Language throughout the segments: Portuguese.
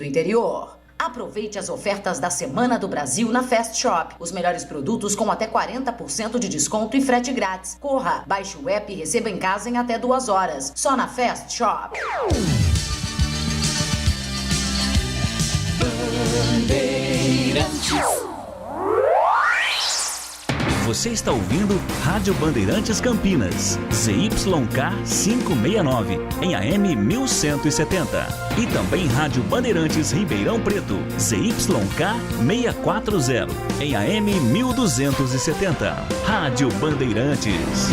do interior. Aproveite as ofertas da Semana do Brasil na Fast Shop. Os melhores produtos com até 40% de desconto e frete grátis. Corra, baixe o app e receba em casa em até 2 horas. Só na Fast Shop. Você está ouvindo Rádio Bandeirantes Campinas, ZYK 569, em AM 1170. E também Rádio Bandeirantes Ribeirão Preto, ZYK 640, em AM 1270. Rádio Bandeirantes.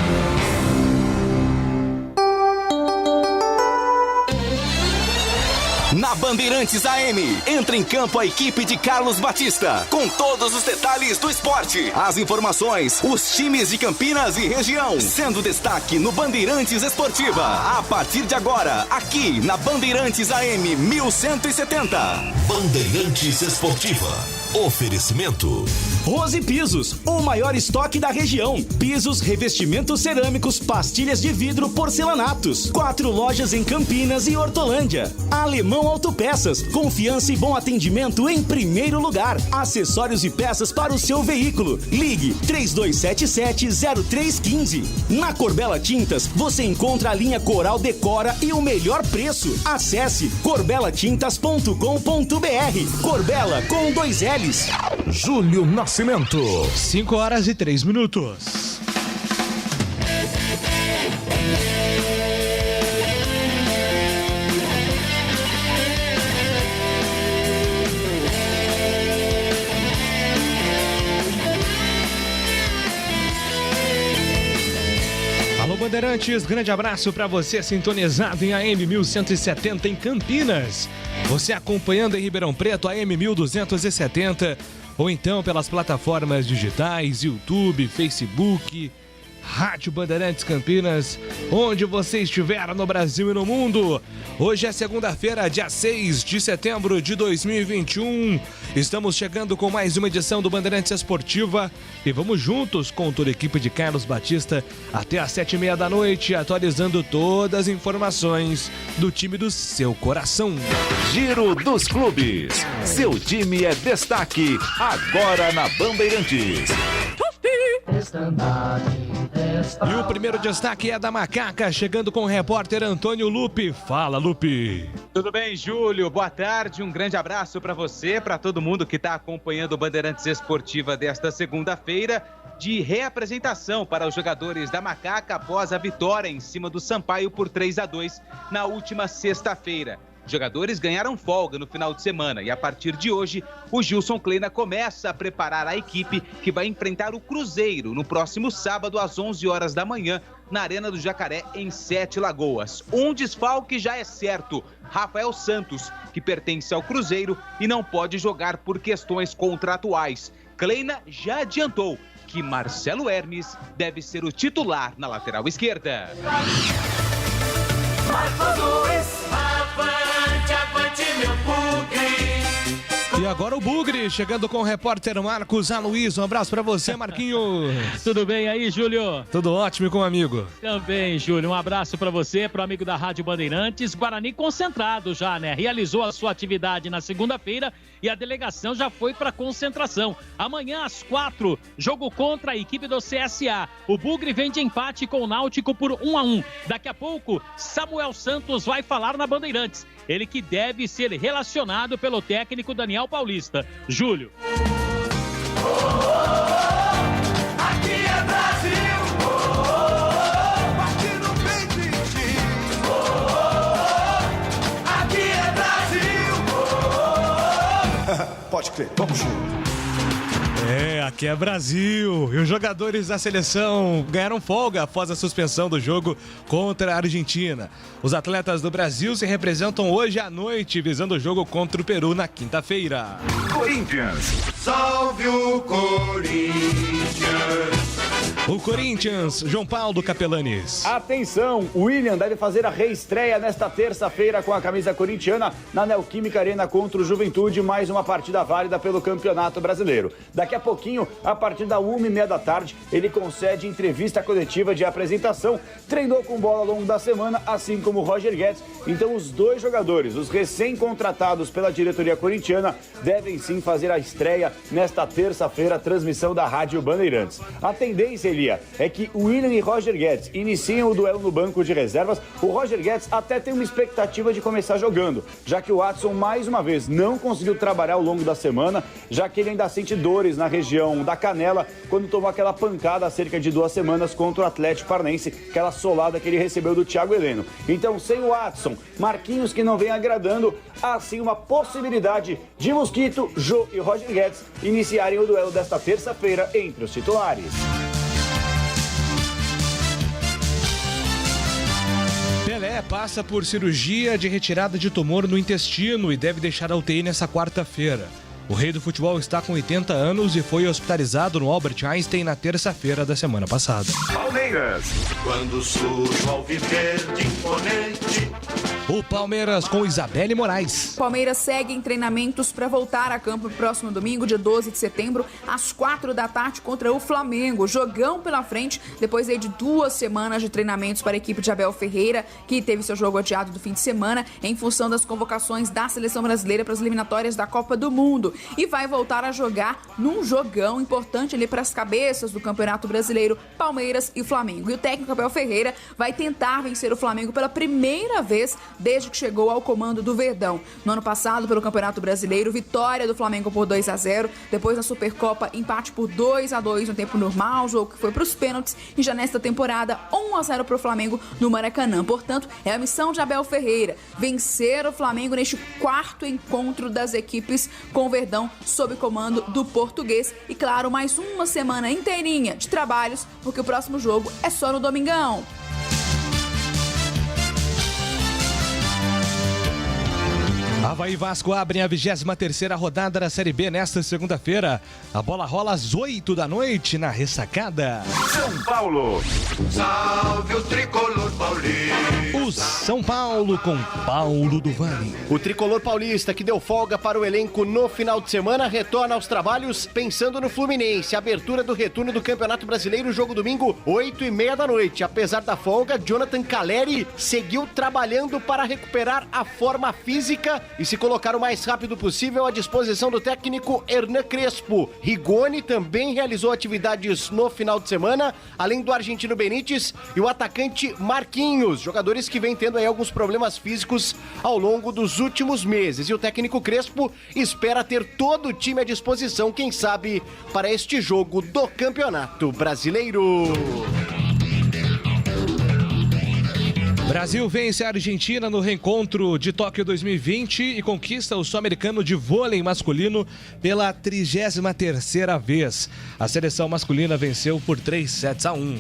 Na Bandeirantes AM, entra em campo a equipe de Carlos Batista, com todos os detalhes do esporte, as informações, os times de Campinas e região, sendo destaque no Bandeirantes Esportiva, a partir de agora, aqui na Bandeirantes AM 1170. Bandeirantes Esportiva. Oferecimento Rose Pisos, o maior estoque da região. Pisos, revestimentos cerâmicos, pastilhas de vidro, porcelanatos. 4 lojas em Campinas e Hortolândia. Alemão Autopeças, confiança e bom atendimento em primeiro lugar. Acessórios e peças para o seu veículo. Ligue 3277-0315. Na Corbella Tintas, você encontra a linha Coral Decora e o melhor preço. Acesse corbelatintas.com.br. Corbella com 2 L's. Júlio Nascimento. 5h03. Alô Bandeirantes, grande abraço para você sintonizado em AM 1170 em Campinas. Você acompanhando em Ribeirão Preto, AM 1270, ou então pelas plataformas digitais, YouTube, Facebook, Rádio Bandeirantes Campinas, onde você estiver no Brasil e no mundo. Hoje é segunda-feira, dia 6 de setembro de 2021. Estamos chegando com mais uma edição do Bandeirantes Esportiva e vamos juntos com toda a equipe de Carlos Batista até às 7h30 da noite, atualizando todas as informações do time do seu coração. Giro dos Clubes. Seu time é destaque agora na Bandeirantes. E o primeiro destaque é da Macaca, chegando com o repórter Antônio Lupe. Fala, Lupe. Tudo bem, Júlio? Boa tarde, um grande abraço para você, para todo mundo que está acompanhando o Bandeirantes Esportiva desta segunda-feira, de reapresentação para os jogadores da Macaca após a vitória em cima do Sampaio por 3-2 na última sexta-feira. Os jogadores ganharam folga no final de semana e a partir de hoje o Gilson Kleina começa a preparar a equipe que vai enfrentar o Cruzeiro no próximo sábado às 11 horas da manhã na Arena do Jacaré em Sete Lagoas. Um desfalque já é certo, Rafael Santos, que pertence ao Cruzeiro e não pode jogar por questões contratuais. Kleina já adiantou que Marcelo Hermes deve ser o titular na lateral esquerda. E agora o Bugre, chegando com o repórter Marcos Aloysio. Um abraço pra você, Marquinhos. Tudo bem aí, Júlio? Tudo ótimo e com o amigo. Também, Júlio. Um abraço pra você, pro amigo da Rádio Bandeirantes. Guarani concentrado já, né? Realizou a sua atividade na segunda-feira e a delegação já foi pra concentração. Amanhã, às 4, jogo contra a equipe do CSA. O Bugre vem de empate com o Náutico por 1-1. Daqui a pouco, Samuel Santos vai falar na Bandeirantes. Ele que deve ser relacionado pelo técnico Daniel Paulista. Júlio. Aqui é Brasil. Aqui no peito de ti. Aqui é Brasil. Pode crer, vamos junto. É, aqui é Brasil. E os jogadores da seleção ganharam folga após a suspensão do jogo contra a Argentina. Os atletas do Brasil se representam hoje à noite, visando o jogo contra o Peru na quinta-feira. Corinthians. Salve o Corinthians. O Corinthians, João Paulo Capelanes. Atenção, o William deve fazer a reestreia nesta terça-feira com a camisa corintiana na Neoquímica Arena contra o Juventude, mais uma partida válida pelo Campeonato Brasileiro. Daqui a pouquinho, a partir da 1h30 da tarde, ele concede entrevista coletiva de apresentação, treinou com bola ao longo da semana, assim como o Roger Guedes. Então os dois jogadores, os recém-contratados pela diretoria corintiana, devem sim fazer a estreia nesta terça-feira, transmissão da Rádio Bandeirantes. A tendência, Elia, é que William e Roger Guedes iniciem o duelo no banco de reservas. O Roger Guedes até tem uma expectativa de começar jogando, já que o Watson, mais uma vez, não conseguiu trabalhar ao longo da semana, já que ele ainda sente dores na região da canela, quando tomou aquela pancada há cerca de 2 semanas contra o Atlético Paranaense, aquela solada que ele recebeu do Thiago Heleno. Então, sem o Watson, Marquinhos, que não vem agradando, há sim uma possibilidade de Mosquito, Jô e Roger Guedes iniciarem o duelo desta terça-feira entre os titulares. Pelé passa por cirurgia de retirada de tumor no intestino e deve deixar a UTI nessa quarta-feira. O rei do futebol está com 80 anos e foi hospitalizado no Albert Einstein na terça-feira da semana passada. Palmeiras. Quando surge ao viver de imponente. O Palmeiras com Isabelle Moraes. Palmeiras segue em treinamentos para voltar a campo no próximo domingo, dia 12 de setembro, às 4 da tarde contra o Flamengo. Jogão pela frente, depois aí de 2 semanas de treinamentos para a equipe de Abel Ferreira, que teve seu jogo adiado do fim de semana em função das convocações da seleção brasileira para as eliminatórias da Copa do Mundo. E vai voltar a jogar num jogão importante ali para as cabeças do Campeonato Brasileiro, Palmeiras e Flamengo. E o técnico Abel Ferreira vai tentar vencer o Flamengo pela primeira vez desde que chegou ao comando do Verdão. No ano passado, pelo Campeonato Brasileiro, vitória do Flamengo por 2-0, depois na Supercopa, empate por 2-2 no tempo normal, jogo que foi para os pênaltis, e já nesta temporada, 1-0 para o Flamengo no Maracanã. Portanto, é a missão de Abel Ferreira, vencer o Flamengo neste 4º encontro das equipes com o Verdão sob comando do português. E claro, mais uma semana inteirinha de trabalhos, porque o próximo jogo é só no domingão. Avaí e Vasco abrem a 23ª rodada da Série B nesta segunda-feira. A bola rola às 8 da noite na Ressacada. São Paulo. Salve o tricolor paulista. O São Paulo com Paulo do Vale. O tricolor paulista, que deu folga para o elenco no final de semana, retorna aos trabalhos pensando no Fluminense. Abertura do retorno do Campeonato Brasileiro, jogo domingo, 8h30 da noite. Apesar da folga, Jonathan Caleri seguiu trabalhando para recuperar a forma física e se colocar o mais rápido possível à disposição do técnico Hernan Crespo. Rigoni também realizou atividades no final de semana, além do argentino Benítez e o atacante Marquinhos, jogadores que vêm tendo aí alguns problemas físicos ao longo dos últimos meses. E o técnico Crespo espera ter todo o time à disposição, quem sabe, para este jogo do Campeonato Brasileiro. Brasil vence a Argentina no reencontro de Tóquio 2020 e conquista o Sul-Americano de vôlei masculino pela 33ª vez. A seleção masculina venceu por 3-1.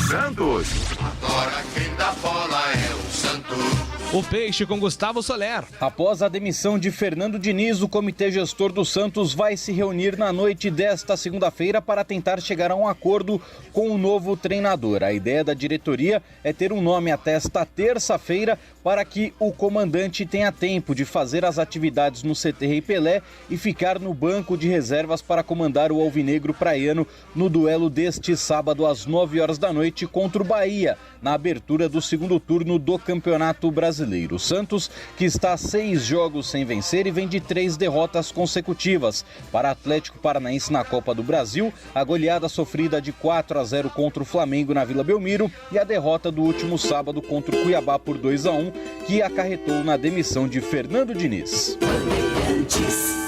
Santos. Agora quem dá bola é o Santos. O Peixe com Gustavo Soler. Após a demissão de Fernando Diniz, o comitê gestor do Santos vai se reunir na noite desta segunda-feira para tentar chegar a um acordo com o novo treinador. A ideia da diretoria é ter um nome até esta terça-feira para que o comandante tenha tempo de fazer as atividades no CT Rei Pelé e ficar no banco de reservas para comandar o alvinegro praiano no duelo deste sábado às 9 horas da noite contra o Bahia, na abertura do segundo turno do Campeonato Brasileiro. O Santos, que está a 6 jogos sem vencer e vem de 3 derrotas consecutivas. Para Atlético Paranaense na Copa do Brasil, a goleada sofrida de 4-0 contra o Flamengo na Vila Belmiro e a derrota do último sábado contra o Cuiabá por 2-1, que acarretou na demissão de Fernando Diniz.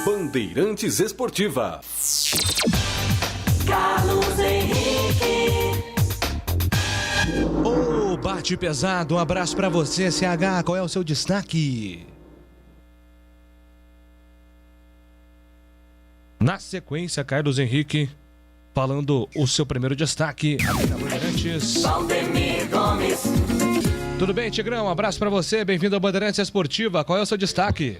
Bandeirantes Esportiva. Carlos Henrique. Ô, bate pesado, um abraço pra você, CH, qual é o seu destaque? Na sequência, Carlos Henrique, falando o seu primeiro destaque aqui na Bandeirantes. Valdemir Gomes. Tudo bem, Tigrão? Um abraço pra você, bem-vindo ao Bandeirantes Esportiva, qual é o seu destaque?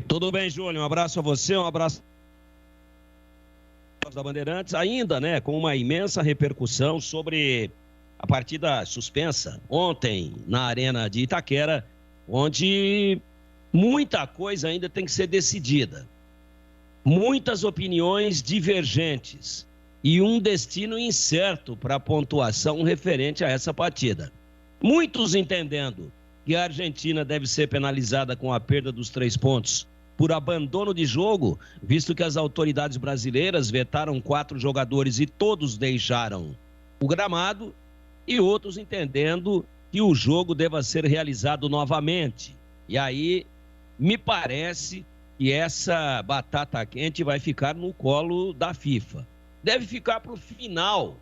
Tudo bem, Júlio, um abraço a você, um abraço da Bandeirantes, ainda, né, com uma imensa repercussão sobre a partida suspensa ontem na Arena de Itaquera, onde muita coisa ainda tem que ser decidida. Muitas opiniões divergentes e um destino incerto para a pontuação referente a essa partida. Muitos entendendo que a Argentina deve ser penalizada com a perda dos 3 pontos por abandono de jogo, visto que as autoridades brasileiras vetaram 4 jogadores e todos deixaram o gramado, e outros entendendo que o jogo deva ser realizado novamente. E aí, me parece que essa batata quente vai ficar no colo da FIFA. Deve ficar para o final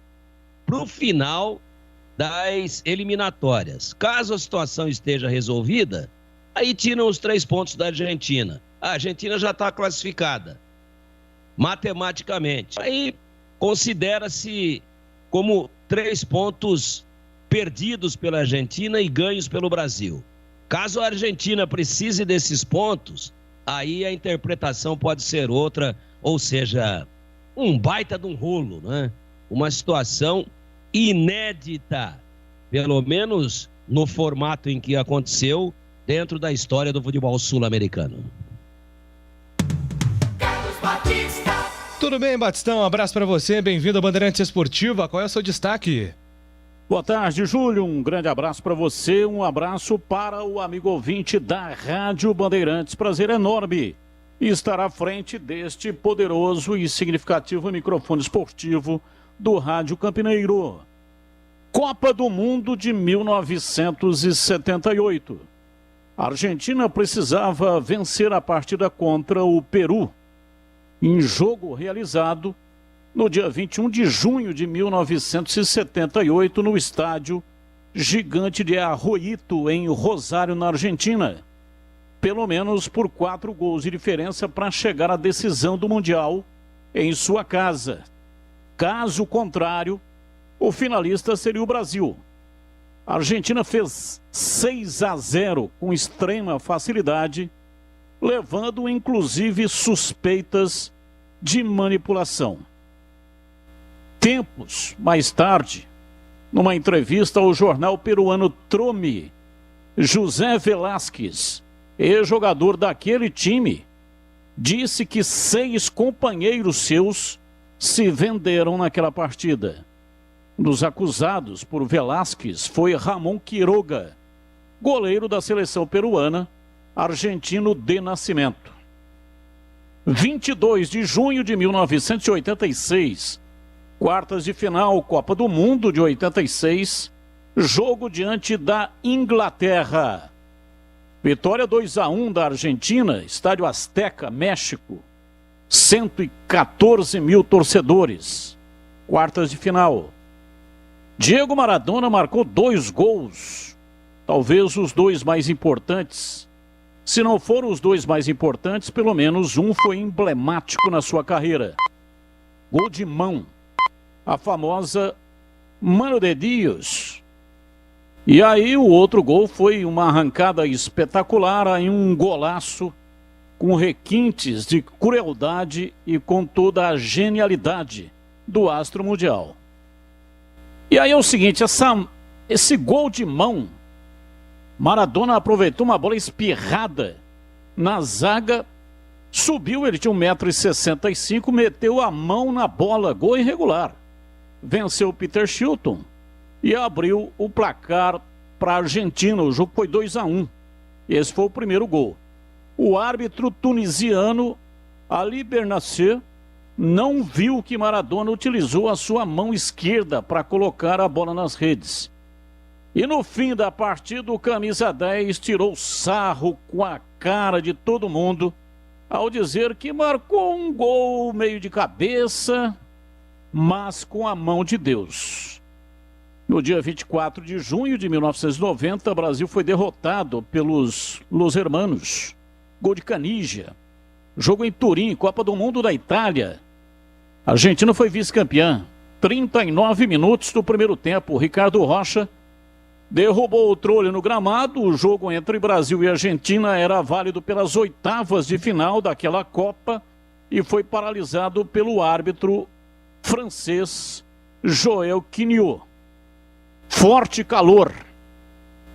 das eliminatórias. Caso a situação esteja resolvida, aí tiram os 3 pontos da Argentina. A Argentina já está classificada, matematicamente. Aí considera-se como 3 pontos perdidos pela Argentina e ganhos pelo Brasil. Caso a Argentina precise desses pontos, aí a interpretação pode ser outra, ou seja, um baita de um rolo, né? Uma situação inédita, pelo menos no formato em que aconteceu dentro da história do futebol sul-americano. Tudo bem, Batistão? Um abraço para você, bem-vindo à Bandeirantes Esportiva. Qual é o seu destaque? Boa tarde, Júlio. Um grande abraço para você, um abraço para o amigo ouvinte da Rádio Bandeirantes. Prazer enorme estar à frente deste poderoso e significativo microfone esportivo do Rádio Campineiro. Copa do Mundo de 1978. A Argentina precisava vencer a partida contra o Peru, em jogo realizado no dia 21 de junho de 1978, no estádio Gigante de Arroyito, em Rosário, na Argentina. Pelo menos por 4 gols de diferença para chegar à decisão do Mundial em sua casa. Caso contrário, o finalista seria o Brasil. A Argentina fez 6-0 com extrema facilidade, levando inclusive suspeitas de manipulação. Tempos mais tarde, numa entrevista ao jornal peruano Trome, José Velásquez, ex-jogador daquele time, disse que 6 companheiros seus se venderam naquela partida. Um dos acusados por Velásquez foi Ramon Quiroga, goleiro da seleção peruana, argentino de nascimento. 22 de junho de 1986, quartas de final, Copa do Mundo de 86, jogo diante da Inglaterra. Vitória 2-1 da Argentina, Estádio Azteca, México. 114 mil torcedores. Quartas de final. Diego Maradona marcou 2 gols, talvez os 2 mais importantes. Se não foram os 2 mais importantes, pelo menos um foi emblemático na sua carreira. Gol de mão, a famosa Mano de Dios. E aí o outro gol foi uma arrancada espetacular, aí um golaço com requintes de crueldade e com toda a genialidade do astro mundial. E aí é o seguinte, esse gol de mão, Maradona aproveitou uma bola espirrada na zaga, subiu, ele tinha 1,65 m, meteu a mão na bola, gol irregular. Venceu o Peter Shilton e abriu o placar para a Argentina. O jogo foi 2-1. Esse foi o primeiro gol. O árbitro tunisiano Ali Bernasser não viu que Maradona utilizou a sua mão esquerda para colocar a bola nas redes. E no fim da partida, o camisa 10 tirou sarro com a cara de todo mundo ao dizer que marcou um gol meio de cabeça, mas com a mão de Deus. No dia 24 de junho de 1990, o Brasil foi derrotado pelos Los Hermanos. Gol de Canija. Jogo em Turim, Copa do Mundo da Itália. A Argentina foi vice-campeã. 39 minutos do primeiro tempo. Ricardo Rocha derrubou o trolho no gramado. O jogo entre Brasil e Argentina era válido pelas oitavas de final daquela Copa e foi paralisado pelo árbitro francês Joel Quinio. Forte calor.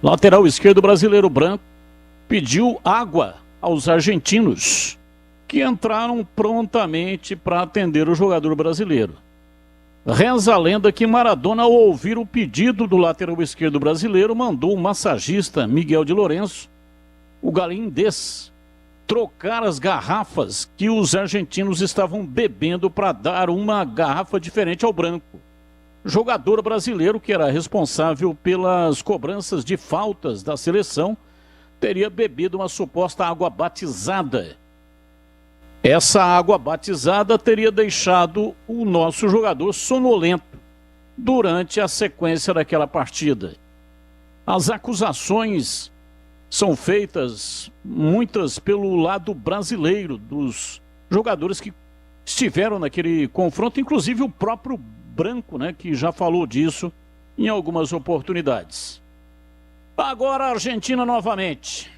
Lateral esquerdo brasileiro branco pediu água aos argentinos, que entraram prontamente para atender o jogador brasileiro. Reza a lenda que Maradona, ao ouvir o pedido do lateral esquerdo brasileiro, mandou o massagista Miguel de Lourenço, o galindês, trocar as garrafas que os argentinos estavam bebendo para dar uma garrafa diferente ao branco. Jogador brasileiro, que era responsável pelas cobranças de faltas da seleção, teria bebido uma suposta água batizada. Essa água batizada teria deixado o nosso jogador sonolento durante a sequência daquela partida. As acusações são feitas, muitas pelo lado brasileiro, dos jogadores que estiveram naquele confronto, inclusive o próprio Branco, né, que já falou disso em algumas oportunidades. Agora a Argentina novamente.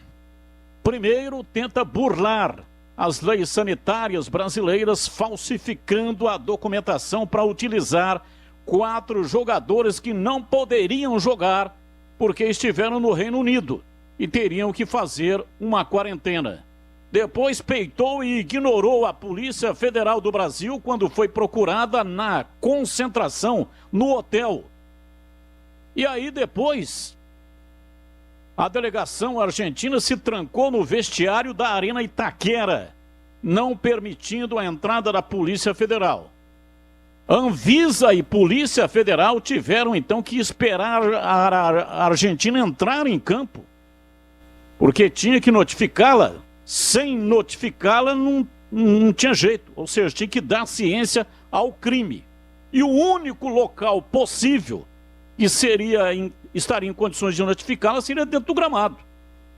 Primeiro tenta burlar as leis sanitárias brasileiras, falsificando a documentação para utilizar 4 jogadores que não poderiam jogar porque estiveram no Reino Unido e teriam que fazer uma quarentena. Depois peitou e ignorou a Polícia Federal do Brasil quando foi procurada na concentração no hotel. E aí depois, a delegação argentina se trancou no vestiário da Arena Itaquera, não permitindo a entrada da Polícia Federal. Anvisa e Polícia Federal tiveram então que esperar a Argentina entrar em campo, porque tinha que notificá-la. Sem notificá-la não tinha jeito, ou seja, tinha que dar ciência ao crime. E o único local possível que estaria em condições de notificá-la seria dentro do gramado.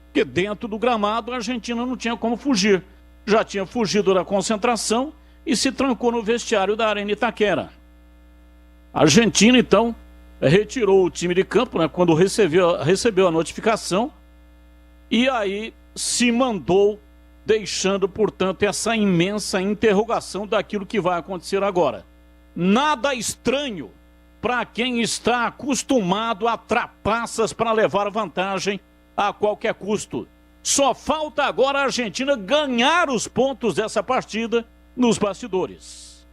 Porque dentro do gramado a Argentina não tinha como fugir. Já tinha fugido da concentração e se trancou no vestiário da Arena Itaquera. A Argentina, então, retirou o time de campo, né, quando recebeu a notificação, e aí se mandou, deixando, portanto, essa imensa interrogação daquilo que vai acontecer agora. Nada estranho para quem está acostumado a trapaças para levar vantagem a qualquer custo. Só falta agora a Argentina ganhar os pontos dessa partida nos bastidores.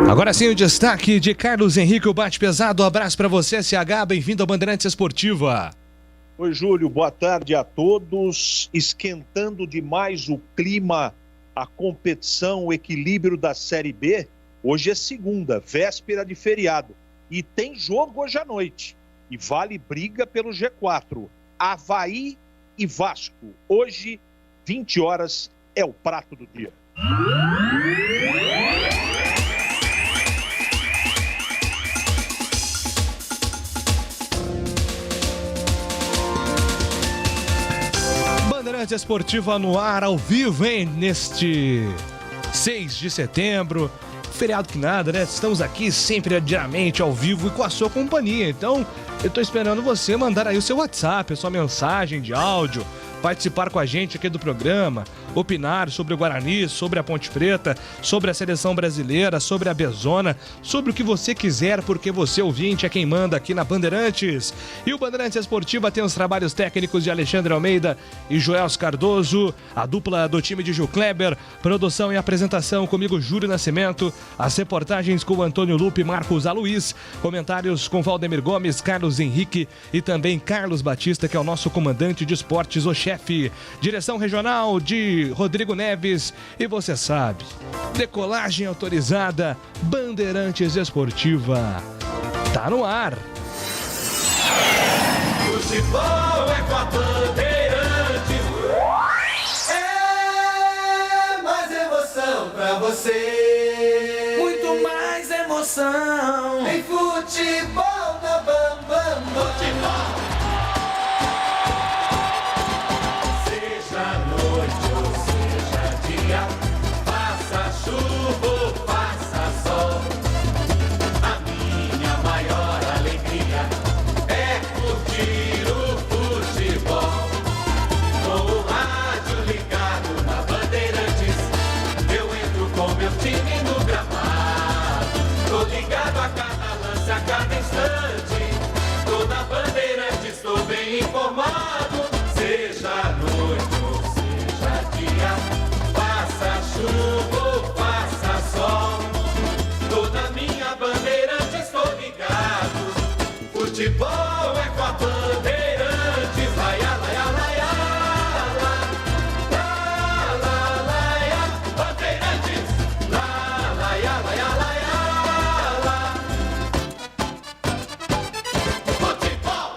Agora sim o destaque de Carlos Henrique, o bate pesado. Abraço para você, SH, bem-vindo ao Bandeirantes Esportiva. Oi, Júlio, boa tarde a todos. Esquentando demais o clima, a competição, o equilíbrio da Série B. Hoje é segunda, véspera de feriado. E tem jogo hoje à noite. E vale briga pelo G4. Avaí e Vasco. Hoje, 20 horas, é o prato do dia. Bandeirantes Esportiva no ar, ao vivo, hein? Neste 6 de setembro. Feriado que nada, né? Estamos aqui sempre diariamente ao vivo e com a sua companhia. Então, eu tô esperando você mandar aí o seu WhatsApp, a sua mensagem de áudio, participar com a gente aqui do programa, opinar sobre o Guarani, sobre a Ponte Preta, sobre a seleção brasileira, sobre a Bezona, sobre o que você quiser, porque você, ouvinte, é quem manda aqui na Bandeirantes. E o Bandeirantes Esportiva tem os trabalhos técnicos de Alexandre Almeida e Joels Cardoso, a dupla do time de Gil Kleber, produção e apresentação comigo, Júlio Nascimento, as reportagens com Antônio Lupe e Marcos Aluís, comentários com Valdemir Gomes, Carlos Henrique e também Carlos Batista, que é o nosso comandante de esportes, o chefe. Direção regional de Rodrigo Neves. E você sabe, decolagem autorizada, Bandeirantes Esportiva. Tá no ar. Futebol é com a Bandeirantes. É mais emoção pra você. Muito mais emoção. Em futebol na Bambam. Futebol. Futebol é com a Bandeirantes, laia, laia, laia, la, la, laia, Bandeirantes, la, laia, laia, laia, la. Futebol!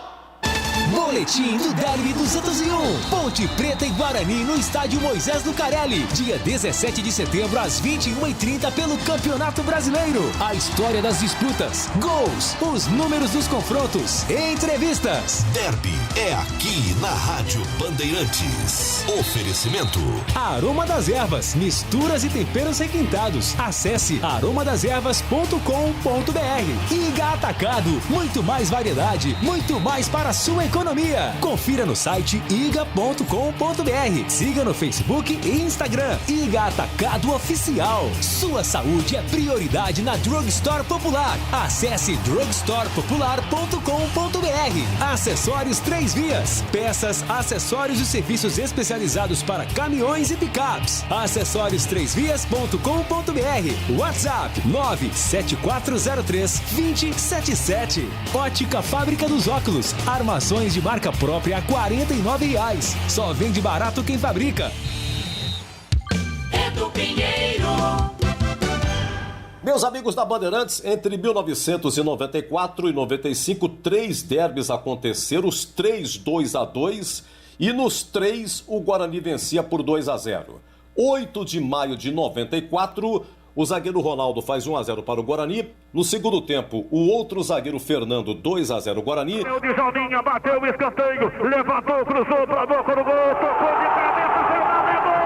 Boletim do Derby 201. Ponte Preta e Guarani no estádio Moisés Lucarelli. Dia 17 de setembro, às 21h30, pelo Campeonato Brasileiro. A história das disputas, gols, os números dos confrontos, entrevistas. Derby é aqui na Rádio Bandeirantes. Oferecimento. Aroma das Ervas, misturas e temperos requintados. Acesse aromadeservas.com.br. Iga Atacado, muito mais variedade, muito mais para a sua economia. Confira no site iga.com.br. Siga no Facebook e Instagram. Iga Atacado Oficial. Sua saúde é prioridade na Drugstore Popular. Acesse drugstorepopular.com.br. Acessórios 3 vias. Peças, acessórios e serviços especializados para caminhões e picapes. Acessórios3vias.com.br. WhatsApp 97403-2077. Ótica Fábrica dos Óculos. Armações de marca própria a R$49. Só vende barato quem fabrica. Edu Pinheiro. Meus amigos da Bandeirantes, entre 1994 e 95, 3 derbys aconteceram, os 3 2-2, e nos 3 o Guarani vencia por 2-0. 8 de maio de 94, o zagueiro Ronaldo faz 1-0 para o Guarani. No segundo tempo, o outro zagueiro Fernando, 2-0 Guarani. O Djalminha bateu o escanteio, levantou, cruzou para a boca do gol, tocou de cabeça, Fernando, é gol!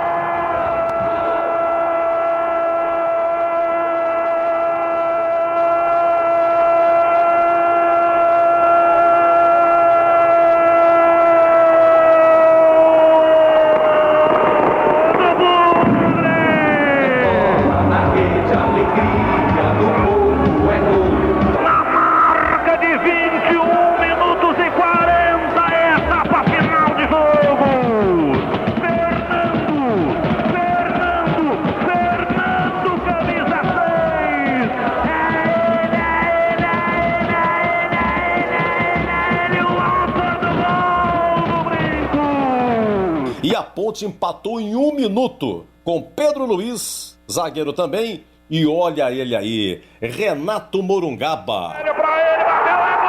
E a Ponte empatou em 1 minuto com Pedro Luiz, zagueiro também. E olha ele aí, Renato Morungaba. Olha pra ele, bateu, é gol!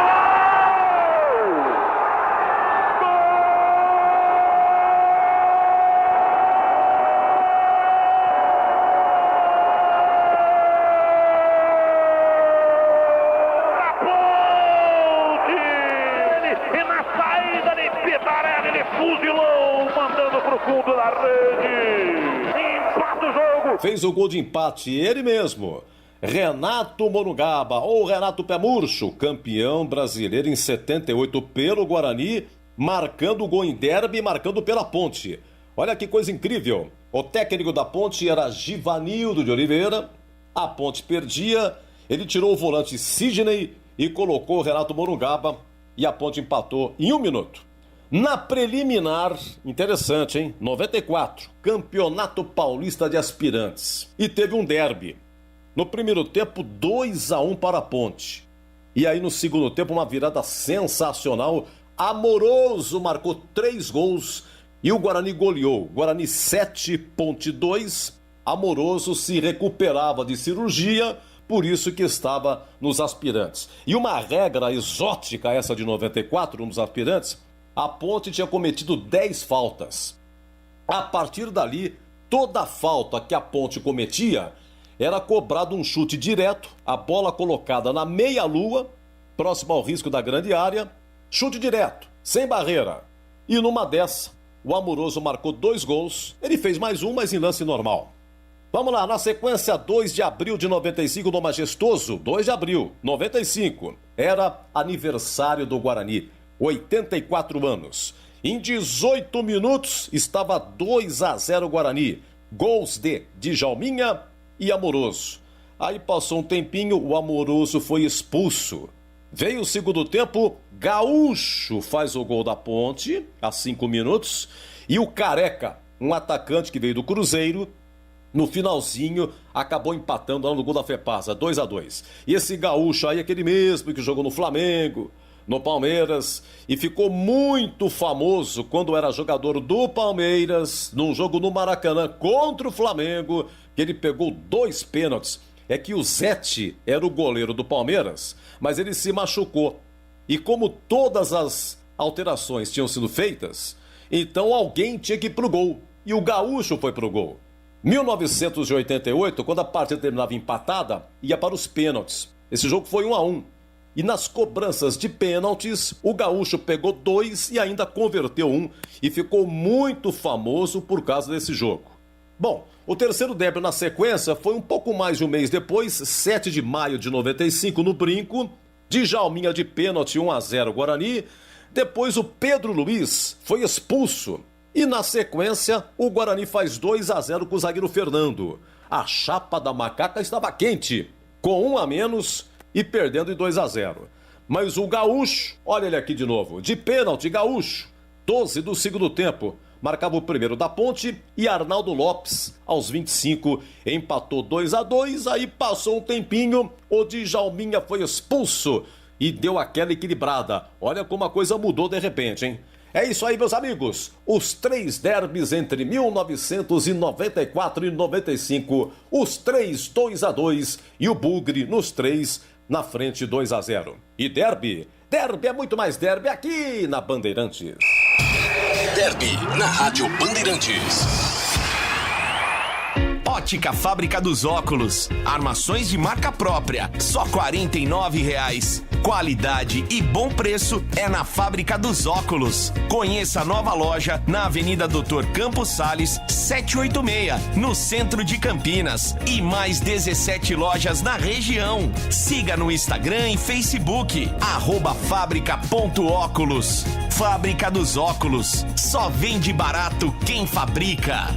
E na saída de Pitarelli, ele fuzilou, mandando pro fundo da rede. Empata o jogo. Fez o gol de empate, ele mesmo. Renato Morungaba, ou Renato Pé Murcho, campeão brasileiro em 78 pelo Guarani, marcando o gol em derby e marcando pela Ponte. Olha que coisa incrível. O técnico da Ponte era Givanildo de Oliveira. A Ponte perdia, ele tirou o volante Sidney e colocou o Renato Morungaba e a Ponte empatou em 1 minuto. Na preliminar, interessante, hein? 94, Campeonato Paulista de Aspirantes. E teve um derby. No primeiro tempo, 2-1 para a Ponte. E aí no segundo tempo, uma virada sensacional. Amoroso marcou 3 gols e o Guarani goleou. Guarani 7, Ponte 2. Amoroso se recuperava de cirurgia, por isso que estava nos aspirantes. E uma regra exótica essa de 94, nos aspirantes, a Ponte tinha cometido 10 faltas. A partir dali, toda falta que a Ponte cometia era cobrado um chute direto, a bola colocada na meia-lua, próximo ao risco da grande área, chute direto, sem barreira. E numa dessa, o Amoroso marcou 2 gols, ele fez mais um, mas em lance normal. Vamos lá, na sequência, 2 de abril de 95 no Majestoso, 2 de abril, 95, era aniversário do Guarani, 84 anos. Em 18 minutos, estava 2-0 Guarani, gols de Djalminha e Amoroso. Aí passou um tempinho, o Amoroso foi expulso. Veio o segundo tempo, Gaúcho faz o gol da Ponte, a 5 minutos, e o Careca, um atacante que veio do Cruzeiro, no finalzinho, acabou empatando lá no gol da Fepasa, 2-2. E esse Gaúcho aí, aquele mesmo que jogou no Flamengo, no Palmeiras e ficou muito famoso quando era jogador do Palmeiras, num jogo no Maracanã contra o Flamengo, que ele pegou 2 pênaltis. É que o Zete era o goleiro do Palmeiras, mas ele se machucou. E como todas as alterações tinham sido feitas, então alguém tinha que ir pro gol. E o Gaúcho foi pro gol. 1988, quando a partida terminava empatada, ia para os pênaltis. Esse jogo foi 1-1. E nas cobranças de pênaltis, o Gaúcho pegou 2 e ainda converteu 1 e ficou muito famoso por causa desse jogo. Bom, o terceiro derby na sequência foi um pouco mais de um mês depois, 7 de maio de 95, no Brinco. Djalminha de pênalti, 1-0 Guarani. Depois o Pedro Luiz foi expulso. E na sequência, o Guarani faz 2-0 com o zagueiro Fernando. A chapa da macaca estava quente, com 1 a menos e perdendo em 2-0. Mas o Gaúcho, olha ele aqui de novo, de pênalti, Gaúcho, 12 do segundo tempo. Marcava o primeiro da Ponte e Arnaldo Lopes, aos 25, empatou 2-2, aí passou um tempinho, o Djalminha foi expulso e deu aquela equilibrada. Olha como a coisa mudou de repente, hein? É isso aí, meus amigos, os 3 derbys entre 1994 e 95, os 3 2-2 e o Bugre nos 3 na frente 2-0. E derby é muito mais derby aqui na Bandeirantes. Derby na Rádio Bandeirantes. Ótica Fábrica dos Óculos. Armações de marca própria. Só R$ 49,00. Qualidade e bom preço é na Fábrica dos Óculos. Conheça a nova loja na Avenida Doutor Campos Sales, 786, no centro de Campinas. E mais 17 lojas na região. Siga no Instagram e Facebook, @fábrica.óculos. Fábrica dos Óculos. Só vende barato quem fabrica.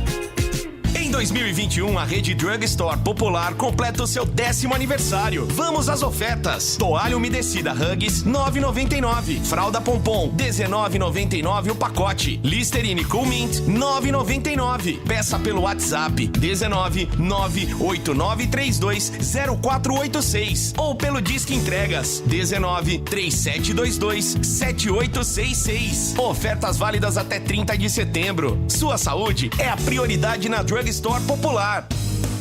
Em 2021, a rede Drug Store Popular completa o seu 10º aniversário. Vamos às ofertas. Toalha umedecida Huggies, R$ 9,99. Fralda Pompom, R$ 19,99 o pacote. Listerine Cool Mint, R$ 9,99. Peça pelo WhatsApp, 19-98932-0486. Ou pelo Disque Entregas, 19-3722-7866. Ofertas válidas até 30 de setembro. Sua saúde é a prioridade na Drug Store Popular.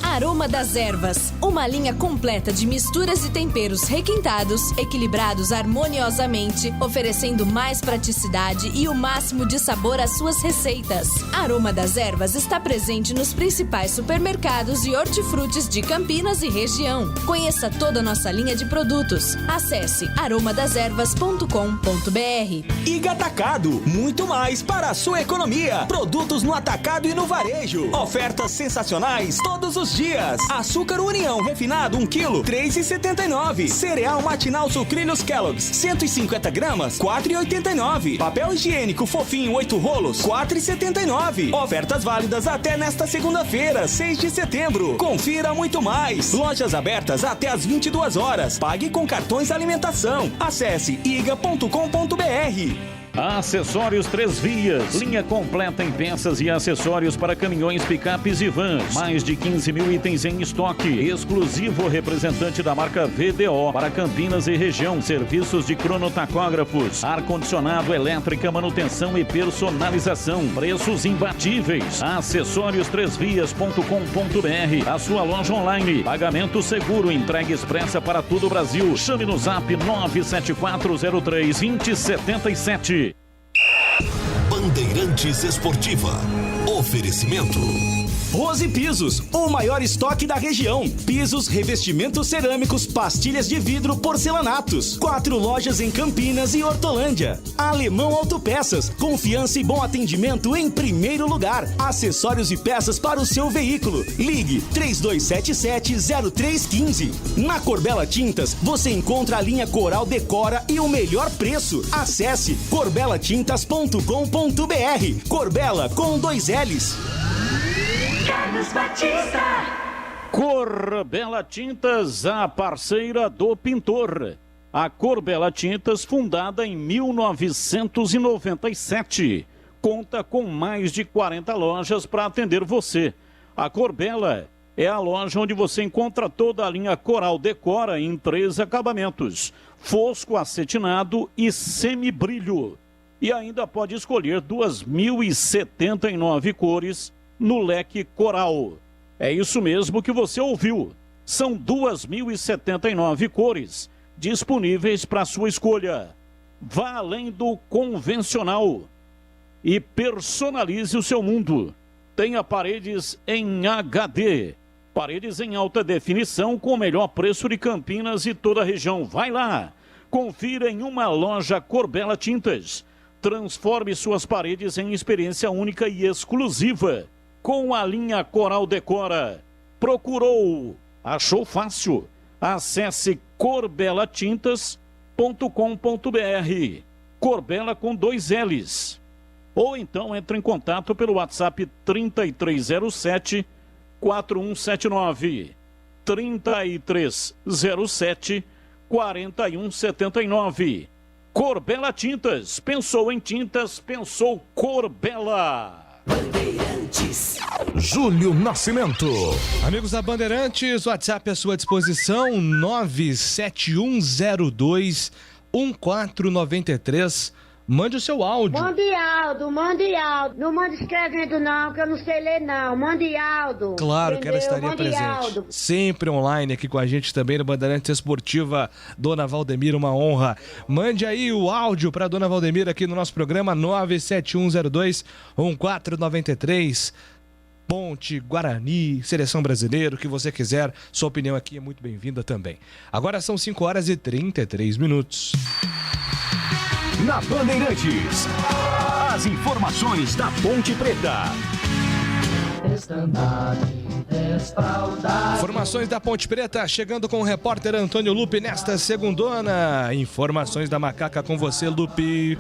Aroma das Ervas, uma linha completa de misturas e temperos requintados, equilibrados harmoniosamente, oferecendo mais praticidade e o máximo de sabor às suas receitas. Aroma das Ervas está presente nos principais supermercados e hortifrutis de Campinas e região. Conheça toda a nossa linha de produtos. Acesse aromadeservas.com.br. Iga Atacado, muito mais para a sua economia. Produtos no atacado e no varejo. Ofertas sensacionais todos os dias. Açúcar União refinado 1 kg, R$ 3,79. Cereal matinal sucrilhos Kellogg's, 150 gramas, R$ 4,89. Papel higiênico fofinho 8 rolos, R$ 4,79. Ofertas válidas até nesta segunda-feira, 6 de setembro. Confira muito mais. Lojas abertas até às 22 horas. Pague com cartões alimentação. Acesse iga.com.br. Acessórios 3 Vias, linha completa em peças e acessórios para caminhões, picapes e vans. Mais de 15 mil itens em estoque. Exclusivo representante da marca VDO para Campinas e região. Serviços de cronotacógrafos, ar-condicionado, elétrica, manutenção e personalização. Preços imbatíveis. Acessórios3vias.com.br. A sua loja online. Pagamento seguro, entrega expressa para todo o Brasil. Chame no zap 97403-2077. Bandeirantes Esportiva. Oferecimento. Rose Pisos, o maior estoque da região. Pisos, revestimentos cerâmicos, pastilhas de vidro, porcelanatos. 4 lojas em Campinas e Hortolândia. Alemão Autopeças, confiança e bom atendimento em primeiro lugar. Acessórios e peças para o seu veículo. Ligue 3277-0315. Na Corbella Tintas, você encontra a linha Coral Decora e o melhor preço. Acesse corbelatintas.com.br. Corbella com 2 L's. Carlos Batista. Corbella Tintas, a parceira do pintor. A Corbella Tintas, fundada em 1997, conta com mais de 40 lojas para atender você. A Corbella é a loja onde você encontra toda a linha Coral Decora em 3 acabamentos: fosco, acetinado e semibrilho. E ainda pode escolher 2.079 cores no leque Coral. É isso mesmo que você ouviu. São 2.079 cores disponíveis para sua escolha. Vá além do convencional e personalize o seu mundo. Tenha paredes em HD, paredes em alta definição com o melhor preço de Campinas e toda a região. Vai lá, confira em uma loja Corbella Tintas. Transforme suas paredes em experiência única e exclusiva com a linha Coral Decora. Procurou, achou fácil? Acesse corbelatintas.com.br. Corbella com 2 L's. Ou então entre em contato pelo WhatsApp 3307-4179. 3307-4179. Corbella Tintas. Pensou em tintas, pensou Corbella. Bandeirantes. Júlio Nascimento. Amigos da Bandeirantes, o WhatsApp à sua disposição, 971021493. Mande o seu áudio. Mande Aldo, mande Aldo. Não mande escrevendo não, que eu não sei ler não. Mande Aldo. Claro que ela estaria mande presente. Aldo. Sempre online aqui com a gente também no Bandeirantes Esportiva. Dona Valdemira, uma honra. Mande aí o áudio para Dona Valdemira aqui no nosso programa, 971021493. Ponte, Guarani, Seleção Brasileira, o que você quiser. Sua opinião aqui é muito bem-vinda também. Agora são 5h33. Na Bandeirantes, as informações da Ponte Preta. Informações da Ponte Preta, chegando com o repórter Antônio Lupe nesta segundona. Informações da Macaca com você, Lupe.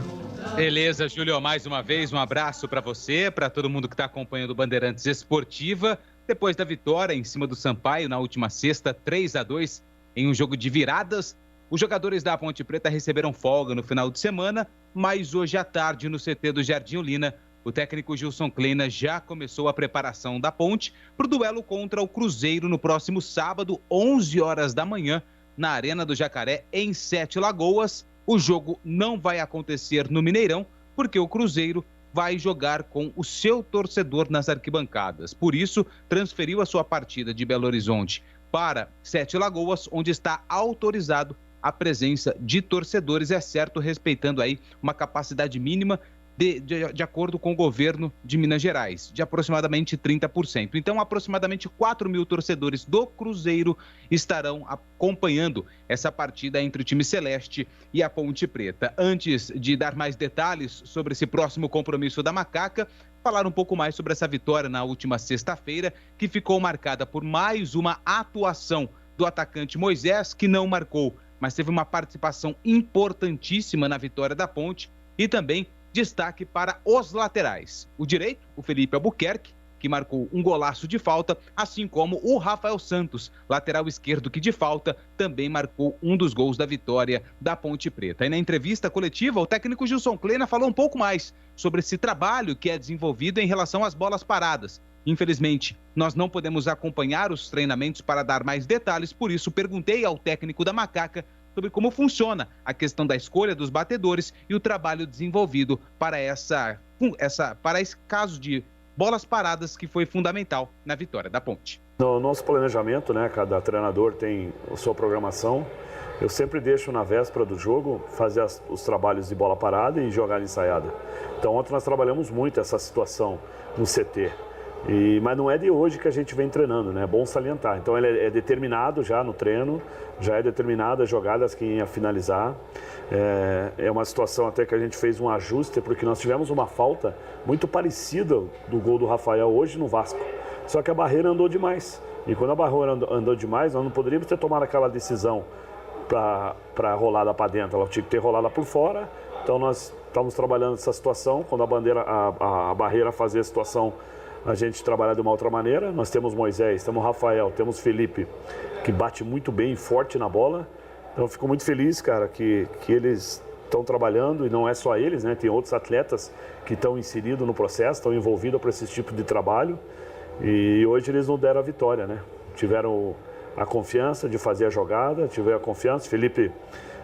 Beleza, Júlio, mais uma vez um abraço para você, para todo mundo que está acompanhando o Bandeirantes Esportiva. Depois da vitória em cima do Sampaio na última sexta, 3-2, em um jogo de viradas, os jogadores da Ponte Preta receberam folga no final de semana, mas hoje à tarde no CT do Jardim Olina, o técnico Gilson Kleina já começou a preparação da Ponte para o duelo contra o Cruzeiro no próximo sábado, 11 horas da manhã, na Arena do Jacaré, em Sete Lagoas. O jogo não vai acontecer no Mineirão, porque o Cruzeiro vai jogar com o seu torcedor nas arquibancadas. Por isso, transferiu a sua partida de Belo Horizonte para Sete Lagoas, onde está autorizado a presença de torcedores, é certo, respeitando aí uma capacidade mínima de acordo com o governo de Minas Gerais, de aproximadamente 30%. Então, aproximadamente 4 mil torcedores do Cruzeiro estarão acompanhando essa partida entre o time celeste e a Ponte Preta. Antes de dar mais detalhes sobre esse próximo compromisso da Macaca, falar um pouco mais sobre essa vitória na última sexta-feira, que ficou marcada por mais uma atuação do atacante Moisés, que não marcou, mas teve uma participação importantíssima na vitória da Ponte, e também destaque para os laterais. O direito, o Felipe Albuquerque, que marcou um golaço de falta, assim como o Rafael Santos, lateral esquerdo, que de falta também marcou um dos gols da vitória da Ponte Preta. E na entrevista coletiva, o técnico Gilson Kleina falou um pouco mais sobre esse trabalho que é desenvolvido em relação às bolas paradas. Infelizmente, nós não podemos acompanhar os treinamentos para dar mais detalhes, por isso perguntei ao técnico da Macaca sobre como funciona a questão da escolha dos batedores e o trabalho desenvolvido para para esse caso de bolas paradas, que foi fundamental na vitória da Ponte. No nosso planejamento, né, cada treinador tem a sua programação. Eu sempre deixo na véspera do jogo fazer os trabalhos de bola parada e jogar ensaiada. Então ontem nós trabalhamos muito essa situação no CT. Mas não é de hoje que a gente vem treinando, né? É bom salientar. Então ele é determinado já no treino, já é determinado as jogadas que ia finalizar. É uma situação até que a gente fez um ajuste, porque nós tivemos uma falta muito parecida do gol do Rafael hoje no Vasco. Só que a barreira andou demais. E quando a barreira andou demais, nós não poderíamos ter tomado aquela decisão para rolada para dentro. Ela tinha que ter rolada por fora. Então nós estávamos trabalhando essa situação. Quando a barreira fazia a situação, a gente trabalha de uma outra maneira. Nós temos Moisés, temos Rafael, temos Felipe, que bate muito bem e forte na bola. Então eu fico muito feliz, cara, que eles estão trabalhando, e não é só eles, né? Tem outros atletas que estão inseridos no processo, estão envolvidos para esse tipo de trabalho. E hoje eles não deram a vitória, né? Tiveram a confiança de fazer a jogada, tiveram a confiança. Felipe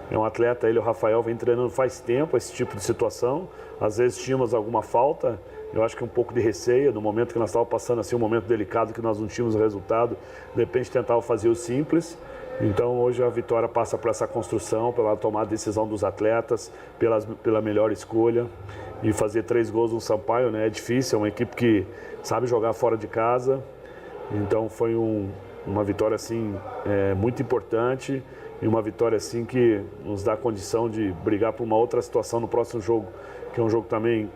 é um atleta, ele e o Rafael vem treinando faz tempo esse tipo de situação. Às vezes tínhamos alguma falta, eu acho que um pouco de receio, no momento que nós estávamos passando assim, um momento delicado que nós não tínhamos o resultado, de repente tentava fazer o simples. Então hoje a vitória passa por essa construção, pela tomada de decisão dos atletas, pela melhor escolha. E fazer 3 gols no Sampaio, né? É difícil, é uma equipe que sabe jogar fora de casa. Então foi uma vitória assim, muito importante e uma vitória assim que nos dá a condição de brigar por uma outra situação no próximo jogo, que é um jogo também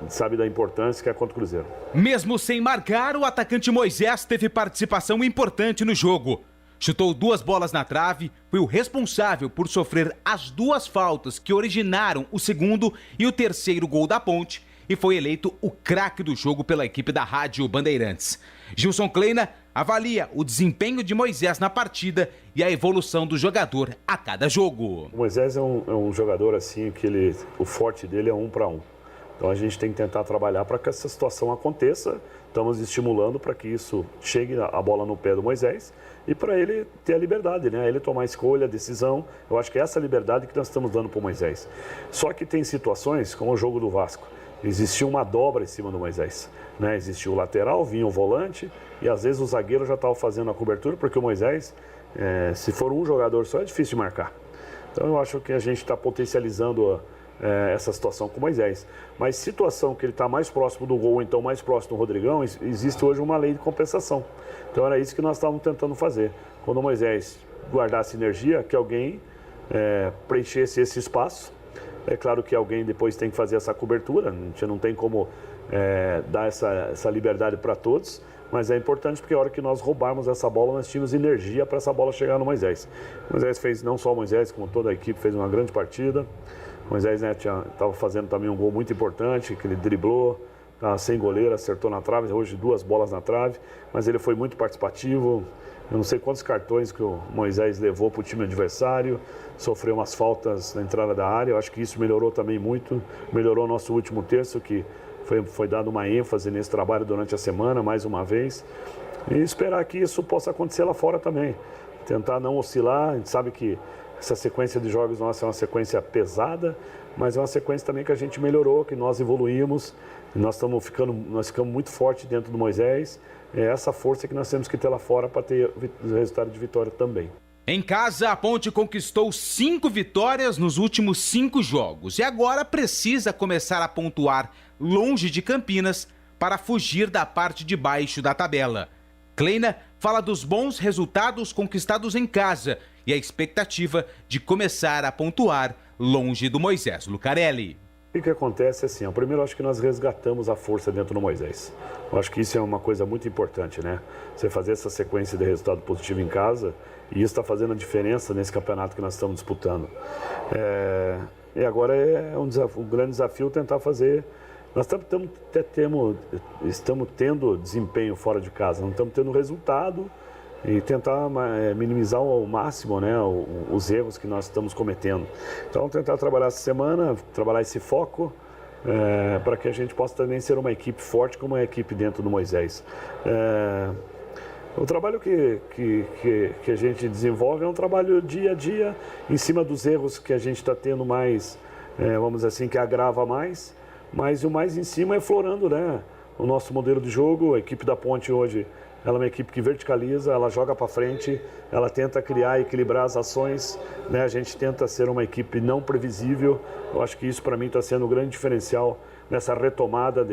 sabe da importância, que é contra o Cruzeiro. Mesmo sem marcar, o atacante Moisés teve participação importante no jogo. Chutou 2 bolas na trave, foi o responsável por sofrer as 2 faltas que originaram o segundo e o terceiro gol da Ponte e foi eleito o craque do jogo pela equipe da Rádio Bandeirantes. Gilson Kleina avalia o desempenho de Moisés na partida e a evolução do jogador a cada jogo. O Moisés é um jogador assim que o forte dele é 1 para 1. Então a gente tem que tentar trabalhar para que essa situação aconteça. Estamos estimulando para que isso chegue a bola no pé do Moisés e para ele ter a liberdade, né? Ele tomar a escolha, a decisão. Eu acho que é essa liberdade que nós estamos dando para o Moisés. Só que tem situações, como o jogo do Vasco, existia uma dobra em cima do Moisés, né? Existia o lateral, vinha o volante e às vezes o zagueiro já estava fazendo a cobertura, porque o Moisés, se for um jogador só, é difícil de marcar. Então eu acho que a gente está potencializando essa situação com o Moisés. Mas situação que ele está mais próximo do gol, então mais próximo do Rodrigão, existe hoje uma lei de compensação. Então era isso que nós estávamos tentando fazer. Quando o Moisés guardasse energia, que alguém preenchesse esse espaço. É claro que alguém depois tem que fazer essa cobertura, a gente não tem como dar essa liberdade para todos, mas é importante porque a hora que nós roubarmos essa bola, nós tínhamos energia para essa bola chegar no Moisés. O Moisés fez, não só o Moisés, como toda a equipe, fez uma grande partida. O Moisés estava fazendo também um gol muito importante, que ele driblou, sem goleiro, acertou na trave, hoje 2 bolas na trave, mas ele foi muito participativo. Eu não sei quantos cartões que o Moisés levou para o time adversário, sofreu umas faltas na entrada da área, eu acho que isso melhorou também muito, melhorou o nosso último terço, que foi dado uma ênfase nesse trabalho durante a semana, mais uma vez, e esperar que isso possa acontecer lá fora também, tentar não oscilar. A gente sabe que essa sequência de jogos nossa é uma sequência pesada, mas é uma sequência também que a gente melhorou, que nós evoluímos, nós ficamos muito fortes dentro do Moisés. É essa força que nós temos que ter lá fora para ter resultado de vitória também. Em casa, a Ponte conquistou 5 vitórias nos últimos 5 jogos e agora precisa começar a pontuar longe de Campinas para fugir da parte de baixo da tabela. Kleina fala dos bons resultados conquistados em casa e a expectativa de começar a pontuar longe do Moisés Lucarelli. O que acontece assim, primeiro acho que nós resgatamos a força dentro do Moisés. Eu acho que isso é uma coisa muito importante, né? Você fazer essa sequência de resultado positivo em casa, e isso está fazendo a diferença nesse campeonato que nós estamos disputando. E agora é um grande desafio tentar fazer. Nós estamos tendo desempenho fora de casa, não estamos tendo resultado e tentar minimizar ao máximo, né, os erros que nós estamos cometendo. Então, tentar trabalhar essa semana, trabalhar esse foco, para que a gente possa também ser uma equipe forte como a equipe dentro do Moisés. O trabalho que a gente desenvolve é um trabalho dia a dia, em cima dos erros que a gente está tendo mais, vamos dizer assim, que agrava mais, mas o mais em cima é florando, né, o nosso modelo de jogo. A equipe da Ponte hoje, ela é uma equipe que verticaliza, ela joga para frente, ela tenta criar e equilibrar as ações, né? A gente tenta ser uma equipe não previsível. Eu acho que isso para mim está sendo um grande diferencial nessa retomada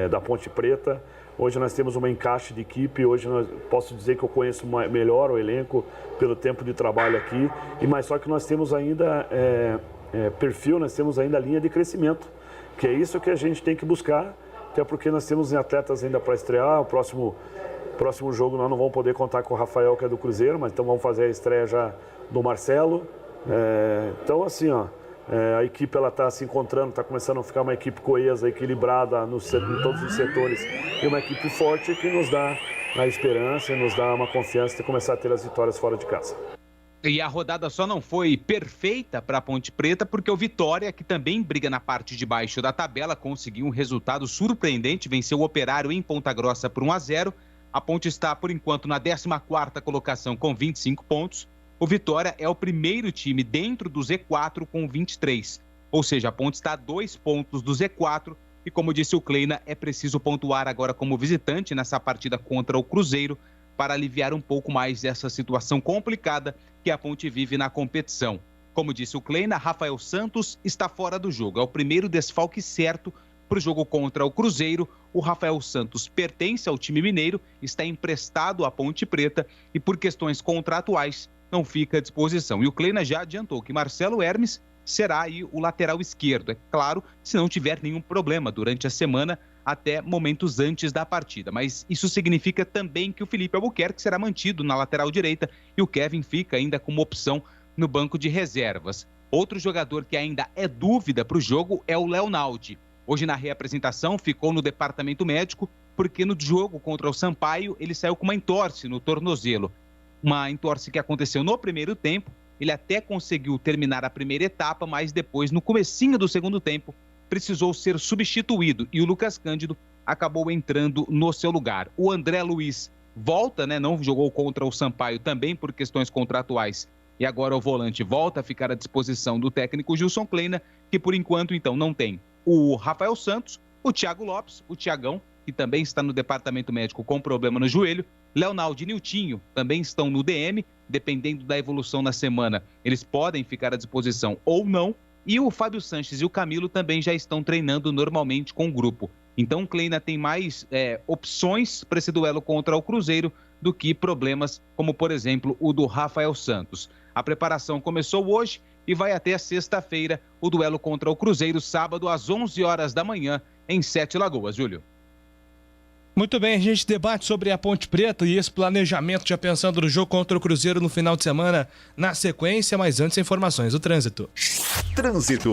da Ponte Preta. Hoje nós temos um encaixe de equipe, hoje posso dizer que eu conheço melhor o elenco pelo tempo de trabalho aqui, mas só que nós temos ainda perfil, nós temos ainda linha de crescimento, que é isso que a gente tem que buscar, até porque nós temos atletas ainda para estrear. O próximo jogo nós não vamos poder contar com o Rafael, que é do Cruzeiro, mas então vamos fazer a estreia já do Marcelo. Então assim, a equipe está se encontrando, está começando a ficar uma equipe coesa, equilibrada em todos os setores, e uma equipe forte que nos dá a esperança e nos dá uma confiança de começar a ter as vitórias fora de casa. E a rodada só não foi perfeita para a Ponte Preta porque o Vitória, que também briga na parte de baixo da tabela, conseguiu um resultado surpreendente, venceu o Operário em Ponta Grossa por 1-0. A Ponte está, por enquanto, na 14ª colocação com 25 pontos. O Vitória é o primeiro time dentro do Z4 com 23. Ou seja, a Ponte está a 2 pontos do Z4 e, como disse o Kleina, é preciso pontuar agora como visitante nessa partida contra o Cruzeiro para aliviar um pouco mais essa situação complicada que a Ponte vive na competição. Como disse o Kleina, Rafael Santos está fora do jogo. É o primeiro desfalque certo para o jogo contra o Cruzeiro. O Rafael Santos pertence ao time mineiro, está emprestado à Ponte Preta e, por questões contratuais, não fica à disposição. E o Kleina já adiantou que Marcelo Hermes será aí o lateral esquerdo. É claro, se não tiver nenhum problema durante a semana, até momentos antes da partida. Mas isso significa também que o Felipe Albuquerque será mantido na lateral direita e o Kevin fica ainda como opção no banco de reservas. Outro jogador que ainda é dúvida para o jogo é o Leonaldi. Hoje, na reapresentação, ficou no departamento médico porque no jogo contra o Sampaio ele saiu com uma entorse no tornozelo. Uma entorse que aconteceu no primeiro tempo. Ele até conseguiu terminar a primeira etapa, mas depois, no comecinho do segundo tempo, precisou ser substituído e o Lucas Cândido acabou entrando no seu lugar. O André Luiz volta, não jogou contra o Sampaio também por questões contratuais e agora o volante volta a ficar à disposição do técnico Gilson Kleina, que por enquanto então não tem o Rafael Santos, o Thiago Lopes, o Thiagão, que também está no departamento médico com problema no joelho, Leonaldo e Niltinho também estão no DM, dependendo da evolução na semana, eles podem ficar à disposição ou não. E o Fábio Sanches e o Camilo também já estão treinando normalmente com o grupo. Então o Kleina tem mais opções para esse duelo contra o Cruzeiro do que problemas como, por exemplo, o do Rafael Santos. A preparação começou hoje e vai até a sexta-feira o duelo contra o Cruzeiro, sábado às 11 horas da manhã em Sete Lagoas. Júlio. Muito bem, a gente debate sobre a Ponte Preta e esse planejamento já pensando no jogo contra o Cruzeiro no final de semana na sequência, mas antes informações do trânsito. Trânsito.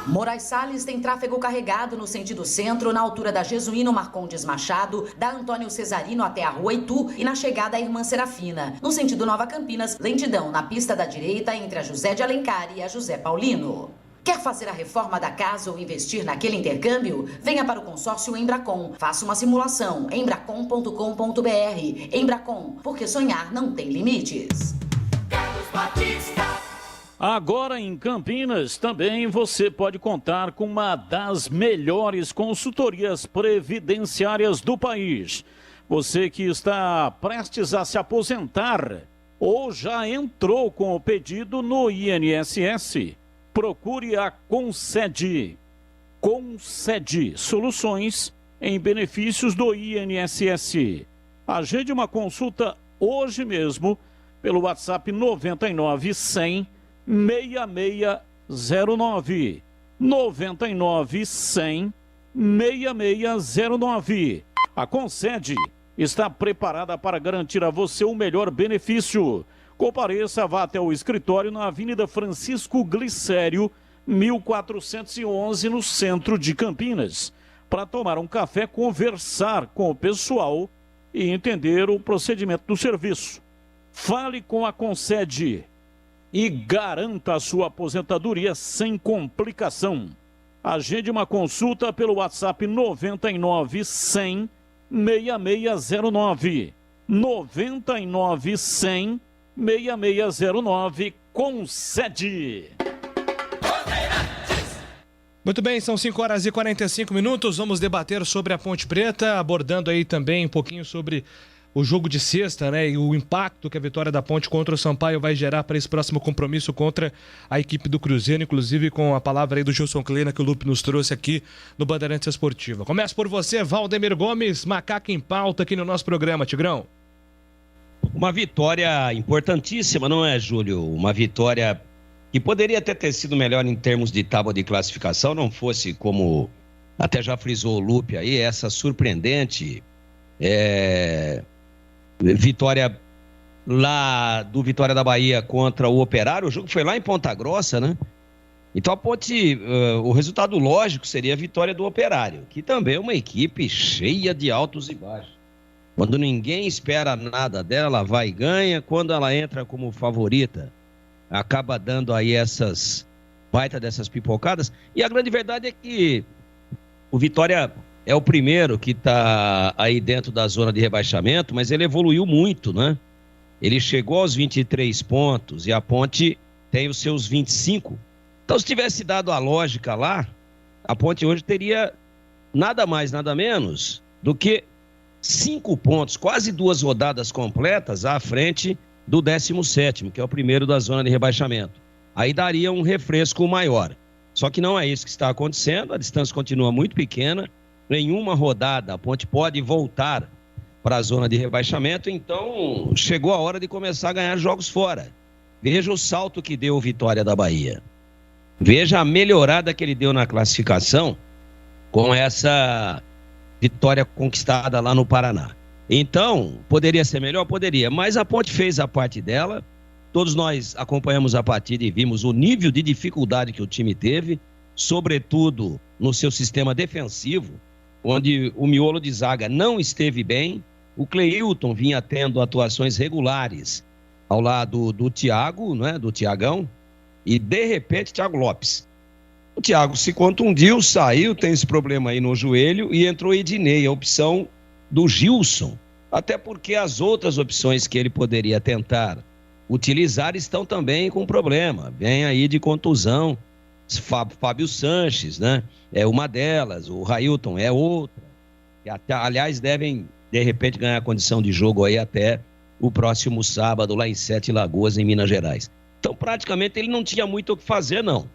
Moraes Salles tem tráfego carregado no sentido centro, na altura da Jesuíno Marcondes Machado, da Antônio Cesarino até a Rua Itu e na chegada à Irmã Serafina. No sentido Nova Campinas, lentidão na pista da direita entre a José de Alencar e a José Paulino. Quer fazer a reforma da casa ou investir naquele intercâmbio? Venha para o consórcio Embracon. Faça uma simulação. Embracon.com.br. Embracon, porque sonhar não tem limites. Carlos Batista. Agora em Campinas também você pode contar com uma das melhores consultorias previdenciárias do país. Você que está prestes a se aposentar ou já entrou com o pedido no INSS, procure a Concede. Concede soluções em benefícios do INSS. Agende uma consulta hoje mesmo pelo WhatsApp 99 100 6609. 99 100 6609. A Concede está preparada para garantir a você o melhor benefício. Compareça, vá até o escritório na Avenida Francisco Glicério, 1411, no centro de Campinas, para tomar um café, conversar com o pessoal e entender o procedimento do serviço. Fale com a Concede e garanta a sua aposentadoria sem complicação. Agende uma consulta pelo WhatsApp 99 100 6609. 99 100 6609, Concede. Muito bem, são 5 horas e 45 minutos. Vamos debater sobre a Ponte Preta, abordando aí também um pouquinho sobre o jogo de sexta, e o impacto que a vitória da Ponte contra o Sampaio vai gerar para esse próximo compromisso contra a equipe do Cruzeiro, inclusive com a palavra aí do Gilson Kleina que o Lupe nos trouxe aqui no Bandeirantes Esportiva. Começa por você, Valdemir Gomes, Macaca em Pauta aqui no nosso programa, Tigrão. Uma vitória importantíssima, não é, Júlio? Uma vitória que poderia até ter sido melhor em termos de tábua de classificação, não fosse como até já frisou o Lupe aí, essa surpreendente vitória lá do Vitória da Bahia contra o Operário. O jogo foi lá em Ponta Grossa, né? Então a Ponte, o resultado lógico seria a vitória do Operário, que também é uma equipe cheia de altos e baixos. Quando ninguém espera nada dela, ela vai e ganha. Quando ela entra como favorita, acaba dando aí essas baita dessas pipocadas. E a grande verdade é que o Vitória é o primeiro que está aí dentro da zona de rebaixamento, mas ele evoluiu muito, né? Ele chegou aos 23 pontos e a Ponte tem os seus 25. Então, se tivesse dado a lógica lá, a Ponte hoje teria nada mais, nada menos do que 5 pontos, quase 2 rodadas completas à frente do 17º, que é o primeiro da zona de rebaixamento. Aí daria um refresco maior. Só que não é isso que está acontecendo, a distância continua muito pequena. Em uma rodada, a Ponte pode voltar para a zona de rebaixamento, então chegou a hora de começar a ganhar jogos fora. Veja o salto que deu o Vitória da Bahia. Veja a melhorada que ele deu na classificação com essa vitória conquistada lá no Paraná. Então, poderia ser melhor? Poderia, mas a Ponte fez a parte dela. Todos nós acompanhamos a partida e vimos o nível de dificuldade que o time teve, sobretudo no seu sistema defensivo, onde o miolo de zaga não esteve bem. O Cleilton vinha tendo atuações regulares ao lado do Thiago, né, do Thiagão, e de repente Thiago Lopes. O Thiago se contundiu, saiu, tem esse problema aí no joelho, e entrou Ednei, a opção do Gilson. Até porque as outras opções que ele poderia tentar utilizar estão também com problema. Vem aí de contusão. Fábio Sanches, né? É uma delas, o Railton é outra. E até, aliás, devem, de repente, ganhar condição de jogo aí até o próximo sábado, lá em Sete Lagoas, em Minas Gerais. Então, praticamente, ele não tinha muito o que fazer, não.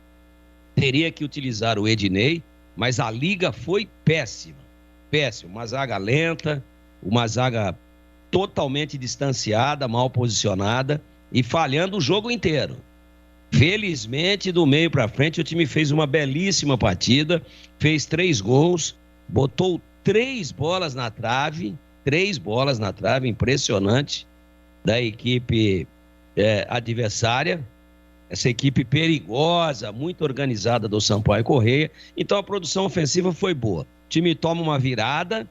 Teria que utilizar o Ednei, mas a liga foi péssima. Péssima. Uma zaga lenta, uma zaga totalmente distanciada, mal posicionada e falhando o jogo inteiro. Felizmente, do meio para frente, o time fez uma belíssima partida, fez 3 gols, botou 3 bolas na trave, impressionante, da equipe adversária, essa equipe perigosa, muito organizada do Sampaio Corrêa. Então a produção ofensiva foi boa. O time toma uma virada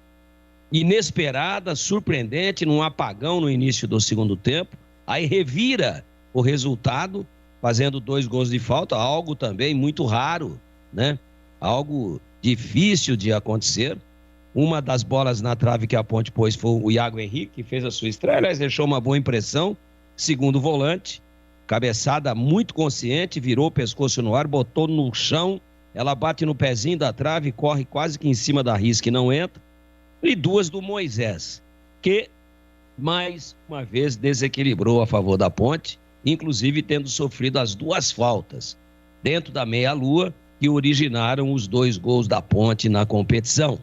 inesperada, surpreendente, num apagão no início do segundo tempo, aí revira o resultado, fazendo 2 gols de falta, algo também muito raro, né? Algo difícil de acontecer. Uma das bolas na trave que a Ponte pôs foi o Iago Henrique, que fez a sua estreia, aliás, deixou uma boa impressão. Segundo volante, cabeçada muito consciente, virou o pescoço no ar, botou no chão, ela bate no pezinho da trave, corre quase que em cima da risca e não entra. E 2 do Moisés, que mais uma vez desequilibrou a favor da Ponte, inclusive tendo sofrido as 2 faltas dentro da meia-lua que originaram os 2 gols da Ponte na competição.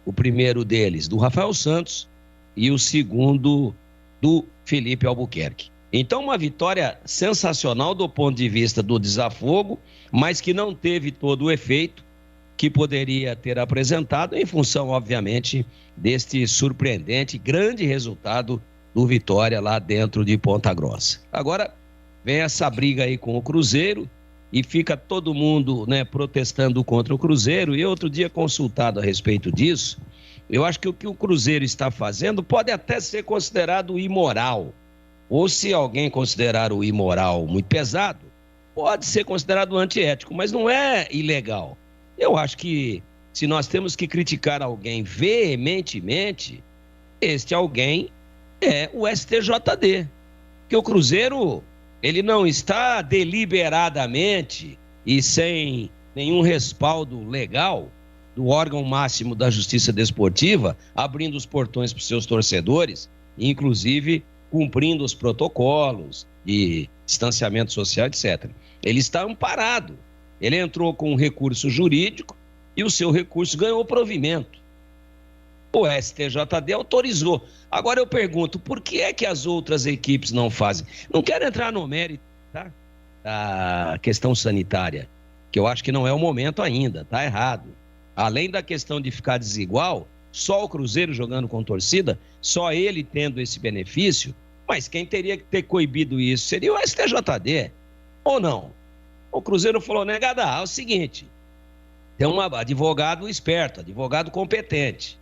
O primeiro deles do Rafael Santos e o segundo do Felipe Albuquerque. Então, uma vitória sensacional do ponto de vista do desafogo, mas que não teve todo o efeito que poderia ter apresentado em função, obviamente, deste surpreendente, grande resultado do Vitória lá dentro de Ponta Grossa. Agora, vem essa briga aí com o Cruzeiro e fica todo mundo, né, protestando contra o Cruzeiro. E outro dia, consultado a respeito disso, eu acho que o que o Cruzeiro está fazendo pode até ser considerado imoral. Ou se alguém considerar o imoral muito pesado, pode ser considerado antiético, mas não é ilegal. Eu acho que se nós temos que criticar alguém veementemente, este alguém é o STJD. Porque o Cruzeiro, ele não está deliberadamente e sem nenhum respaldo legal do órgão máximo da Justiça Desportiva, abrindo os portões para os seus torcedores, inclusive cumprindo os protocolos de distanciamento social, etc. Ele está amparado. Ele entrou com um recurso jurídico e o seu recurso ganhou provimento. O STJD autorizou. Agora eu pergunto, por que é que as outras equipes não fazem? Não quero entrar no mérito, tá? Da questão sanitária, que eu acho que não é o momento ainda, tá errado. Além da questão de ficar desigual, só o Cruzeiro jogando com torcida, só ele tendo esse benefício, mas quem teria que ter coibido isso seria o STJD, ou não? O Cruzeiro falou, negada, é o seguinte, tem um advogado esperto, advogado competente,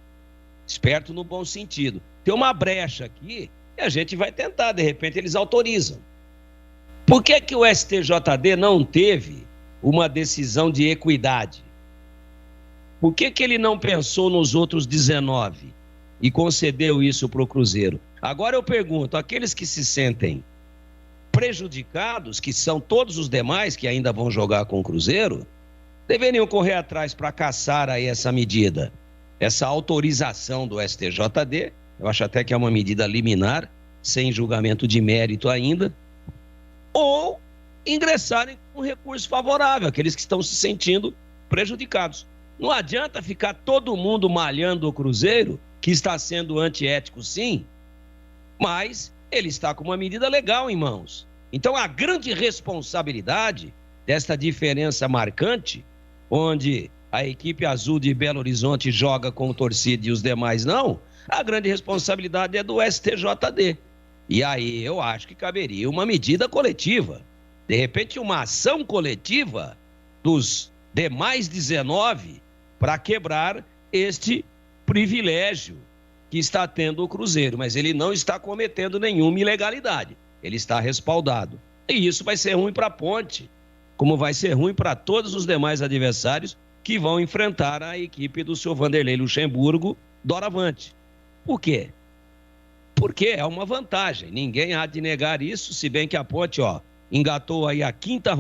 Esperto no bom sentido. Tem uma brecha aqui e a gente vai tentar, de repente eles autorizam. Por que que o STJD não teve uma decisão de equidade? Por que que ele não pensou nos outros 19 e concedeu isso para o Cruzeiro? Agora eu pergunto, aqueles que se sentem prejudicados, que são todos os demais que ainda vão jogar com o Cruzeiro, deveriam correr atrás para caçar aí essa medida, essa autorização do STJD. Eu acho até que é uma medida liminar, sem julgamento de mérito ainda, ou ingressarem com recurso favorável, aqueles que estão se sentindo prejudicados. Não adianta ficar todo mundo malhando o Cruzeiro, que está sendo antiético sim, mas ele está com uma medida legal em mãos. Então a grande responsabilidade desta diferença marcante, onde a equipe azul de Belo Horizonte joga com torcida e os demais não, a grande responsabilidade é do STJD. E aí eu acho que caberia uma medida coletiva. De repente uma ação coletiva dos demais 19 para quebrar este privilégio que está tendo o Cruzeiro. Mas ele não está cometendo nenhuma ilegalidade. Ele está respaldado. E isso vai ser ruim para a Ponte, como vai ser ruim para todos os demais adversários que vão enfrentar a equipe do seu Vanderlei Luxemburgo doravante. Por quê? Porque é uma vantagem. Ninguém há de negar isso, se bem que a Ponte, engatou aí a quinta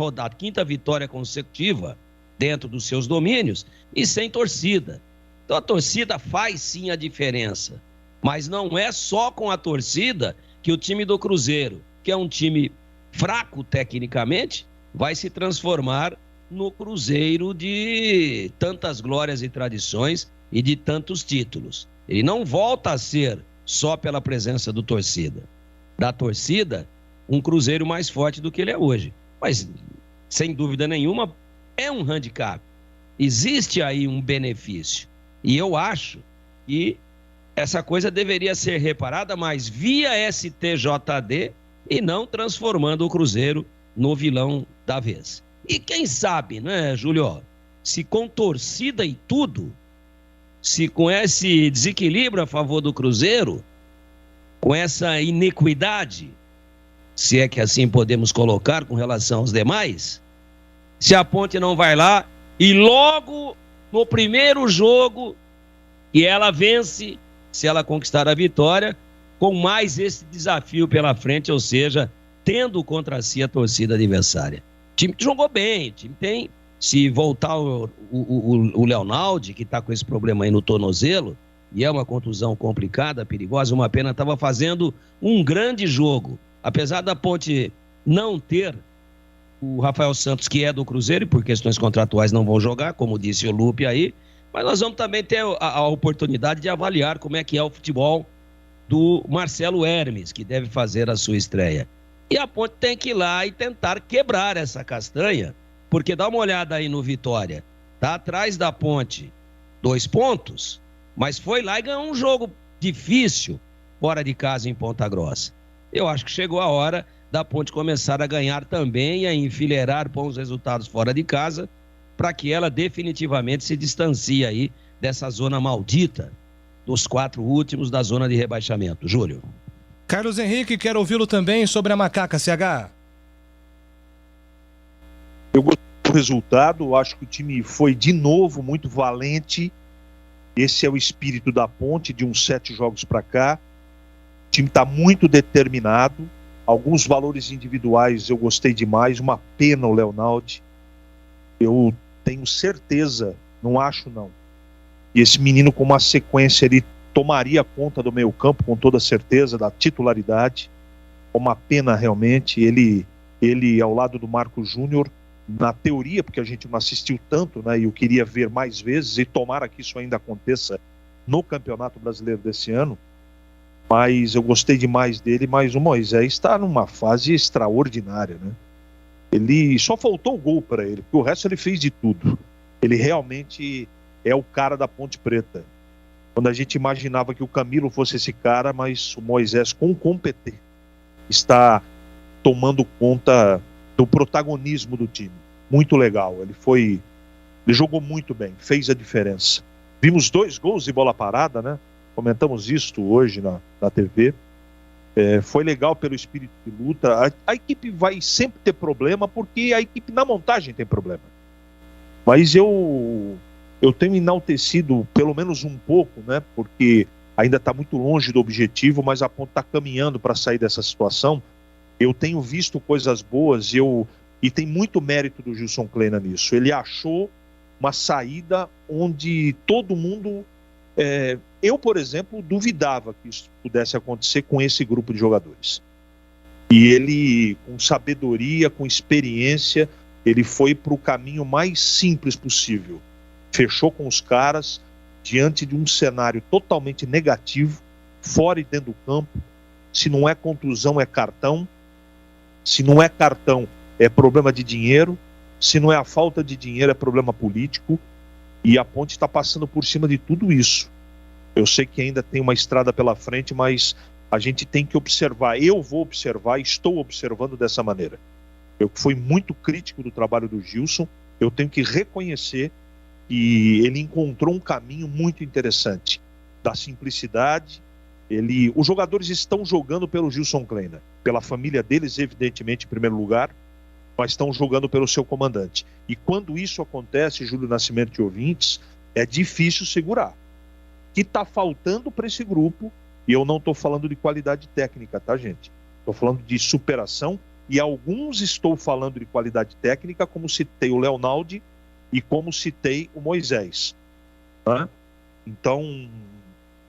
vitória consecutiva dentro dos seus domínios e sem torcida. Então a torcida faz sim a diferença, mas não é só com a torcida que o time do Cruzeiro, que é um time fraco tecnicamente, vai se transformar no Cruzeiro de tantas glórias e tradições e de tantos títulos. Ele não volta a ser só pela presença da torcida, um Cruzeiro mais forte do que ele é hoje. Mas, sem dúvida nenhuma, é um handicap. Existe aí um benefício. E eu acho que essa coisa deveria ser reparada, mas via STJD e não transformando o Cruzeiro no vilão da vez. E quem sabe, né, Júlio, se com torcida e tudo, se com esse desequilíbrio a favor do Cruzeiro, com essa inequidade, se é que assim podemos colocar com relação aos demais, se a Ponte não vai lá e logo no primeiro jogo que ela vence, se ela conquistar a vitória, com mais esse desafio pela frente, ou seja, tendo contra si a torcida adversária. O time jogou bem, o time tem, se voltar o Leonaldi, que está com esse problema aí no tornozelo, e é uma contusão complicada, perigosa, uma pena, estava fazendo um grande jogo. Apesar da Ponte não ter o Rafael Santos, que é do Cruzeiro, e por questões contratuais não vão jogar, como disse o Lupe aí, mas nós vamos também ter a oportunidade de avaliar como é que é o futebol do Marcelo Hermes, que deve fazer a sua estreia. E a Ponte tem que ir lá e tentar quebrar essa castanha, porque dá uma olhada aí no Vitória, tá atrás da Ponte 2 pontos, mas foi lá e ganhou um jogo difícil fora de casa em Ponta Grossa. Eu acho que chegou a hora da Ponte começar a ganhar também e a enfileirar bons resultados fora de casa, para que ela definitivamente se distancie aí dessa zona maldita dos 4 últimos da zona de rebaixamento. Júlio. Carlos Henrique, quero ouvi-lo também sobre a Macaca CH. Eu gostei do resultado, acho que o time foi de novo muito valente. Esse é o espírito da Ponte, de uns 7 jogos para cá. O time está muito determinado. Alguns valores individuais eu gostei demais. Uma pena o Leonaldi. Eu tenho certeza, não acho não, e esse menino com uma sequência ele tomaria conta do meio campo com toda certeza, da titularidade. Uma pena realmente, ele ao lado do Marco Júnior, na teoria, porque a gente não assistiu tanto, né, e eu queria ver mais vezes, e tomara que isso ainda aconteça no Campeonato Brasileiro desse ano, mas eu gostei demais dele. Mas o Moisés está numa fase extraordinária, né? Ele só faltou o gol para ele, porque o resto ele fez de tudo. Ele realmente é o cara da Ponte Preta. Quando a gente imaginava que o Camilo fosse esse cara, mas o Moisés, com competência, está tomando conta do protagonismo do time. Muito legal. Ele jogou muito bem, fez a diferença. Vimos 2 gols de bola parada, né? Comentamos isso hoje na TV. Foi legal pelo espírito de luta. A equipe vai sempre ter problema, porque a equipe na montagem tem problema. Mas eu tenho enaltecido pelo menos um pouco, né? Porque ainda está muito longe do objetivo, mas a ponta está caminhando para sair dessa situação. Eu tenho visto coisas boas e tem muito mérito do Gilson Kleina nisso. Ele achou uma saída onde todo mundo... eu, por exemplo, duvidava que isso pudesse acontecer com esse grupo de jogadores. E ele, com sabedoria, com experiência, ele foi para o caminho mais simples possível. Fechou com os caras diante de um cenário totalmente negativo, fora e dentro do campo. Se não é contusão, é cartão. Se não é cartão, é problema de dinheiro. Se não é a falta de dinheiro, é problema político. E a Ponte está passando por cima de tudo isso. Eu sei que ainda tem uma estrada pela frente, mas a gente tem que observar. Eu vou observar, estou observando dessa maneira. Eu fui muito crítico do trabalho do Gilson. Eu tenho que reconhecer que ele encontrou um caminho muito interessante. Da simplicidade. Os jogadores estão jogando pelo Gilson Kleina. Pela família deles, evidentemente, em primeiro lugar. Mas estão jogando pelo seu comandante. E quando isso acontece, Júlio Nascimento e ouvintes, é difícil segurar. O que está faltando para esse grupo, e eu não estou falando de qualidade técnica, tá, gente? Estou falando de superação, e alguns estou falando de qualidade técnica, como citei o Leonaldi e como citei o Moisés. Né? Então,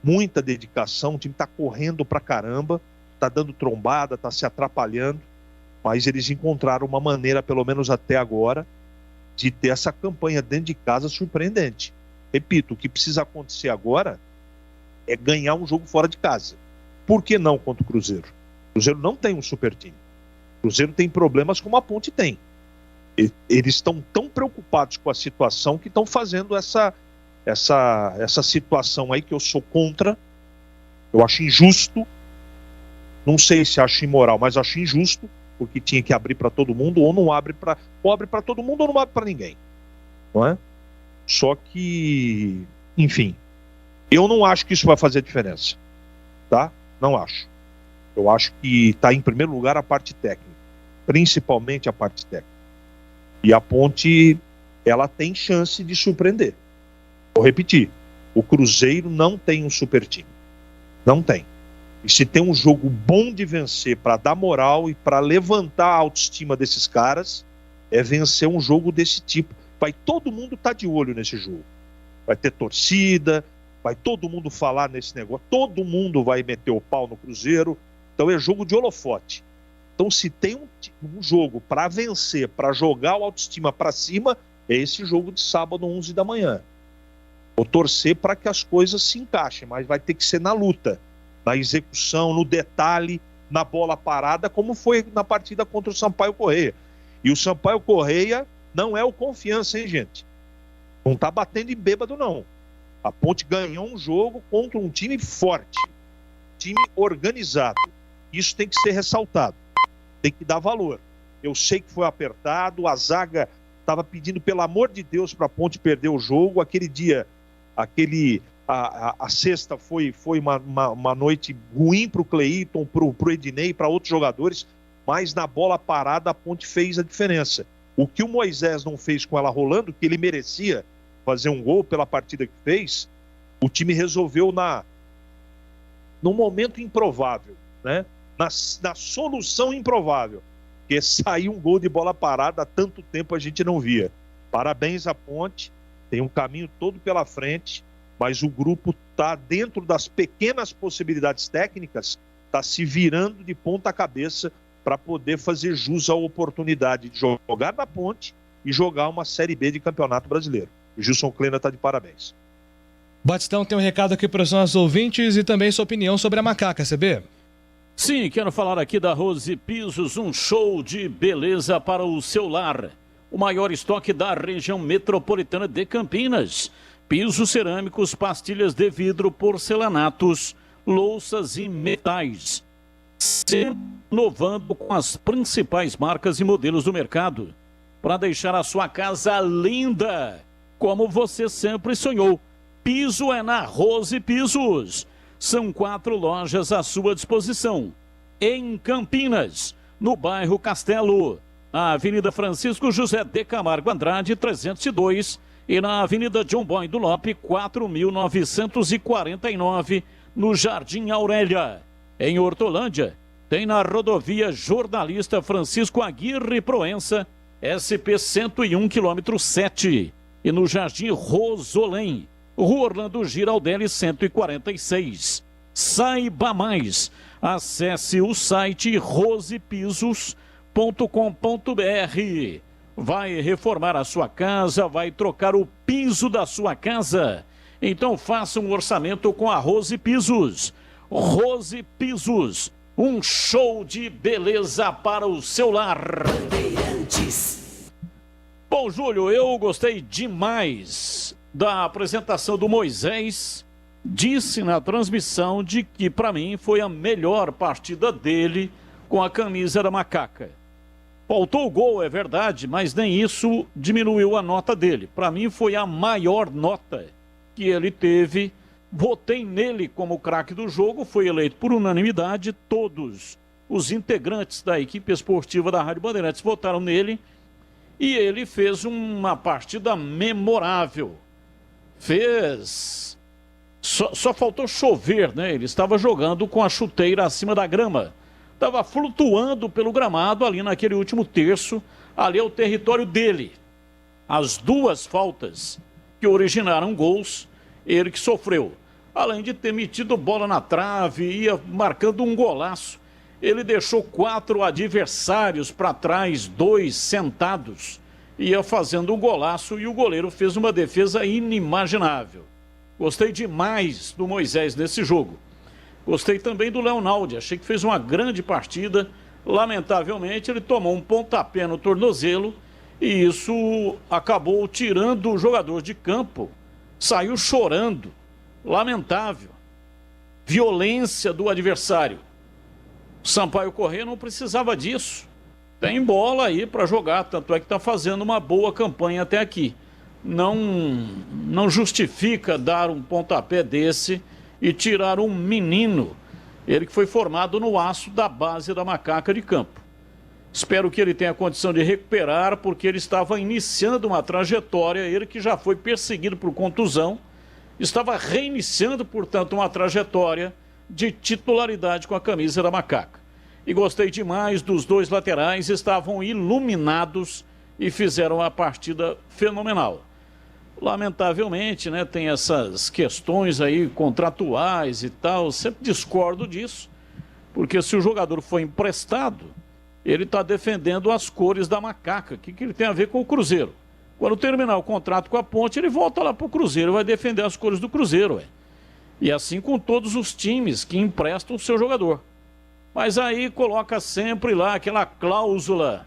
muita dedicação, o time está correndo pra caramba, está dando trombada, está se atrapalhando, mas eles encontraram uma maneira, pelo menos até agora, de ter essa campanha dentro de casa surpreendente. Repito, o que precisa acontecer agora é ganhar um jogo fora de casa. Por que não contra o Cruzeiro? O Cruzeiro não tem um super time. O Cruzeiro tem problemas como a Ponte tem. Eles estão tão preocupados com a situação que estão fazendo essa situação aí que eu sou contra. Eu acho injusto. Não sei se acho imoral, mas acho injusto, porque tinha que abrir para todo mundo, ou não abre para... Ou abre para todo mundo ou não abre para ninguém. Não é? Só que, enfim, eu não acho que isso vai fazer diferença, tá? Não acho. Eu acho que está em primeiro lugar a parte técnica, principalmente a parte técnica. E a Ponte, ela tem chance de surpreender. Vou repetir, o Cruzeiro não tem um super time. Não tem. E se tem um jogo bom de vencer para dar moral e para levantar a autoestima desses caras, é vencer um jogo desse tipo. Vai todo mundo estar de olho nesse jogo. Vai ter torcida, vai todo mundo falar nesse negócio, todo mundo vai meter o pau no Cruzeiro. Então é jogo de holofote. Então se tem um jogo para vencer, para jogar o autoestima para cima, é esse jogo de sábado, 11 da manhã. Vou torcer para que as coisas se encaixem, mas vai ter que ser na luta, na execução, no detalhe, na bola parada, como foi na partida contra o Sampaio Correia. E o Sampaio Correia não é o Confiança, hein, gente? Não tá batendo em bêbado, não. A Ponte ganhou um jogo contra um time forte, time organizado. Isso tem que ser ressaltado, tem que dar valor. Eu sei que foi apertado, a zaga estava pedindo, pelo amor de Deus, para a Ponte perder o jogo. Aquele dia, a sexta foi uma noite ruim para o Cleiton, para o Ednei, para outros jogadores, mas na bola parada a Ponte fez a diferença. O que o Moisés não fez com ela rolando, que ele merecia fazer um gol pela partida que fez, o time resolveu num momento improvável, né? Na solução improvável, que é sair um gol de bola parada, há tanto tempo a gente não via. Parabéns à Ponte, tem um caminho todo pela frente, mas o grupo está dentro das pequenas possibilidades técnicas, está se virando de ponta cabeça para poder fazer jus à oportunidade de jogar na Ponte e jogar uma Série B de Campeonato Brasileiro. O Gilson Kleina está de parabéns. Batistão, tem um recado aqui para os nossos ouvintes e também sua opinião sobre a Macaca, CB. Sim, quero falar aqui da Rose Pisos, um show de beleza para o seu lar. O maior estoque da região metropolitana de Campinas. Pisos cerâmicos, pastilhas de vidro, porcelanatos, louças e metais. Sempre inovando com as principais marcas e modelos do mercado. Para deixar a sua casa linda, como você sempre sonhou. Piso é na Rose Pisos. São 4 lojas à sua disposição. Em Campinas, no bairro Castelo, a Avenida Francisco José de Camargo Andrade, 302, e na Avenida John Boy do Lope, 4.949, no Jardim Aurélia. Em Hortolândia, tem na rodovia Jornalista Francisco Aguirre Proença, SP 101, quilômetro 7. E no Jardim Rosolém, Rua Orlando Giraldelli 146. Saiba mais. Acesse o site rosepisos.com.br. Vai reformar a sua casa, vai trocar o piso da sua casa. Então faça um orçamento com a Rose Pisos. Rose Pisos, um show de beleza para o seu lar. Bom, Júlio, eu gostei demais da apresentação do Moisés. Disse na transmissão de que, para mim, foi a melhor partida dele com a camisa da Macaca. Faltou o gol, é verdade, mas nem isso diminuiu a nota dele. Para mim, foi a maior nota que ele teve. Votei nele como craque do jogo, foi eleito por unanimidade. Todos os integrantes da equipe esportiva da Rádio Bandeirantes votaram nele. E ele fez uma partida memorável. Só faltou chover, né? Ele estava jogando com a chuteira acima da grama. Estava flutuando pelo gramado ali naquele último terço. Ali é o território dele. As 2 faltas que originaram gols, ele que sofreu. Além de ter metido bola na trave, ia marcando um golaço. Ele deixou 4 adversários para trás, 2 sentados. Ia fazendo um golaço e o goleiro fez uma defesa inimaginável. Gostei demais do Moisés nesse jogo. Gostei também do Leonaldi, achei que fez uma grande partida. Lamentavelmente, ele tomou um pontapé no tornozelo e isso acabou tirando o jogador de campo. Saiu chorando. Lamentável. Violência do adversário. Sampaio Corrêa não precisava disso. Tem bola aí para jogar, tanto é que está fazendo uma boa campanha até aqui. Não justifica dar um pontapé desse e tirar um menino, ele que foi formado no aço da base da Macaca de campo. Espero que ele tenha condição de recuperar, porque ele estava iniciando uma trajetória, ele que já foi perseguido por contusão, estava reiniciando, portanto, uma trajetória de titularidade com a camisa da Macaca. E gostei demais dos 2 laterais, estavam iluminados e fizeram uma partida fenomenal. Lamentavelmente, né, tem essas questões aí contratuais e tal, sempre discordo disso, porque se o jogador for emprestado, ele está defendendo as cores da Macaca, que ele tem a ver com o Cruzeiro. Quando terminar o contrato com a Ponte, ele volta lá para o Cruzeiro, vai defender as cores do Cruzeiro. Ué. E assim com todos os times que emprestam o seu jogador. Mas aí coloca sempre lá aquela cláusula,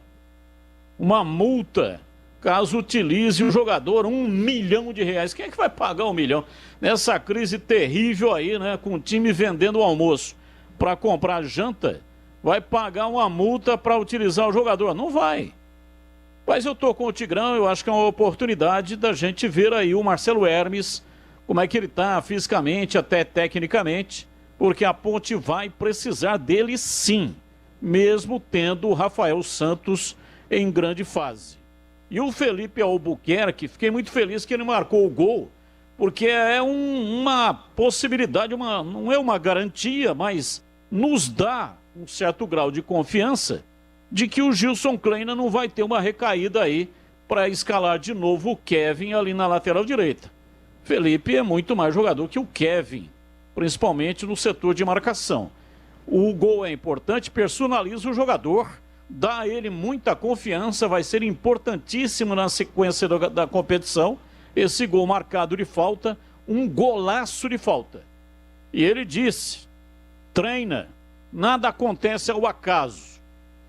uma multa, caso utilize o jogador R$1 milhão. Quem é que vai pagar R$1 milhão? Nessa crise terrível aí, né? Com o time vendendo o almoço para comprar janta, vai pagar uma multa para utilizar o jogador? Não vai. Mas eu tô com o Tigrão, eu acho que é uma oportunidade da gente ver aí o Marcelo Hermes, como é que ele tá fisicamente, até tecnicamente, porque a Ponte vai precisar dele sim, mesmo tendo o Rafael Santos em grande fase. E o Felipe Albuquerque, fiquei muito feliz que ele marcou o gol, porque é uma possibilidade, não é uma garantia, mas nos dá um certo grau de confiança de que o Gilson Kleina não vai ter uma recaída aí para escalar de novo o Kevin ali na lateral direita. Felipe é muito mais jogador que o Kevin, principalmente no setor de marcação. O gol é importante, personaliza o jogador, dá a ele muita confiança, vai ser importantíssimo na sequência da competição. Esse gol marcado de falta, um golaço de falta. E ele disse, treina, nada acontece ao acaso.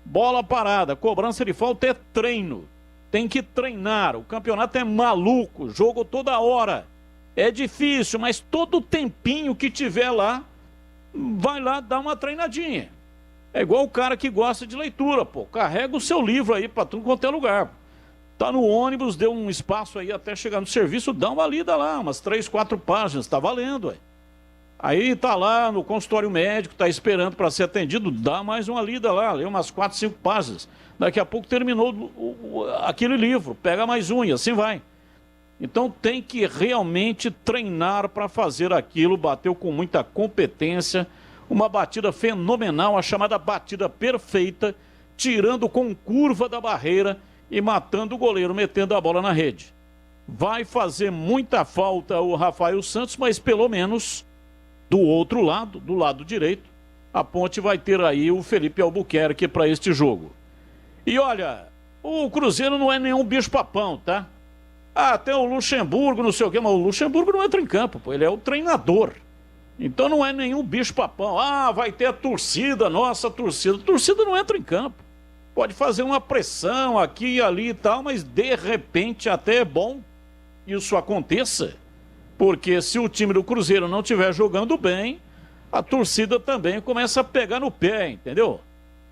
Bola parada, cobrança de falta é treino. Tem que treinar, o campeonato é maluco, jogo toda hora. É difícil, mas todo tempinho que tiver lá, vai lá dar uma treinadinha. É igual o cara que gosta de leitura, pô. Carrega o seu livro aí pra tudo quanto é lugar. Tá no ônibus, deu um espaço aí até chegar no serviço, dá uma lida lá, umas 3, 4 páginas, tá valendo, ué. Aí tá lá no consultório médico, tá esperando para ser atendido, dá mais uma lida lá, lê umas 4, 5 páginas. Daqui a pouco terminou aquele livro, pega mais um e assim vai. Então tem que realmente treinar para fazer aquilo, bateu com muita competência, uma batida fenomenal, a chamada batida perfeita, tirando com curva da barreira e matando o goleiro, metendo a bola na rede. Vai fazer muita falta o Rafael Santos, mas pelo menos do outro lado, do lado direito, a Ponte vai ter aí o Felipe Albuquerque para este jogo. E olha, o Cruzeiro não é nenhum bicho-papão, tá? Até o Luxemburgo, não sei o quê, mas o Luxemburgo não entra em campo, pô, ele é o treinador. Então não é nenhum bicho-papão. Ah, vai ter a torcida, nossa torcida. A torcida não entra em campo. Pode fazer uma pressão aqui e ali e tal, mas de repente até é bom que isso aconteça. Porque se o time do Cruzeiro não estiver jogando bem, a torcida também começa a pegar no pé, entendeu?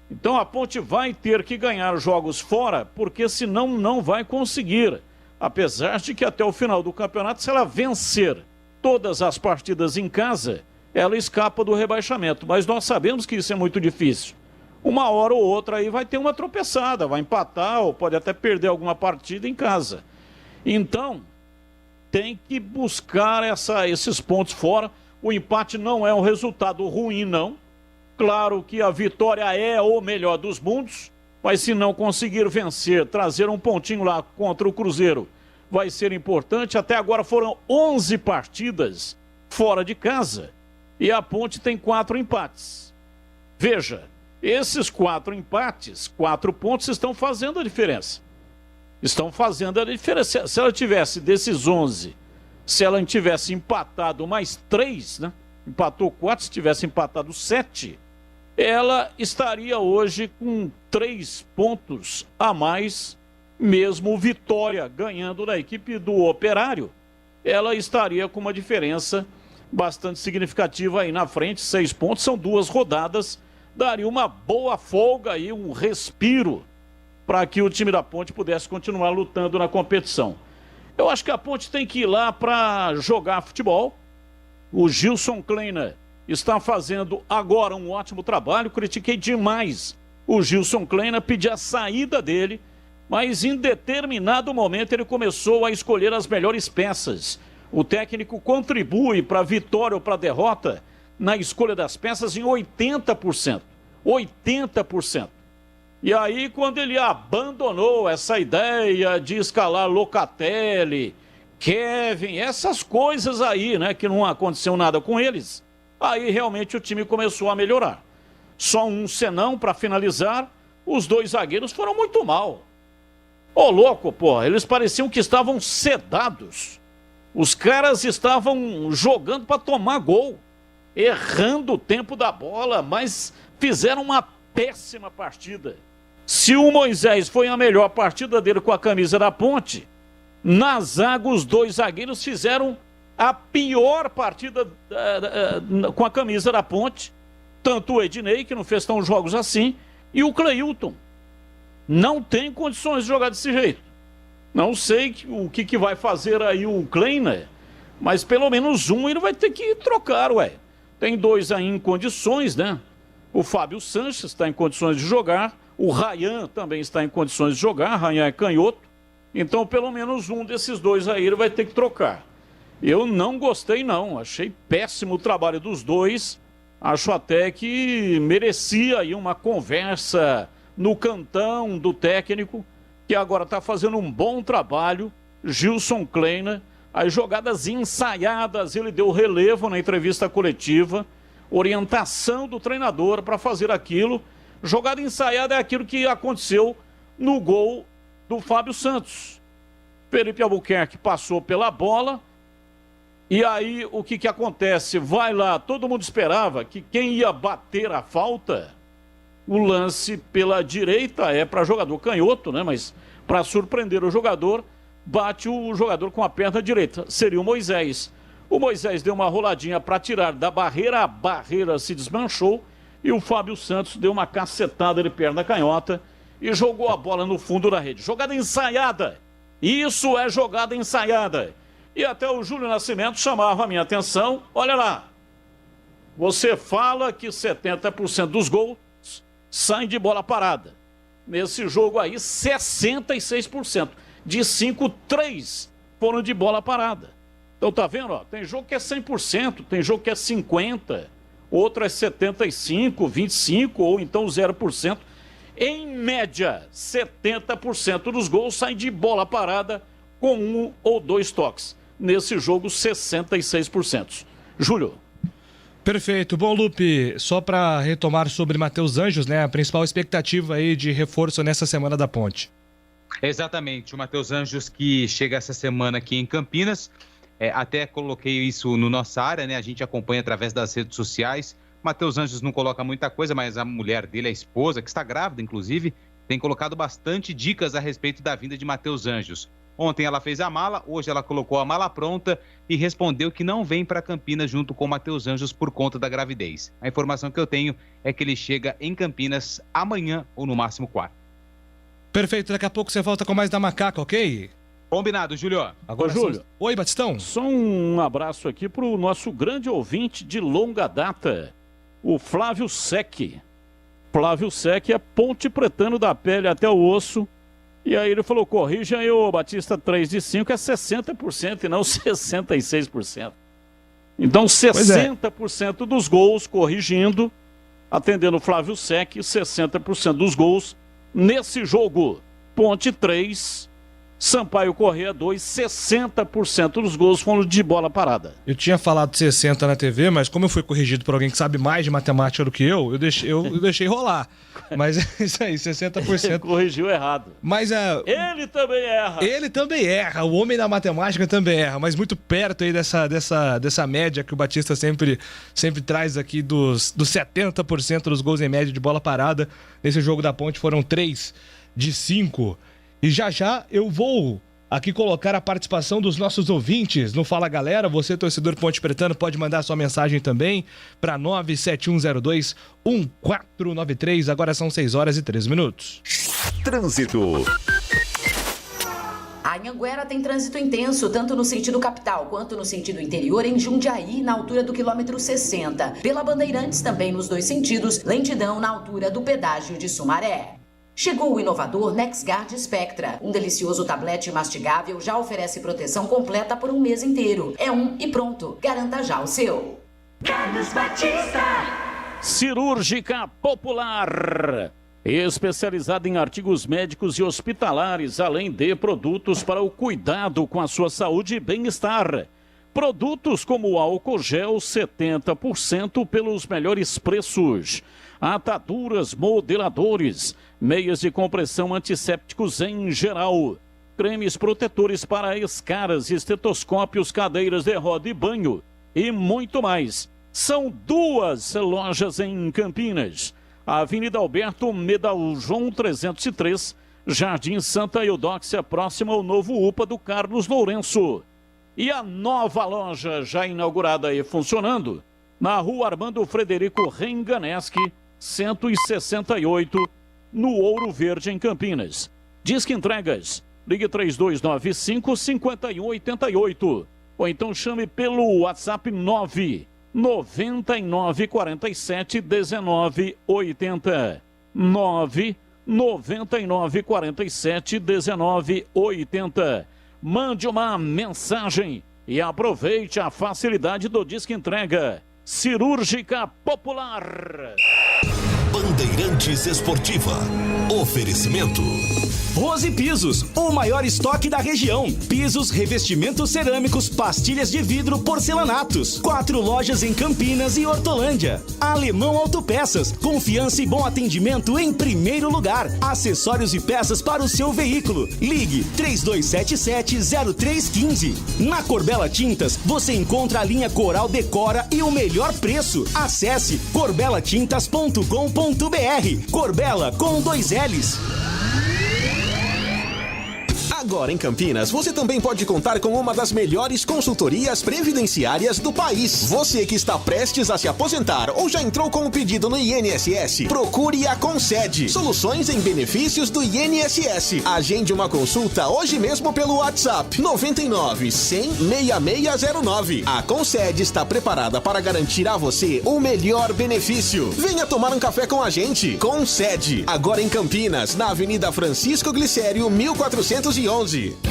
Então a Ponte vai ter que ganhar jogos fora, porque senão não vai conseguir. Apesar de que até o final do campeonato, se ela vencer todas as partidas em casa, ela escapa do rebaixamento. Mas nós sabemos que isso é muito difícil. Uma hora ou outra aí vai ter uma tropeçada, vai empatar ou pode até perder alguma partida em casa. Então, tem que buscar esses pontos fora. O empate não é um resultado ruim, não. Claro que a vitória é o melhor dos mundos, mas se não conseguir vencer, trazer um pontinho lá contra o Cruzeiro, vai ser importante. Até agora foram 11 partidas fora de casa e a Ponte tem 4 empates. Veja, esses 4 empates, 4 pontos estão fazendo a diferença. Estão fazendo a diferença. Se ela tivesse desses 11, se ela tivesse empatado mais 3, né? Empatou 4, se tivesse empatado 7, ela estaria hoje com 3 pontos a mais, mesmo Vitória ganhando da equipe do Operário, ela estaria com uma diferença bastante significativa aí na frente, 6 pontos, são 2 rodadas, daria uma boa folga aí, um respiro para que o time da Ponte pudesse continuar lutando na competição. Eu acho que a Ponte tem que ir lá para jogar futebol. O Gilson Kleina está fazendo agora um ótimo trabalho, critiquei demais o Gilson Kleina, pedi a saída dele, mas em determinado momento ele começou a escolher as melhores peças. O técnico contribui para a vitória ou para a derrota na escolha das peças em 80%. 80%. E aí, quando ele abandonou essa ideia de escalar Locatelli, Kevin, essas coisas aí, né, que não aconteceu nada com eles, aí realmente o time começou a melhorar. Só um senão para finalizar, os 2 zagueiros foram muito mal. Ô louco, pô, eles pareciam que estavam sedados. Os caras estavam jogando para tomar gol, errando o tempo da bola, mas fizeram uma péssima partida. Se o Moisés foi a melhor partida dele com a camisa da Ponte, na zaga os 2 zagueiros fizeram a pior partida com a camisa da Ponte, tanto o Ednei, que não fez tão jogos assim, e o Cleilton. Não tem condições de jogar desse jeito. Não sei o que vai fazer aí o Kleina, mas pelo menos um ele vai ter que trocar, ué. Tem 2 aí em condições, né? O Fábio Sanches está em condições de jogar, o Rayan também está em condições de jogar, Rayan é canhoto, então pelo menos um desses 2 aí ele vai ter que trocar. Eu não gostei não, achei péssimo o trabalho dos 2, acho até que merecia aí uma conversa no cantão do técnico, que agora está fazendo um bom trabalho, Gilson Kleina, as jogadas ensaiadas, ele deu relevo na entrevista coletiva, orientação do treinador para fazer aquilo. Jogada ensaiada é aquilo que aconteceu no gol do Fábio Santos. Felipe Albuquerque passou pela bola, e aí o que acontece? Vai lá, todo mundo esperava que quem ia bater a falta, o lance pela direita é para jogador canhoto, né? Mas para surpreender o jogador, bate o jogador com a perna direita, seria o Moisés. O Moisés deu uma roladinha para tirar da barreira, a barreira se desmanchou e o Fábio Santos deu uma cacetada de perna canhota e jogou a bola no fundo da rede. Jogada ensaiada. Isso é jogada ensaiada. E até o Júlio Nascimento chamava a minha atenção. Olha lá. Você fala que 70% dos gols saem de bola parada. Nesse jogo aí, 66%. De 5, 3 foram de bola parada. Então tá vendo? Ó, tem jogo que é 100%, tem jogo que é 50%, outro é 75%, 25% ou então 0%. Em média, 70% dos gols saem de bola parada com 1 ou 2 toques. Nesse jogo, 66%. Júlio. Perfeito. Bom, Lupe, só para retomar sobre Matheus Anjos, né? A principal expectativa aí de reforço nessa semana da Ponte. Exatamente. O Matheus Anjos que chega essa semana aqui em Campinas. Até coloquei isso no nossa área, né? A gente acompanha através das redes sociais. Matheus Anjos não coloca muita coisa, mas a mulher dele, a esposa, que está grávida, inclusive, tem colocado bastante dicas a respeito da vinda de Matheus Anjos. Ontem ela fez a mala, hoje ela colocou a mala pronta e respondeu que não vem para Campinas junto com o Matheus Anjos por conta da gravidez. A informação que eu tenho é que ele chega em Campinas amanhã ou no máximo quarta. Perfeito, daqui a pouco você volta com mais da Macaca, ok? Combinado, Júlio. Agora, Júlio. Oi, Batistão. Só um abraço aqui para o nosso grande ouvinte de longa data, o Flávio Sec. Flávio Sec é ponte pretano da pele até o osso. E aí ele falou, corrija aí, ô Batista, 3 de 5 é 60% e não 66%. Então 60% dos gols, corrigindo, atendendo o Flávio Sec, 60% dos gols nesse jogo. Ponte 3, Sampaio Corrêa 2, 60% dos gols foram de bola parada. Eu tinha falado 60 na TV, mas como eu fui corrigido por alguém que sabe mais de matemática do que eu deixei rolar. Mas é isso aí, 60%. Ele corrigiu errado. Mas ele também erra. Ele também erra, o homem da matemática também erra, mas muito perto aí dessa média que o Batista sempre traz aqui dos 70% dos gols em média de bola parada. Nesse jogo da Ponte foram 3 de 5. E já eu vou aqui colocar a participação dos nossos ouvintes no Fala Galera. Você, torcedor Ponte Pretano, pode mandar sua mensagem também para 97102-1493. Agora são 6h13. Trânsito. A Anhanguera tem trânsito intenso, tanto no sentido capital quanto no sentido interior, em Jundiaí, na altura do quilômetro 60. Pela Bandeirantes, também nos dois sentidos, lentidão na altura do pedágio de Sumaré. Chegou o inovador NexGuard Spectra. Um delicioso tablete mastigável já oferece proteção completa por um mês inteiro. É um e pronto. Garanta já o seu. Carlos Batista. Cirúrgica Popular. Especializada em artigos médicos e hospitalares, além de produtos para o cuidado com a sua saúde e bem-estar. Produtos como álcool gel 70% pelos melhores preços. Ataduras, modeladores, meias de compressão antissépticos em geral, cremes protetores para escaras, estetoscópios, cadeiras de roda e banho e muito mais. São 2 lojas em Campinas. Avenida Alberto Medaljon 303, Jardim Santa Eudóxia, próximo ao novo UPA do Carlos Lourenço. E a nova loja já inaugurada e funcionando na Rua Armando Frederico Renganeschi, 168, no Ouro Verde, em Campinas. Disque entregas, ligue 3295-5188 ou então chame pelo WhatsApp 99947-1980. 99947-1980. Mande uma mensagem e aproveite a facilidade do Disque Entrega. Cirúrgica Popular. Bandeirantes Esportiva. Oferecimento. Rose Pisos, o maior estoque da região. Pisos, revestimentos cerâmicos, pastilhas de vidro, porcelanatos. 4 lojas em Campinas e Hortolândia. Alemão Autopeças, confiança e bom atendimento em primeiro lugar. Acessórios e peças para o seu veículo. Ligue 3277-0315. Na Corbella Tintas, você encontra a linha Coral Decora e o melhor preço. Acesse corbelatintas.com.br. Corbella com 2 L's. Agora em Campinas, você também pode contar com uma das melhores consultorias previdenciárias do país. Você que está prestes a se aposentar ou já entrou com o pedido no INSS, procure a Concede. Soluções em benefícios do INSS. Agende uma consulta hoje mesmo pelo WhatsApp 99 100 6609. A Concede está preparada para garantir a você o melhor benefício. Venha tomar um café com a gente. Concede. Agora em Campinas, na Avenida Francisco Glicério, 1411.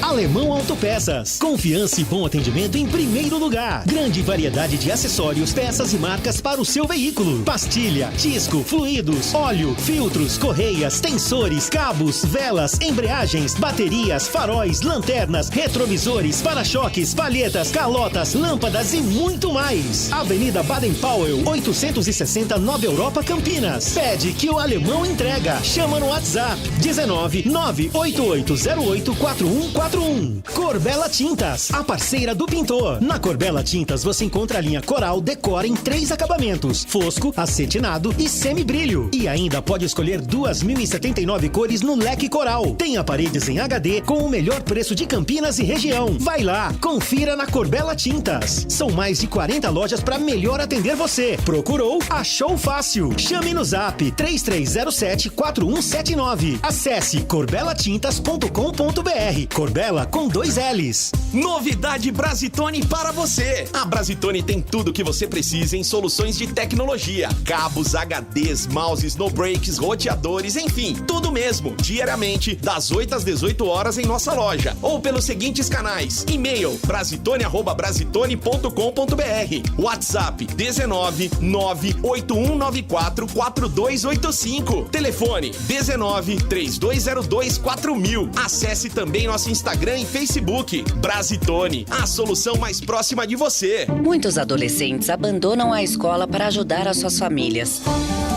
Alemão Autopeças. Confiança e bom atendimento em primeiro lugar. Grande variedade de acessórios, peças e marcas para o seu veículo. Pastilha, disco, fluidos, óleo, filtros, correias, tensores, cabos, velas, embreagens, baterias, faróis, lanternas, retrovisores, para-choques, palhetas, calotas, lâmpadas e muito mais. Avenida Baden-Powell, 860 Nova Europa, Campinas. Pede que o Alemão entrega. Chama no WhatsApp 19 98808 4141. Corbela Tintas, a parceira do pintor. Na Corbela Tintas você encontra a linha Coral Decor em 3 acabamentos: fosco, acetinado e semibrilho. E ainda pode escolher 2.079 cores no leque Coral. Tem paredes em HD com o melhor preço de Campinas e região. Vai lá, confira na Corbela Tintas. São mais de 40 lojas para melhor atender você. Procurou? Achou fácil. Chame no Zap 3307-4179. Acesse corbelatintas.com.br. Corbela com 2 L's. Novidade Brasitone para você. A Brasitone tem tudo que você precisa em soluções de tecnologia: cabos, HDs, mouses, no breaks, roteadores, enfim, tudo mesmo. Diariamente, das 8 às 18 horas em nossa loja. Ou pelos seguintes canais: e-mail brasitone@brasitone.com.br, WhatsApp 19 98194 4285, telefone 19 3202 4000. Acesse também nosso Instagram e Facebook. Brasitone, a solução mais próxima de você. Muitos adolescentes abandonam a escola para ajudar as suas famílias.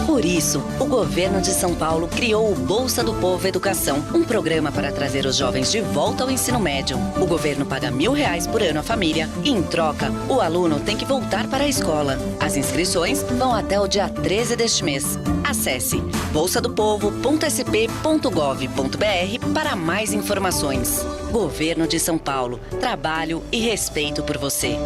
Por isso, o governo de São Paulo criou o Bolsa do Povo Educação, um programa para trazer os jovens de volta ao ensino médio. O governo paga R$1.000 por ano à família e, em troca, o aluno tem que voltar para a escola. As inscrições vão até o dia 13 deste mês. Acesse bolsadopovo.sp.gov.br para mais informações. Governo de São Paulo. Trabalho e respeito por você.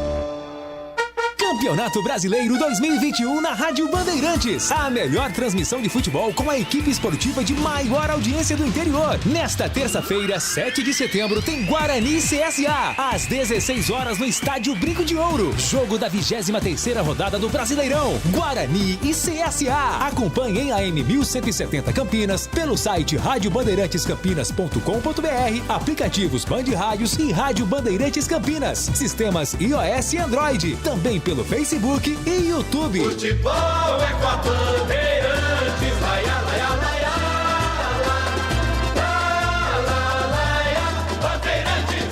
Campeonato Brasileiro 2021 na Rádio Bandeirantes. A melhor transmissão de futebol com a equipe esportiva de maior audiência do interior. Nesta terça-feira, 7 de setembro, tem Guarani e CSA. Às 16 horas no Estádio Brinco de Ouro. Jogo da 23ª rodada do Brasileirão. Guarani e CSA. Acompanhe em AM 1170 Campinas, pelo site radiobandeirantescampinas.com.br, aplicativos Band Rádios e Rádio Bandeirantes Campinas. Sistemas iOS e Android. Também pelo Facebook e YouTube. Futebol é com a Bandeirantes, laia, laia, laia, Bandeirantes.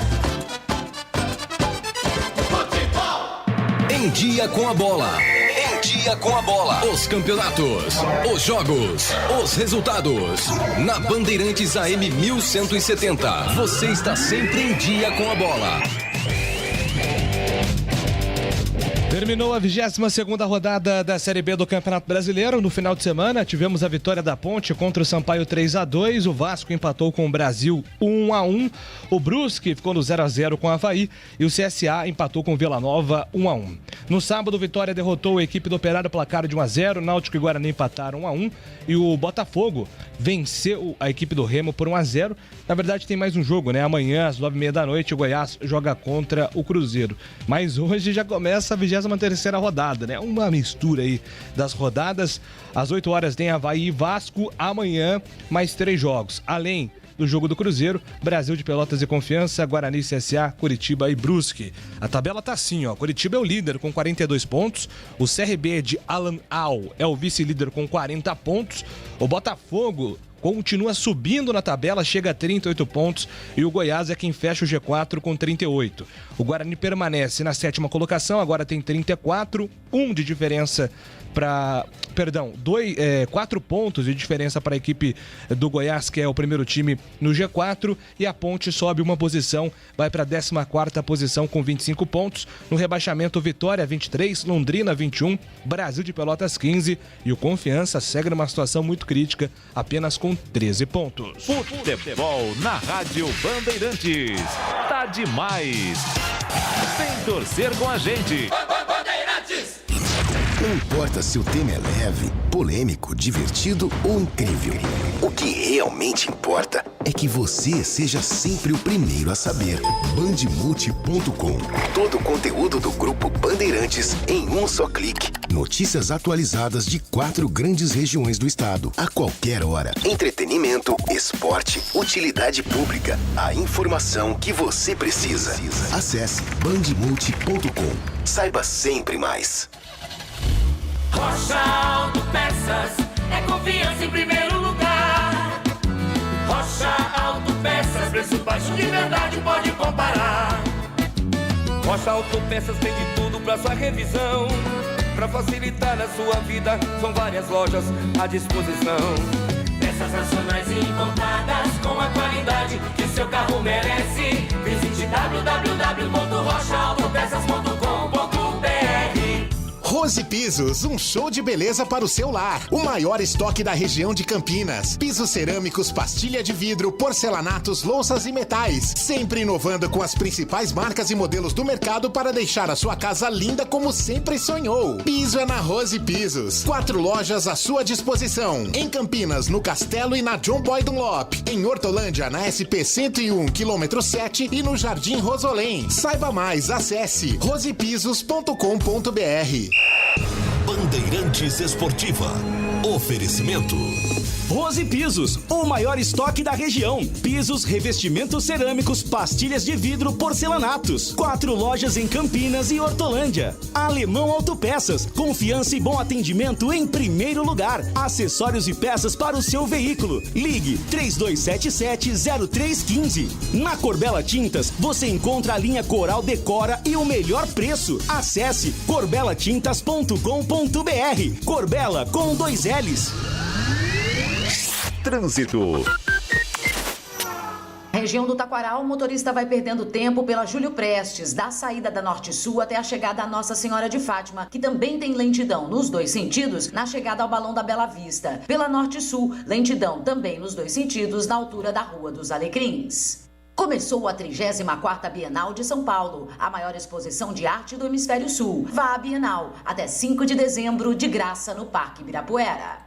Futebol. Em dia com a bola. Em dia com a bola. Os campeonatos, os jogos, os resultados. Na Bandeirantes AM 1170. Você está sempre em dia com a bola. Terminou a 22ª rodada da Série B do Campeonato Brasileiro. No final de semana, tivemos a vitória da Ponte contra o Sampaio 3-2. O Vasco empatou com o Brasil 1-1. O Brusque ficou no 0-0 com o Avaí. E o CSA empatou com o Vila Nova 1-1. No sábado, Vitória derrotou a equipe do Operário, placar de 1-0. Náutico e Guarani empataram 1-1. E o Botafogo venceu a equipe do Remo por 1-0. Na verdade, tem mais um jogo, né? Amanhã, às 9h30 da noite, o Goiás joga contra o Cruzeiro. Mas hoje já começa a 23ª rodada, né? Uma mistura aí das rodadas. Às 8 horas tem Avaí e Vasco. Amanhã, mais 3 jogos. Além do jogo do Cruzeiro, Brasil de Pelotas e Confiança, Guarani, CSA, Curitiba e Brusque. A tabela tá assim, ó. Curitiba é o líder com 42 pontos. O CRB de Alan Al é o vice-líder com 40 pontos. O Botafogo continua subindo na tabela, chega a 38 pontos e o Goiás é quem fecha o G4 com 38. O Guarani permanece na 7ª colocação, agora tem 34, 1 de diferença 4 pontos de diferença para a equipe do Goiás, que é o primeiro time no G4, e a Ponte sobe uma posição, vai para a 14ª posição com 25 pontos. No rebaixamento, Vitória 23, Londrina 21, Brasil de Pelotas 15 e o Confiança segue numa situação muito crítica, apenas com 13 pontos. Futebol na Rádio Bandeirantes. Tá demais. Vem torcer com a gente. Não importa se o tema é leve, polêmico, divertido ou incrível. O que realmente importa é que você seja sempre o primeiro a saber. Bandemulti.com. Todo o conteúdo do Grupo Bandeirantes em um só clique. Notícias atualizadas de 4 grandes regiões do estado, a qualquer hora. Entretenimento, esporte, utilidade pública. A informação que você precisa. Acesse bandemulti.com. Saiba sempre mais. Rocha Autopeças é confiança em primeiro lugar. Rocha Autopeças, preço baixo de verdade, pode comparar. Rocha Autopeças tem de tudo pra sua revisão. Pra facilitar a sua vida, são várias lojas à disposição. Peças nacionais e importadas com a qualidade que o seu carro merece. Visite www.rochaautopeças.com.br. Rose Pisos, um show de beleza para o seu lar. O maior estoque da região de Campinas. Pisos cerâmicos, pastilha de vidro, porcelanatos, louças e metais. Sempre inovando com as principais marcas e modelos do mercado para deixar a sua casa linda como sempre sonhou. Piso é na Rose Pisos. 4 lojas à sua disposição. Em Campinas, no Castelo e na John Boy Dunlop. Em Hortolândia, na SP 101, quilômetro 7 e no Jardim Rosolém. Saiba mais, acesse rosepisos.com.br. Bandeirantes Esportiva. Oferecimento. Rose Pisos, o maior estoque da região. Pisos, revestimentos cerâmicos, pastilhas de vidro, porcelanatos. 4 lojas em Campinas e Hortolândia. Alemão Autopeças, confiança e bom atendimento em primeiro lugar. Acessórios e peças para o seu veículo. Ligue 3277-0315. Na Corbella Tintas, você encontra a linha Coral Decora e o melhor preço. Acesse corbelatintas.com.br. Corbella com 2 L's. Trânsito. Região do Taquaral, o motorista vai perdendo tempo pela Júlio Prestes, da saída da Norte-Sul até a chegada à Nossa Senhora de Fátima, que também tem lentidão nos 2 sentidos, na chegada ao Balão da Bela Vista. Pela Norte-Sul, lentidão também nos 2 sentidos, na altura da Rua dos Alecrins. Começou a 34ª Bienal de São Paulo, a maior exposição de arte do Hemisfério Sul. Vá à Bienal, até 5 de dezembro, de graça no Parque Ibirapuera.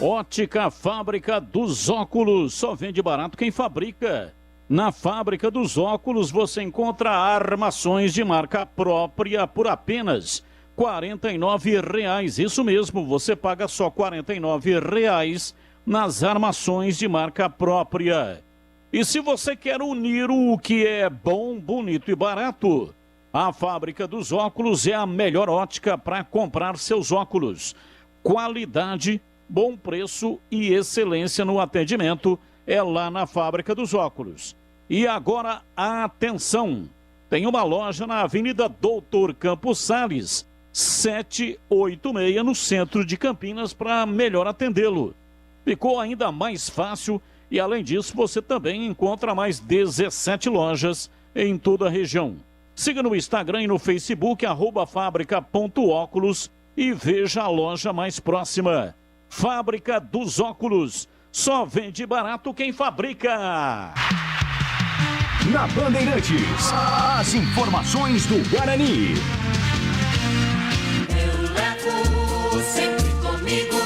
Ótica Fábrica dos Óculos, só vende barato quem fabrica. Na Fábrica dos Óculos você encontra armações de marca própria por apenas R$ 49,00. Isso mesmo, você paga só R$ 49,00 nas armações de marca própria. E se você quer unir o que é bom, bonito e barato, a Fábrica dos Óculos é a melhor ótica para comprar seus óculos. Qualidade, bom preço e excelência no atendimento é lá na Fábrica dos Óculos. E agora, atenção! Tem uma loja na Avenida Doutor Campos Sales, 786, no centro de Campinas, para melhor atendê-lo. Ficou ainda mais fácil e, além disso, você também encontra mais 17 lojas em toda a região. Siga no Instagram e no Facebook, @fábrica.óculos, e veja a loja mais próxima. Fábrica dos Óculos. Só vende barato quem fabrica. Na Bandeirantes, as informações do Guarani. Eu levo sempre comigo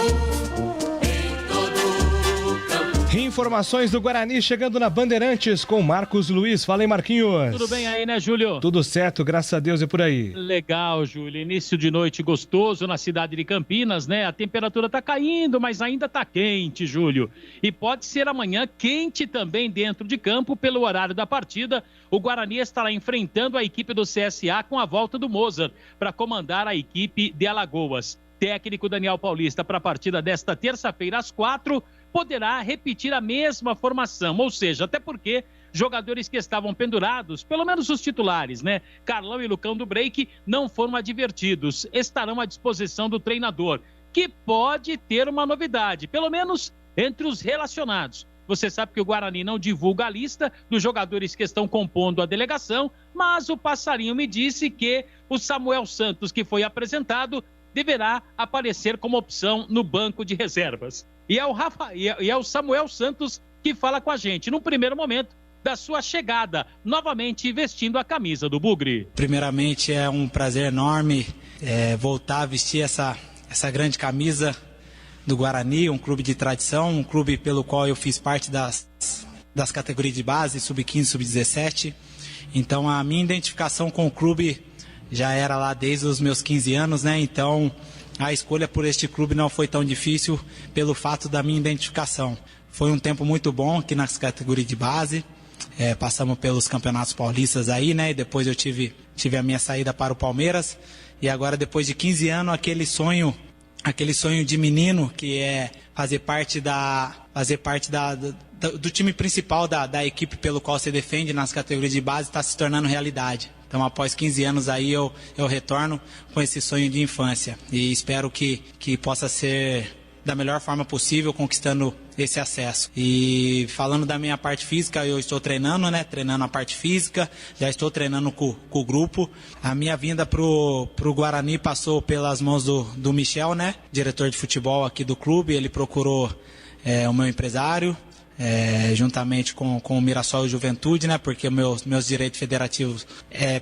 em todo campo. Informações do Guarani chegando na Bandeirantes com Marcos Luiz. Fala aí, Marquinhos. Tudo bem aí, né, Júlio? Tudo certo, graças a Deus, e por aí. Legal, Júlio. Início de noite gostoso na cidade de Campinas, né? A temperatura tá caindo, mas ainda tá quente, Júlio. E pode ser amanhã quente também dentro de campo pelo horário da partida. O Guarani estará enfrentando a equipe do CSA com a volta do Mozart para comandar a equipe de Alagoas. Técnico Daniel Paulista para a partida desta terça-feira às 4h, poderá repetir a mesma formação, ou seja, até porque jogadores que estavam pendurados, pelo menos os titulares, né? Carlão e Lucão do Break não foram advertidos, estarão à disposição do treinador, que pode ter uma novidade, pelo menos entre os relacionados. Você sabe que o Guarani não divulga a lista dos jogadores que estão compondo a delegação, mas o Passarinho me disse que o Samuel Santos, que foi apresentado, deverá aparecer como opção no banco de reservas. E é o Samuel Santos que fala com a gente, no primeiro momento da sua chegada, novamente vestindo a camisa do Bugre. Primeiramente, é um prazer enorme voltar a vestir essa grande camisa do Guarani, um clube de tradição, um clube pelo qual eu fiz parte das categorias de base, sub-15, sub-17. Então, a minha identificação com o clube já era lá desde os meus 15 anos, né? Então, a escolha por este clube não foi tão difícil pelo fato da minha identificação. Foi um tempo muito bom aqui nas categorias de base, passamos pelos campeonatos paulistas aí, né? E depois eu tive a minha saída para o Palmeiras. E agora, depois de 15 anos, aquele sonho de menino, que é fazer parte do time principal da equipe pelo qual você defende nas categorias de base, está se tornando realidade. Então, após 15 anos aí, eu retorno com esse sonho de infância. E espero que possa ser da melhor forma possível, conquistando esse acesso. E falando da minha parte física, eu estou treinando, né? Treinando a parte física, já estou treinando com o grupo. A minha vinda pro Guarani passou pelas mãos do Michel, né? Diretor de futebol aqui do clube. Ele procurou o meu empresário, juntamente com o Mirassol e Juventude, né? Porque meus direitos federativos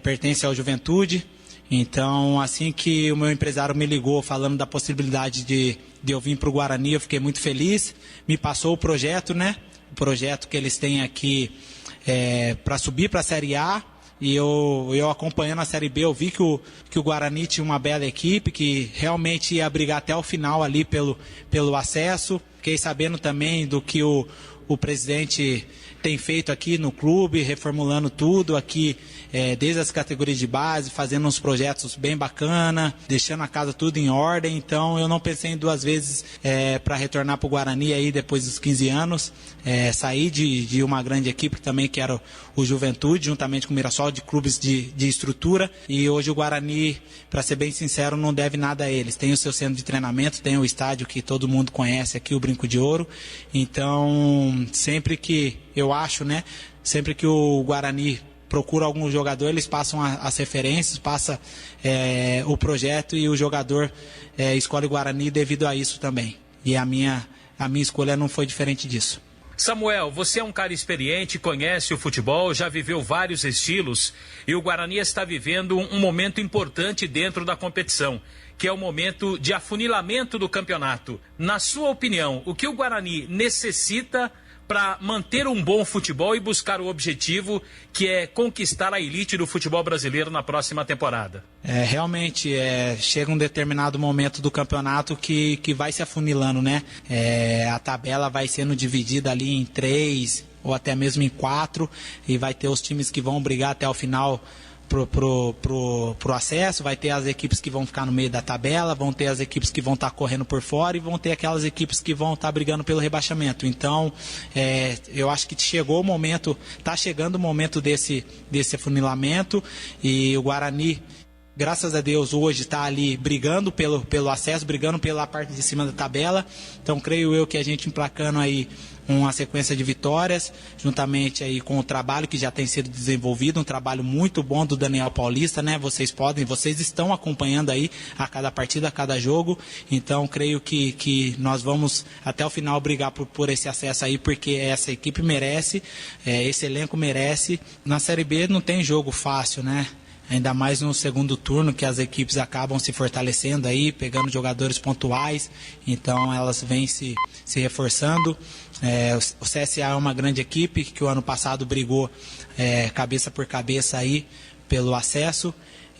pertencem ao Juventude. Então, assim que o meu empresário me ligou falando da possibilidade de eu vir para o Guarani, eu fiquei muito feliz. Me passou o projeto, né? O projeto que eles têm aqui para subir para a Série A. E eu acompanhando a Série B, eu vi que o Guarani tinha uma bela equipe, que realmente ia brigar até o final ali pelo acesso. Fiquei sabendo também do que o presidente tem feito aqui no clube, reformulando tudo aqui, desde as categorias de base, fazendo uns projetos bem bacana, deixando a casa tudo em ordem. Então eu não pensei em duas vezes para retornar para o Guarani aí depois dos 15 anos, sair de uma grande equipe também, que era o Juventude, juntamente com o Mirassol, de clubes de estrutura. E hoje o Guarani, para ser bem sincero, não deve nada a eles. Tem o seu centro de treinamento, tem o estádio que todo mundo conhece aqui, o Brinco de Ouro. Então, sempre que eu acho, né? Sempre que o Guarani procura algum jogador, eles passam as referências, passa o projeto, e o jogador escolhe o Guarani devido a isso também. E a minha escolha não foi diferente disso. Samuel, você é um cara experiente, conhece o futebol, já viveu vários estilos, e o Guarani está vivendo um momento importante dentro da competição, que é o momento de afunilamento do campeonato. Na sua opinião, o que o Guarani necessita para manter um bom futebol e buscar o objetivo, que é conquistar a elite do futebol brasileiro na próxima temporada? Realmente, chega um determinado momento do campeonato que vai se afunilando, né? A tabela vai sendo dividida ali em 3 ou até mesmo em 4, e vai ter os times que vão brigar até o final pro acesso, vai ter as equipes que vão ficar no meio da tabela, vão ter as equipes que vão estar correndo por fora, e vão ter aquelas equipes que vão estar brigando pelo rebaixamento. Então, eu acho que chegou o momento, está chegando o momento desse afunilamento, e o Guarani, graças a Deus, hoje está ali brigando pelo acesso, brigando pela parte de cima da tabela. Então, creio eu que a gente emplacando aí uma sequência de vitórias, juntamente aí com o trabalho que já tem sido desenvolvido, um trabalho muito bom do Daniel Paulista, né? Vocês estão acompanhando aí a cada partida, a cada jogo. Então, creio que nós vamos até o final brigar por esse acesso aí, porque essa equipe merece, esse elenco merece. Na Série B não tem jogo fácil, né? Ainda mais no segundo turno, que as equipes acabam se fortalecendo aí, pegando jogadores pontuais, então elas vêm se reforçando. O CSA é uma grande equipe que o ano passado brigou cabeça por cabeça aí pelo acesso,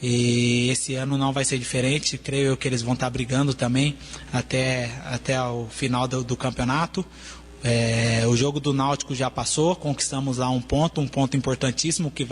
e esse ano não vai ser diferente. Creio que eles vão estar brigando também até o final do campeonato. O jogo do Náutico já passou, conquistamos lá um ponto importantíssimo que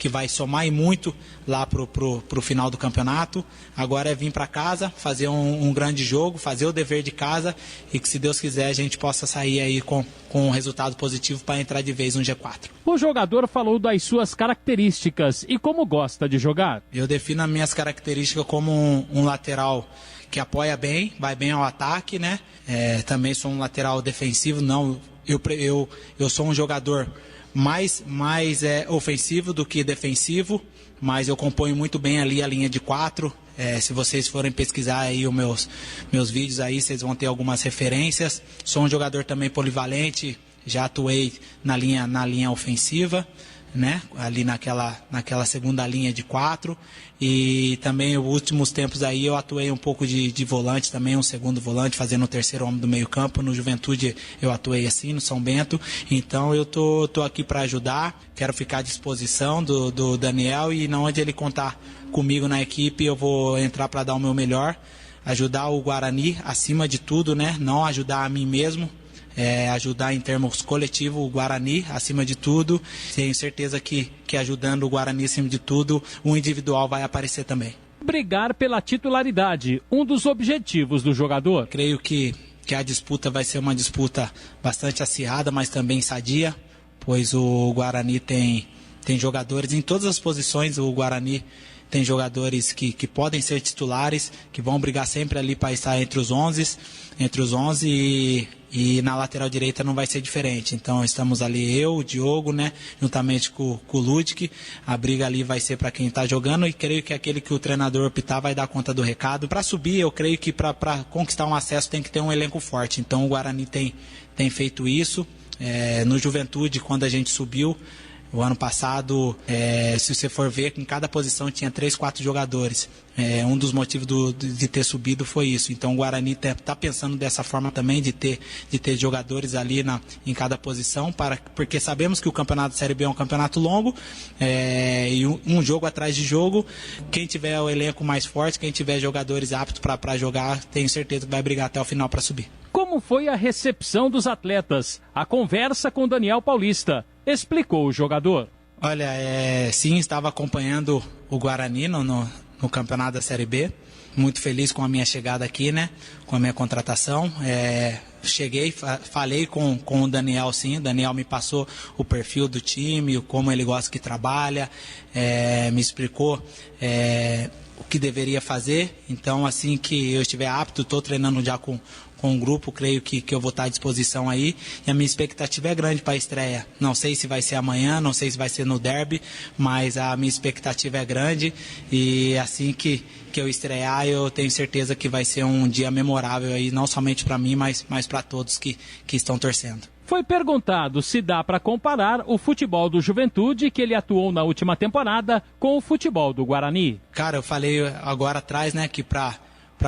vai somar e muito lá pro final do campeonato. Agora é vir para casa, fazer um grande jogo, fazer o dever de casa e que, se Deus quiser, a gente possa sair aí com um resultado positivo para entrar de vez no G4. O jogador falou das suas características e como gosta de jogar. Eu defino as minhas características como um lateral que apoia bem, vai bem ao ataque, né? Também sou um lateral defensivo, eu sou um jogador mais ofensivo do que defensivo, mas eu componho muito bem ali a linha de 4. Se vocês forem pesquisar aí os meus vídeos aí, vocês vão ter algumas referências. Sou um jogador também polivalente, já atuei na linha ofensiva, né? Ali naquela segunda linha de 4, e também nos últimos tempos aí eu atuei um pouco de volante também, um segundo volante, fazendo o terceiro homem do meio campo. No Juventude eu atuei assim, no São Bento. Então eu tô aqui para ajudar, quero ficar à disposição do Daniel, e na onde ele contar comigo na equipe eu vou entrar para dar o meu melhor, ajudar o Guarani acima de tudo, né? Não ajudar a mim mesmo, ajudar em termos coletivos o Guarani acima de tudo. Tenho certeza que ajudando o Guarani acima de tudo, o individual vai aparecer também. Brigar pela titularidade, um dos objetivos do jogador. Creio que a disputa vai ser uma disputa bastante acirrada, mas também sadia, pois o Guarani tem jogadores em todas as posições. O Guarani tem jogadores que podem ser titulares, que vão brigar sempre ali para estar entre os 11 e na lateral direita não vai ser diferente. Então estamos ali eu, o Diogo, né, juntamente com o Ludic. A briga ali vai ser para quem está jogando, e creio que aquele que o treinador optar vai dar conta do recado. Para subir, eu creio que para conquistar um acesso tem que ter um elenco forte. Então o Guarani tem feito isso. No Juventude, quando a gente subiu o ano passado, se você for ver, em cada posição tinha 3, 4 jogadores. Um dos motivos de ter subido foi isso. Então o Guarani está pensando dessa forma também, de ter jogadores ali em cada posição, porque sabemos que o campeonato da Série B é um campeonato longo, e um jogo atrás de jogo. Quem tiver o elenco mais forte, quem tiver jogadores aptos para jogar, tenho certeza que vai brigar até o final para subir. Como foi a recepção dos atletas? A conversa com Daniel Paulista, explicou o jogador. Olha, sim, estava acompanhando o Guarani no campeonato da Série B. Muito feliz com a minha chegada aqui, né? Com a minha contratação. Cheguei, falei com o Daniel, sim. O Daniel me passou o perfil do time, como ele gosta que trabalha, me explicou o que deveria fazer. Então, assim que eu estiver apto, estou treinando já com o grupo, creio que eu vou estar à disposição aí, e a minha expectativa é grande para a estreia. Não sei se vai ser amanhã, não sei se vai ser no derby, mas a minha expectativa é grande, e assim que eu estrear, eu tenho certeza que vai ser um dia memorável aí, não somente para mim, mas para todos que estão torcendo. Foi perguntado se dá para comparar o futebol do Juventude, que ele atuou na última temporada, com o futebol do Guarani. Cara, eu falei agora atrás, né, que para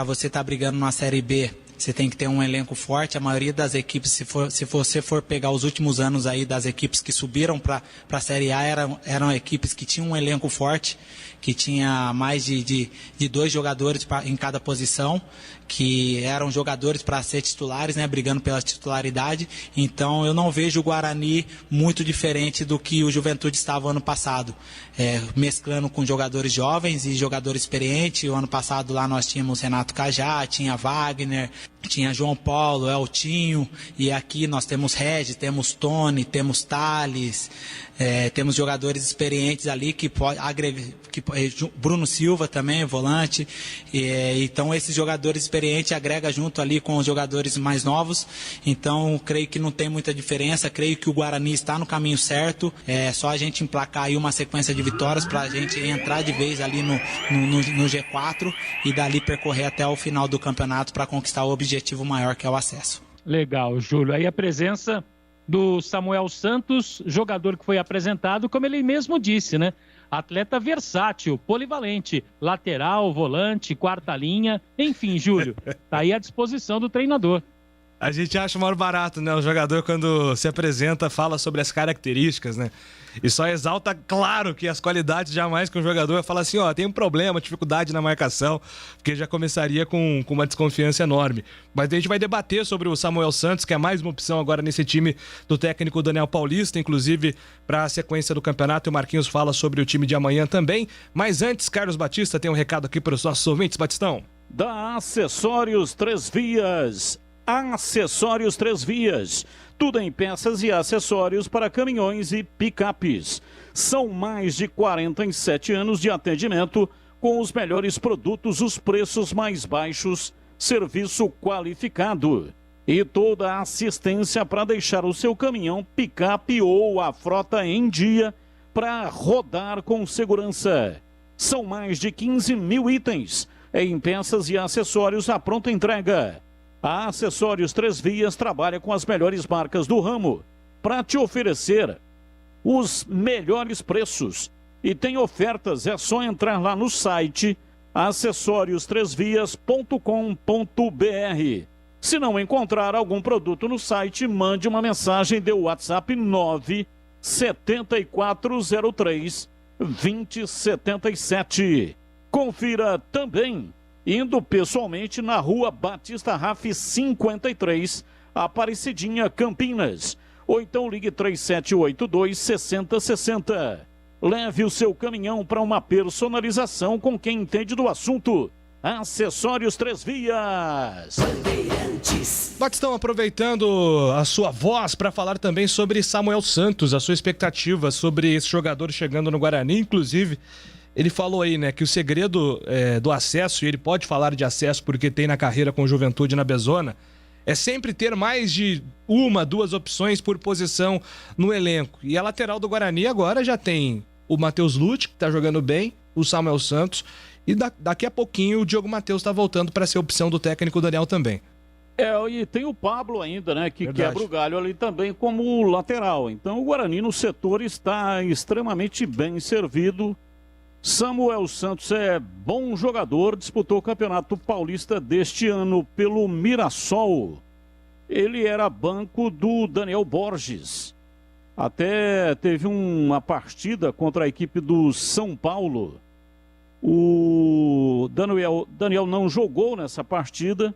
você estar brigando numa Série B, você tem que ter um elenco forte. A maioria das equipes, se você for pegar os últimos anos aí das equipes que subiram para a Série A, eram equipes que tinham um elenco forte, que tinha mais de 2 jogadores em cada posição, que eram jogadores para ser titulares, né, brigando pela titularidade. Então eu não vejo o Guarani muito diferente do que o Juventude estava ano passado, mesclando com jogadores jovens e jogadores experientes. O ano passado lá nós tínhamos Renato Cajá, tinha Wagner, tinha João Paulo, Eltinho, e aqui nós temos Regis, temos Tony, temos Thales, temos jogadores experientes ali que pode agregar, Bruno Silva também, volante. Então esses jogadores experientes agregam junto ali com os jogadores mais novos. Então creio que não tem muita diferença, creio que o Guarani está no caminho certo. É só a gente emplacar aí uma sequência de vitórias para a gente entrar de vez ali no G4 e dali percorrer até o final do campeonato para conquistar o objetivo maior, que é o acesso. Legal, Júlio. Aí a presença do Samuel Santos, jogador que foi apresentado, como ele mesmo disse, né? Atleta versátil, polivalente, lateral, volante, quarta linha, enfim, Júlio, tá aí à disposição do treinador. A gente acha o maior barato, né? O jogador, quando se apresenta, fala sobre as características, né? E só exalta, claro, que as qualidades jamais que um jogador vai falar assim, ó, tem um problema, dificuldade na marcação, porque já começaria com uma desconfiança enorme. Mas a gente vai debater sobre o Samuel Santos, que é mais uma opção agora nesse time do técnico Daniel Paulista, inclusive para a sequência do campeonato. E o Marquinhos fala sobre o time de amanhã também. Mas antes, Carlos Batista tem um recado aqui para os nossos ouvintes, Batistão. Da Acessórios Três Vias. Acessórios Três Vias. Tudo em peças e acessórios para caminhões e picapes. São mais de 47 anos de atendimento com os melhores produtos, os preços mais baixos, serviço qualificado e toda a assistência para deixar o seu caminhão, picape ou a frota em dia para rodar com segurança. São mais de 15 mil itens em peças e acessórios à pronta entrega. A Acessórios Três Vias trabalha com as melhores marcas do ramo para te oferecer os melhores preços. E tem ofertas, é só entrar lá no site acessoriostresvias.com.br. Se não encontrar algum produto no site, mande uma mensagem de WhatsApp 97403-2077. Confira também indo pessoalmente na Rua Batista Raff 53, Aparecidinha, Campinas. Ou então ligue 3782-6060. Leve o seu caminhão para uma personalização com quem entende do assunto. Acessórios Três Vias. Batistão, aproveitando a sua voz para falar também sobre Samuel Santos, a sua expectativa sobre esse jogador chegando no Guarani, inclusive. Ele falou aí, né, que o segredo do acesso, e ele pode falar de acesso porque tem na carreira com Juventude na Bezona, é sempre ter mais de uma, duas opções por posição no elenco. E a lateral do Guarani agora já tem o Matheus Lute, que tá jogando bem, o Samuel Santos, e daqui a pouquinho o Diogo Matheus tá voltando para ser opção do técnico Daniel também. E tem o Pablo ainda, né, que quebra o galho ali também como lateral. Então o Guarani no setor está extremamente bem servido. Samuel Santos é bom jogador, disputou o Campeonato Paulista deste ano pelo Mirassol. Ele era banco do Daniel Borges. Até teve uma partida contra a equipe do São Paulo. O Daniel não jogou nessa partida.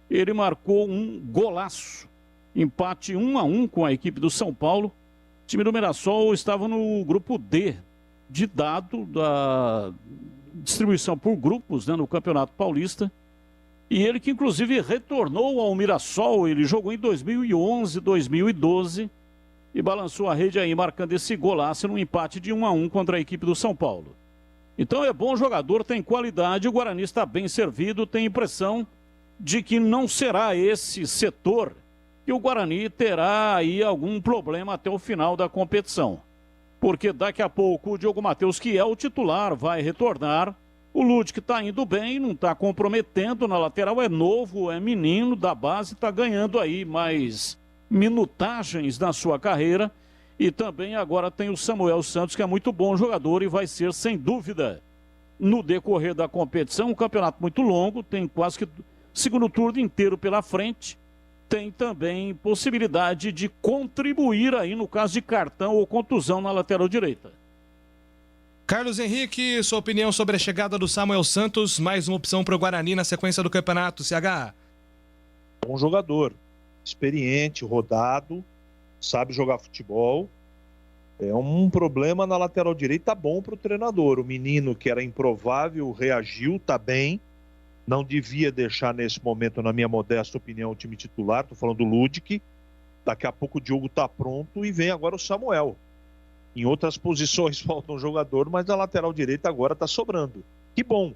Ele marcou um golaço. Empate 1-1 com a equipe do São Paulo. O time do Mirassol estava no grupo D, de dado da distribuição por grupos, né, no Campeonato Paulista. E ele que inclusive retornou ao Mirassol, ele jogou em 2011, 2012 e balançou a rede aí, marcando esse golaço num empate de 1-1 contra a equipe do São Paulo. Então é bom jogador, tem qualidade, o Guarani está bem servido, tem impressão de que não será esse setor que o Guarani terá aí algum problema até o final da competição. Porque daqui a pouco o Diogo Matheus, que é o titular, vai retornar. O Lute, que está indo bem, não está comprometendo na lateral, é novo, é menino da base, está ganhando aí mais minutagens na sua carreira. E também agora tem o Samuel Santos, que é muito bom jogador e vai ser, sem dúvida, no decorrer da competição, um campeonato muito longo, tem quase que segundo turno inteiro pela frente. Tem também possibilidade de contribuir aí no caso de cartão ou contusão na lateral direita. Carlos Henrique, sua opinião sobre a chegada do Samuel Santos, mais uma opção para o Guarani na sequência do campeonato, CH? Bom jogador, experiente, rodado, sabe jogar futebol. É um problema na lateral direita bom para o treinador. O menino que era improvável reagiu, está bem. Não devia deixar nesse momento, na minha modesta opinião, o time titular. Estou falando do Ludic. Daqui a pouco o Diogo está pronto e vem agora o Samuel. Em outras posições falta um jogador, mas na lateral direita agora está sobrando. Que bom.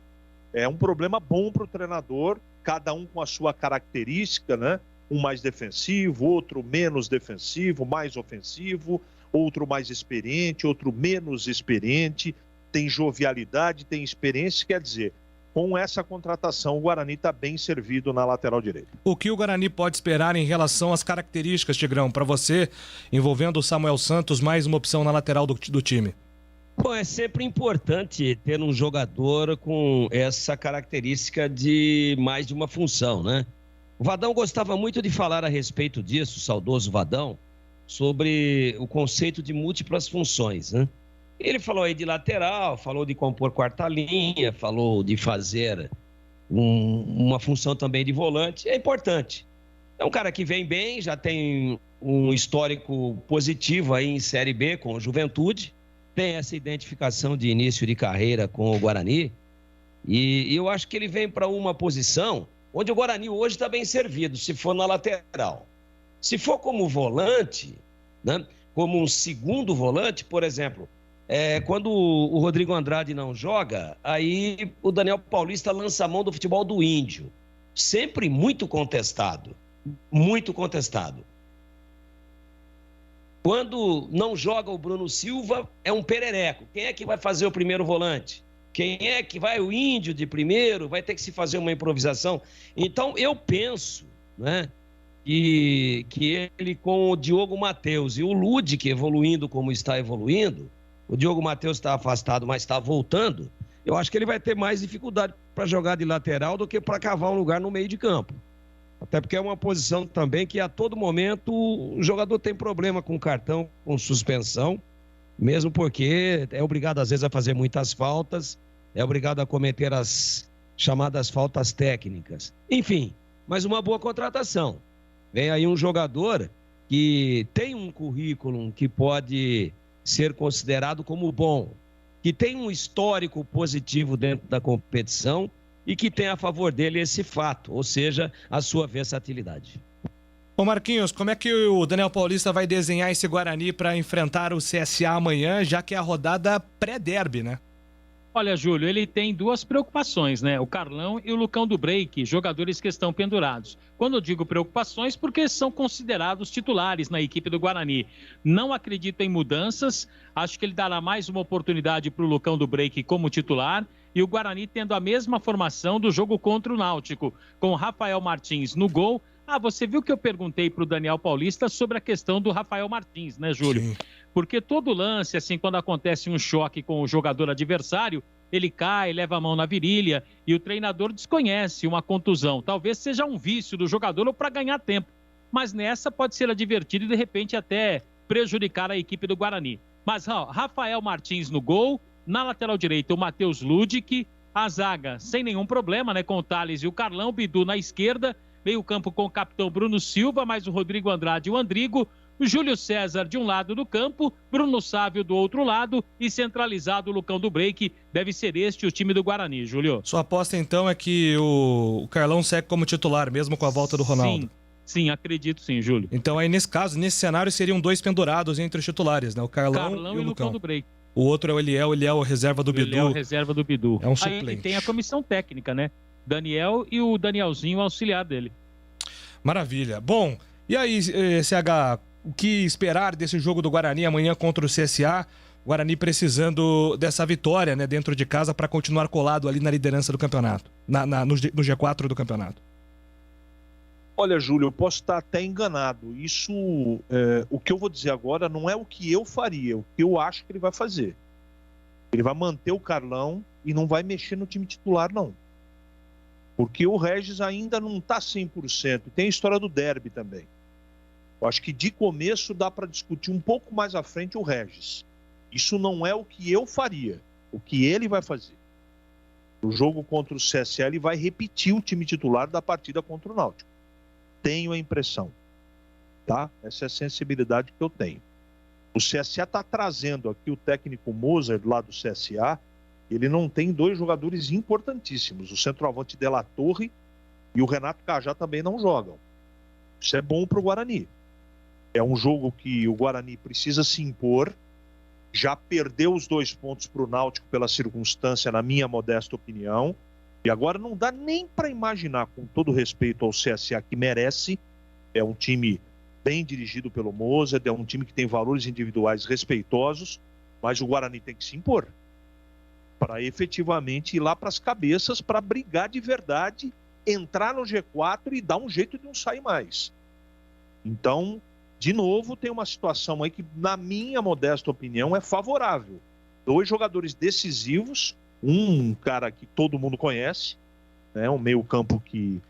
É um problema bom para o treinador, cada um com a sua característica, né? Um mais defensivo, outro menos defensivo, mais ofensivo, outro mais experiente, outro menos experiente. Tem jovialidade, tem experiência, quer dizer... Com essa contratação, o Guarani está bem servido na lateral direita. O que o Guarani pode esperar em relação às características, Tigrão, para você, envolvendo o Samuel Santos, mais uma opção na lateral do time? Bom, é sempre importante ter um jogador com essa característica de mais de uma função, né? O Vadão gostava muito de falar a respeito disso, o saudoso Vadão, sobre o conceito de múltiplas funções, né? Ele falou aí de lateral, falou de compor quarta linha, falou de fazer uma função também de volante. É importante. É um cara que vem bem, já tem um histórico positivo aí em Série B com o Juventude, tem essa identificação de início de carreira com o Guarani, e eu acho que ele vem para uma posição onde o Guarani hoje está bem servido, se for na lateral. Se for como volante, né, como um segundo volante, por exemplo, quando o Rodrigo Andrade não joga, aí o Daniel Paulista lança a mão do futebol do Índio. Sempre muito contestado. Muito contestado. Quando não joga o Bruno Silva, é um perereco. Quem é que vai fazer o primeiro volante? Quem é que vai? O Índio de primeiro? Vai ter que se fazer uma improvisação. Então, eu penso, né, que ele com o Diogo Matheus e o Ludic evoluindo como está evoluindo, o Diogo Matheus está afastado, mas está voltando, eu acho que ele vai ter mais dificuldade para jogar de lateral do que para cavar um lugar no meio de campo. Até porque é uma posição também que a todo momento o jogador tem problema com cartão, com suspensão, mesmo porque é obrigado às vezes a fazer muitas faltas, é obrigado a cometer as chamadas faltas técnicas. Enfim, mas uma boa contratação. Vem aí um jogador que tem um currículo que pode ser considerado como bom, que tem um histórico positivo dentro da competição e que tem a favor dele esse fato, ou seja, a sua versatilidade. Ô Marquinhos, como é que o Daniel Paulista vai desenhar esse Guarani para enfrentar o CSA amanhã, já que é a rodada pré-derby, né? Olha, Júlio, ele tem duas preocupações, né? O Carlão e o Lucão do Break, jogadores que estão pendurados. Quando eu digo preocupações, porque são considerados titulares na equipe do Guarani. Não acredito em mudanças, acho que ele dará mais uma oportunidade para o Lucão do Break como titular, e o Guarani tendo a mesma formação do jogo contra o Náutico, com Rafael Martins no gol. Você viu que eu perguntei para o Daniel Paulista sobre a questão do Rafael Martins, né, Júlio? Sim. Porque todo lance, assim, quando acontece um choque com o jogador adversário, ele cai, leva a mão na virilha e o treinador desconhece uma contusão. Talvez seja um vício do jogador ou para ganhar tempo. Mas nessa pode ser advertido e, de repente, até prejudicar a equipe do Guarani. Mas, Rafael Martins no gol, na lateral direita o Matheus Ludic, a zaga sem nenhum problema, né, com o Thales e o Carlão, Bidu na esquerda, meio campo com o capitão Bruno Silva, mais o Rodrigo Andrade e o Andrigo, o Júlio César de um lado do campo, Bruno Sávio do outro lado e centralizado o Lucão do Break. Deve ser este o time do Guarani, Júlio. Sua aposta então é que o Carlão segue como titular, mesmo com a volta do Ronaldo? Sim, acredito sim, Júlio. Então aí nesse caso, nesse cenário, seriam dois pendurados entre os titulares, né? O Carlão e o Lucão do Break. O outro é o Eliel, reserva do Bidu. Eliel, reserva do Bidu. É um suplente. Aí tem a comissão técnica, né? Daniel e o Danielzinho, auxiliar dele. Maravilha. Bom, e aí, CH, o que esperar desse jogo do Guarani amanhã contra o CSA? O Guarani precisando dessa vitória, né, dentro de casa para continuar colado ali na liderança do campeonato, no G4 do campeonato. Olha, Júlio, eu posso estar até enganado. Isso, o que eu vou dizer agora não é o que eu faria, o que eu acho que ele vai fazer. Ele vai manter o Carlão e não vai mexer no time titular, não. Porque o Regis ainda não está 100%. Tem a história do derby também. Eu acho que de começo dá para discutir um pouco mais à frente o Regis. Isso não é o que eu faria, o que ele vai fazer. No jogo contra o CSA, ele vai repetir o time titular da partida contra o Náutico. Tenho a impressão. Tá? Essa é a sensibilidade que eu tenho. O CSA está trazendo aqui o técnico Mozart lá do CSA. Ele não tem dois jogadores importantíssimos. O centroavante De La Torre e o Renato Cajá também não jogam. Isso é bom para o Guarani. É um jogo que o Guarani precisa se impor. Já perdeu os 2 pontos para o Náutico pela circunstância, na minha modesta opinião. E agora não dá nem para imaginar, com todo respeito ao CSA, que merece. É um time bem dirigido pelo Mozart, é um time que tem valores individuais respeitosos, mas o Guarani tem que se impor para efetivamente ir lá para as cabeças, para brigar de verdade, entrar no G4 e dar um jeito de não sair mais. Então, de novo, tem uma situação aí que, na minha modesta opinião, é favorável. 2 jogadores decisivos, um cara que todo mundo conhece, né, um meio-campo que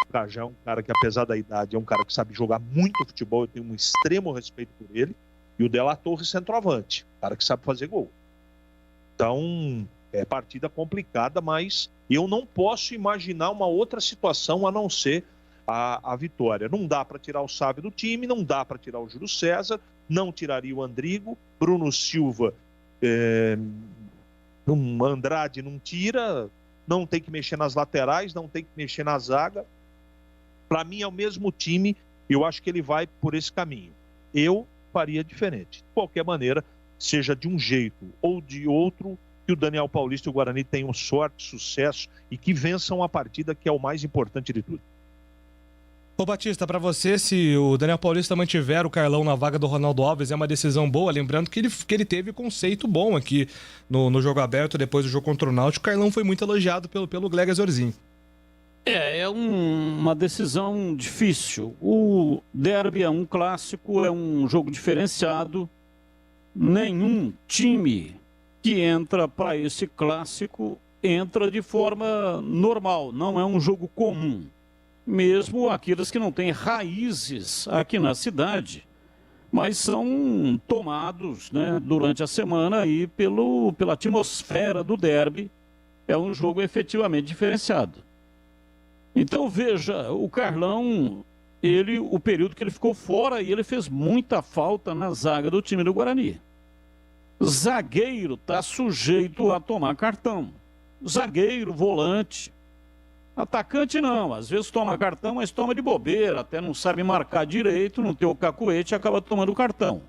O Cajá é um cara que, apesar da idade, é um cara que sabe jogar muito futebol. Eu tenho um extremo respeito por ele. E o De La Torre, centroavante. Cara que sabe fazer gol. Então, é partida complicada, mas eu não posso imaginar uma outra situação a não ser a vitória. Não dá para tirar o Sávio do time, não dá para tirar o Júlio César, não tiraria o Andrigo, Bruno Silva, Andrade não tira, não tem que mexer nas laterais, não tem que mexer na zaga. Para mim é o mesmo time, eu acho que ele vai por esse caminho. Eu faria diferente. De qualquer maneira, seja de um jeito ou de outro, que o Daniel Paulista e o Guarani tenham sorte, sucesso e que vençam a partida, que é o mais importante de tudo. Ô Batista, para você, se o Daniel Paulista mantiver o Carlão na vaga do Ronaldo Alves, é uma decisão boa, lembrando que ele teve conceito bom aqui no jogo aberto, depois do jogo contra o Náutico. O Carlão foi muito elogiado pelo Glega Zorzinho. É uma decisão difícil. O derby é um clássico, é um jogo diferenciado. Nenhum time que entra para esse clássico entra de forma normal, não é um jogo comum. Mesmo aqueles que não têm raízes aqui na cidade, mas são tomados, né, durante a semana aí pela atmosfera do derby. É um jogo efetivamente diferenciado. Então veja, o Carlão, o período que ele ficou fora, e ele fez muita falta na zaga do time do Guarani. Zagueiro está sujeito a tomar cartão. Zagueiro, volante. Atacante não, às vezes toma cartão, mas toma de bobeira, até não sabe marcar direito, não tem o cacuete e acaba tomando cartão.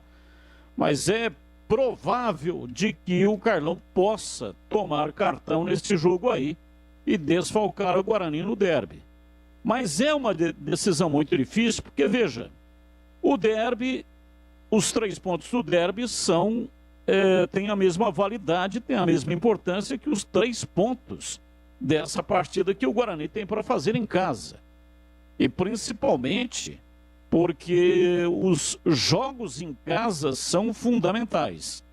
Mas é provável de que o Carlão possa tomar cartão nesse jogo aí e desfalcar o Guarani no derby. Mas é uma decisão muito difícil, porque veja, o derby, os 3 pontos do derby têm a mesma validade, têm a mesma importância que os 3 pontos dessa partida que o Guarani tem para fazer em casa. E principalmente porque os jogos em casa são fundamentais.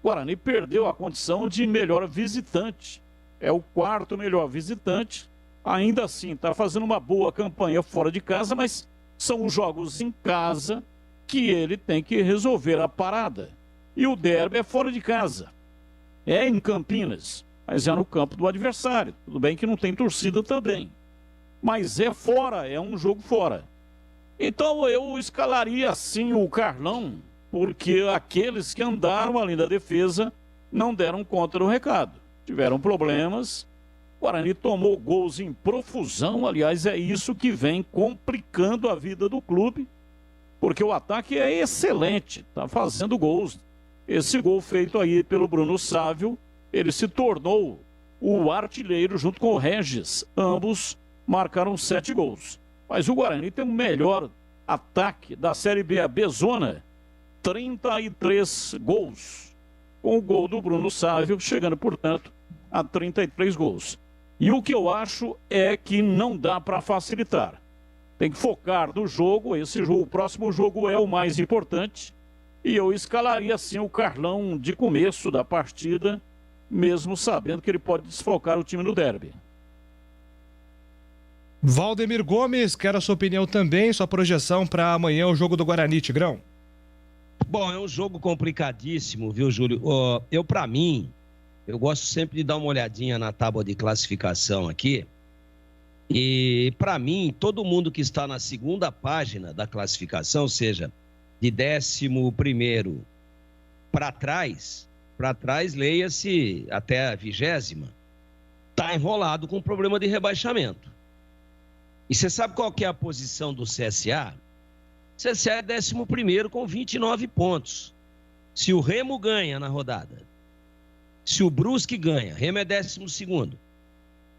O Guarani perdeu a condição de melhor visitante. É o 4º melhor visitante. Ainda assim, está fazendo uma boa campanha fora de casa, mas são os jogos em casa que ele tem que resolver a parada. E o derby é fora de casa. É em Campinas, mas é no campo do adversário. Tudo bem que não tem torcida também. Mas é fora, é um jogo fora. Então eu escalaria assim o Carlão, porque aqueles que andaram além da defesa não deram conta do recado. Tiveram problemas. O Guarani tomou gols em profusão. Aliás, é isso que vem complicando a vida do clube, porque o ataque é excelente, está fazendo gols. Esse gol feito aí pelo Bruno Sávio, ele se tornou o artilheiro junto com o Regis. Ambos marcaram 7 gols. Mas o Guarani tem o melhor ataque da Série B, a B-Zona, 33 gols. Com o gol do Bruno Sávio, chegando, portanto, a 33 gols. E o que eu acho é que não dá para facilitar. Tem que focar no jogo. O próximo jogo é o mais importante. E eu escalaria assim o Carlão de começo da partida, mesmo sabendo que ele pode desfalcar o time no derby. Valdemir Gomes, quero a sua opinião também, sua projeção para amanhã, o jogo do Guarani, Tigrão. Bom, é um jogo complicadíssimo, viu, Júlio? Para mim, eu gosto sempre de dar uma olhadinha na tábua de classificação aqui. E, para mim, todo mundo que está na segunda página da classificação, ou seja, de 11º para trás, leia-se até a 20ª, está enrolado com problema de rebaixamento. E você sabe qual que é a posição do CSA? O CSA é 11º com 29 pontos. Se o Remo ganha na rodada, se o Brusque ganha, Remo é 12º,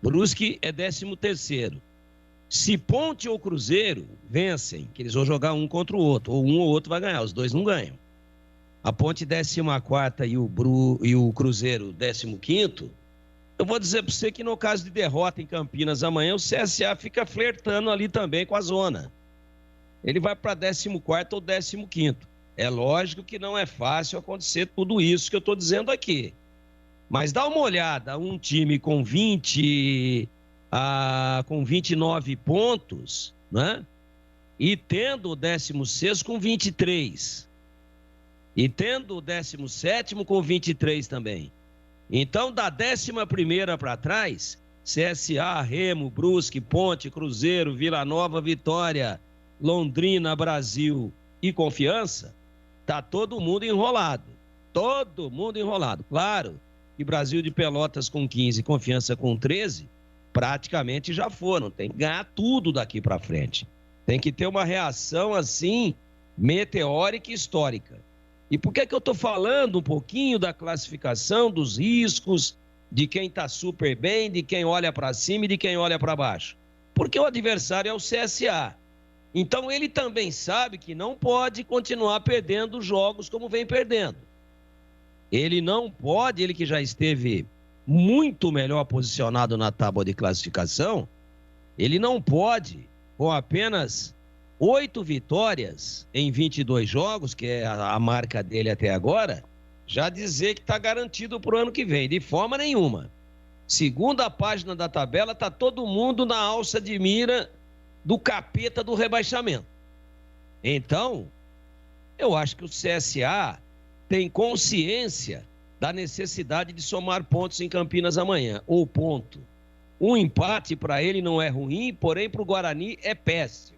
Brusque é 13º. Se Ponte ou Cruzeiro vencem, que eles vão jogar um contra o outro, ou um ou outro vai ganhar, os dois não ganham. A Ponte 14ª e o Cruzeiro 15º, eu vou dizer para você que no caso de derrota em Campinas amanhã, o CSA fica flertando ali também com a zona. Ele vai para 14º ou 15º. É lógico que não é fácil acontecer tudo isso que eu estou dizendo aqui. Mas dá uma olhada, um time com 20 com 29 pontos, né? E tendo o 16º com 23. E tendo o 17º com 23 também. Então, da 11ª para trás, CSA, Remo, Brusque, Ponte, Cruzeiro, Vila Nova, Vitória, Londrina, Brasil e Confiança, tá todo mundo enrolado. Todo mundo enrolado. Claro que Brasil de Pelotas com 15, Confiança com 13, praticamente já foram. Tem que ganhar tudo daqui para frente. Tem que ter uma reação assim, meteórica e histórica. E por que eu estou falando um pouquinho da classificação, dos riscos, de quem está super bem, de quem olha para cima e de quem olha para baixo? Porque o adversário é o CSA. Então ele também sabe que não pode continuar perdendo jogos como vem perdendo. Ele não pode, ele que já esteve muito melhor posicionado na tábua de classificação, ele não pode, com apenas 8 vitórias em 22 jogos, que é a marca dele até agora, já dizer que está garantido para o ano que vem, de forma nenhuma. Segunda página da tabela, está todo mundo na alça de mira do capeta do rebaixamento. Então, eu acho que o CSA tem consciência da necessidade de somar pontos em Campinas amanhã, ou ponto. Um empate para ele não é ruim, porém para o Guarani é péssimo.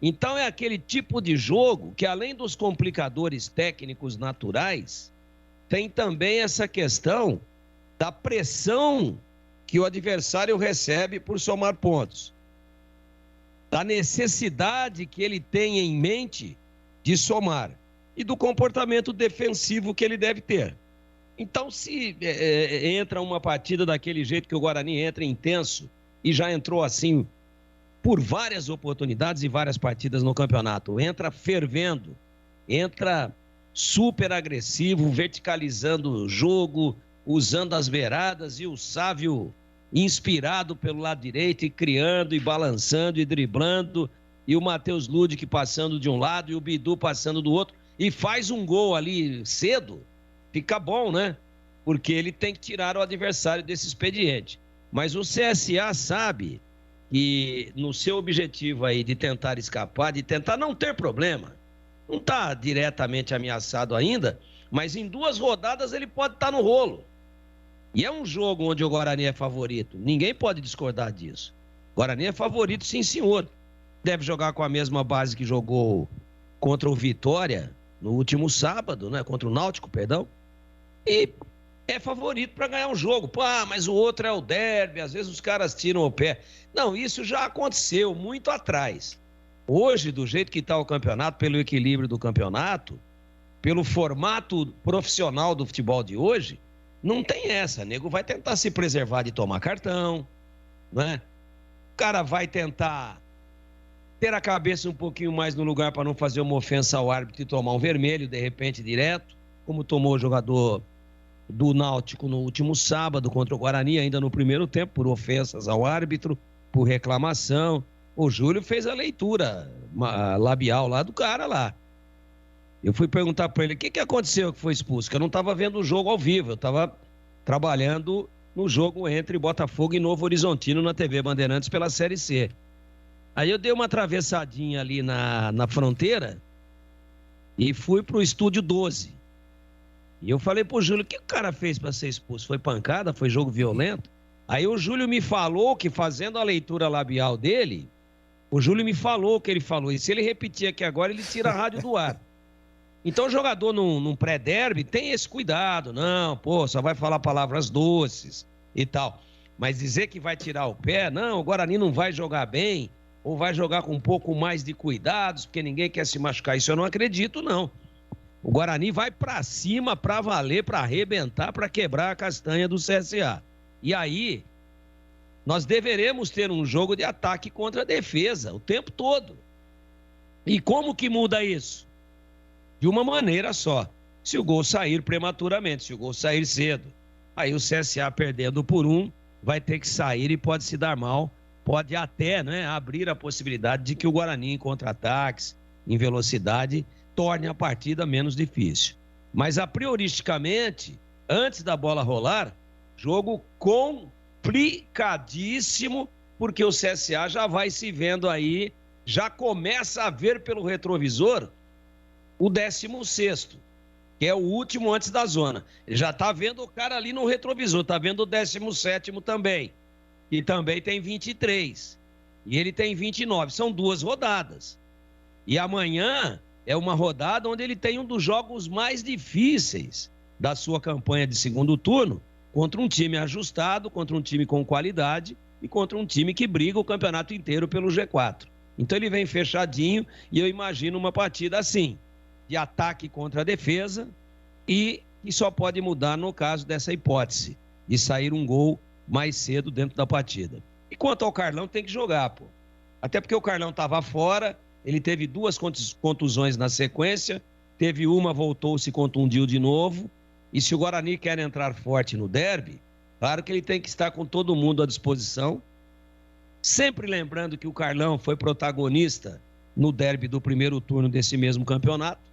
Então é aquele tipo de jogo que, além dos complicadores técnicos naturais, tem também essa questão da pressão que o adversário recebe por somar pontos. Da necessidade que ele tem em mente de somar e do comportamento defensivo que ele deve ter. Então, se entra uma partida daquele jeito que o Guarani entra intenso e já entrou assim por várias oportunidades e várias partidas no campeonato, entra fervendo, entra super agressivo, verticalizando o jogo, usando as beiradas e o Sávio inspirado pelo lado direito e criando e balançando e driblando, e o Matheus Ludic passando de um lado e o Bidu passando do outro, e faz um gol ali cedo, fica bom, né? Porque ele tem que tirar o adversário desse expediente. Mas o CSA sabe que no seu objetivo aí de tentar escapar, de tentar não ter problema, não está diretamente ameaçado ainda, mas em 2 rodadas ele pode estar no rolo. E é um jogo onde o Guarani é favorito. Ninguém pode discordar disso. O Guarani é favorito, sim, senhor. Deve jogar com a mesma base que jogou contra o Vitória no último sábado, né? Contra o Náutico, perdão. E é favorito para ganhar um jogo. Pô, mas o outro é o derby, às vezes os caras tiram o pé. Não, isso já aconteceu muito atrás. Hoje, do jeito que está o campeonato, pelo equilíbrio do campeonato, pelo formato profissional do futebol de hoje, não tem essa. O nego vai tentar se preservar de tomar cartão, né? O cara vai tentar ter a cabeça um pouquinho mais no lugar para não fazer uma ofensa ao árbitro e tomar um vermelho, de repente, direto, como tomou o jogador do Náutico no último sábado contra o Guarani, ainda no primeiro tempo, por ofensas ao árbitro, por reclamação. O Júlio fez a leitura labial lá do cara lá. Eu fui perguntar para ele, o que aconteceu que foi expulso? Que eu não estava vendo o jogo ao vivo, eu estava trabalhando no jogo entre Botafogo e Novo Horizontino na TV Bandeirantes pela Série C. Aí eu dei uma atravessadinha ali na fronteira e fui pro estúdio 12. E eu falei pro Júlio, o que o cara fez para ser expulso? Foi pancada? Foi jogo violento? Aí o Júlio me falou que, fazendo a leitura labial dele, o Júlio me falou o que ele falou. E se ele repetir aqui agora, ele tira a rádio do ar. Então o jogador num pré-derby tem esse cuidado. Não, pô, só vai falar palavras doces e tal. Mas dizer que vai tirar o pé, não, o Guarani não vai jogar bem, ou vai jogar com um pouco mais de cuidados, porque ninguém quer se machucar. Isso eu não acredito, não. O Guarani vai pra cima, pra valer, pra arrebentar, pra quebrar a castanha do CSA. E aí, nós deveremos ter um jogo de ataque contra a defesa o tempo todo. E como que muda isso? De uma maneira só. Se o gol sair prematuramente, se o gol sair cedo, aí o CSA perdendo por 1, vai ter que sair e pode se dar mal. Pode até, né, abrir a possibilidade de que o Guarani, em contra-ataques, em velocidade, torne a partida menos difícil. Mas, a prioristicamente, antes da bola rolar, jogo com complicadíssimo, porque o CSA já vai se vendo aí, já começa a ver pelo retrovisor o 16º, que é o último antes da zona. Ele já tá vendo o cara ali no retrovisor, tá vendo o 17º também, que também tem 23, e ele tem 29, são 2 rodadas. E amanhã é uma rodada onde ele tem um dos jogos mais difíceis da sua campanha de segundo turno, contra um time ajustado, contra um time com qualidade e contra um time que briga o campeonato inteiro pelo G4. Então ele vem fechadinho e eu imagino uma partida assim, de ataque contra a defesa, e que só pode mudar no caso dessa hipótese, de sair um gol mais cedo dentro da partida. E quanto ao Carlão, tem que jogar, pô. Até porque o Carlão estava fora, ele teve 2 contusões na sequência, teve uma, voltou, se contundiu de novo, e se o Guarani quer entrar forte no derby, claro que ele tem que estar com todo mundo à disposição, sempre lembrando que o Carlão foi protagonista no derby do primeiro turno desse mesmo campeonato.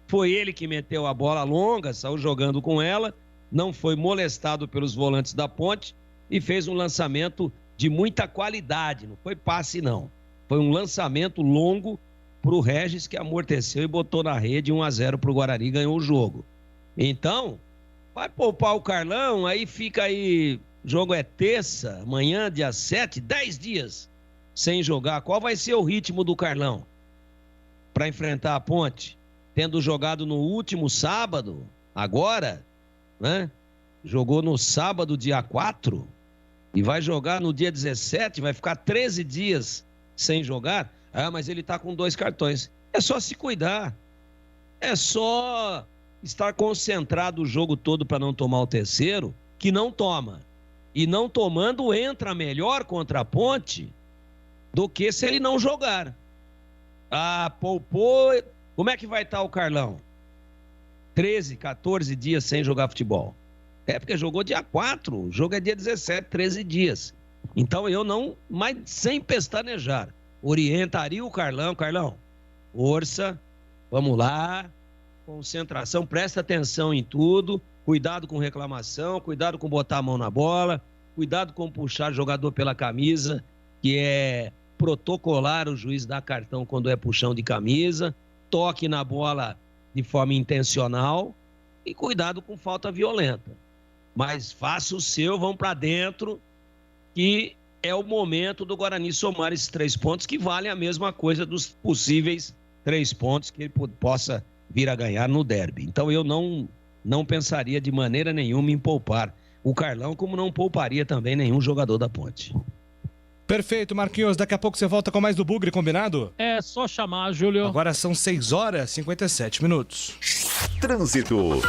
Foi ele que meteu a bola longa, saiu jogando com ela, não foi molestado pelos volantes da Ponte e fez um lançamento de muita qualidade, não foi passe não. Foi um lançamento longo para o Regis, que amorteceu e botou na rede 1-0 para o Guarani e ganhou o jogo. Então, vai poupar o Carlão, aí fica aí, o jogo é terça, amanhã, dia 7, 10 dias sem jogar. Qual vai ser o ritmo do Carlão para enfrentar a Ponte? Tendo jogado no último sábado, agora, né? Jogou no sábado, dia 4, e vai jogar no dia 17, vai ficar 13 dias sem jogar. Ah, mas ele tá com 2 cartões. É só se cuidar. É só estar concentrado o jogo todo para não tomar o terceiro, que não toma. E não tomando, entra melhor contra a Ponte do que se ele não jogar. Ah, poupou. Como é que vai estar o Carlão? 13, 14 dias sem jogar futebol. É porque jogou dia 4, o jogo é dia 17, 13 dias. Então eu não, mas sem pestanejar, orientaria o Carlão. Carlão, força, vamos lá, concentração, presta atenção em tudo, cuidado com reclamação, cuidado com botar a mão na bola, cuidado com puxar jogador pela camisa, que é protocolar o juiz dar cartão quando é puxão de camisa, toque na bola de forma intencional e cuidado com falta violenta. Mas faça o seu, vão para dentro, que é o momento do Guarani somar esses 3 pontos, que valem a mesma coisa dos possíveis 3 pontos que ele possa vir a ganhar no derby. Então eu não pensaria de maneira nenhuma em poupar o Carlão, como não pouparia também nenhum jogador da Ponte. Perfeito, Marquinhos. Daqui a pouco você volta com mais do Bugre, combinado? É só chamar, Júlio. Agora são 6h57. Trânsito.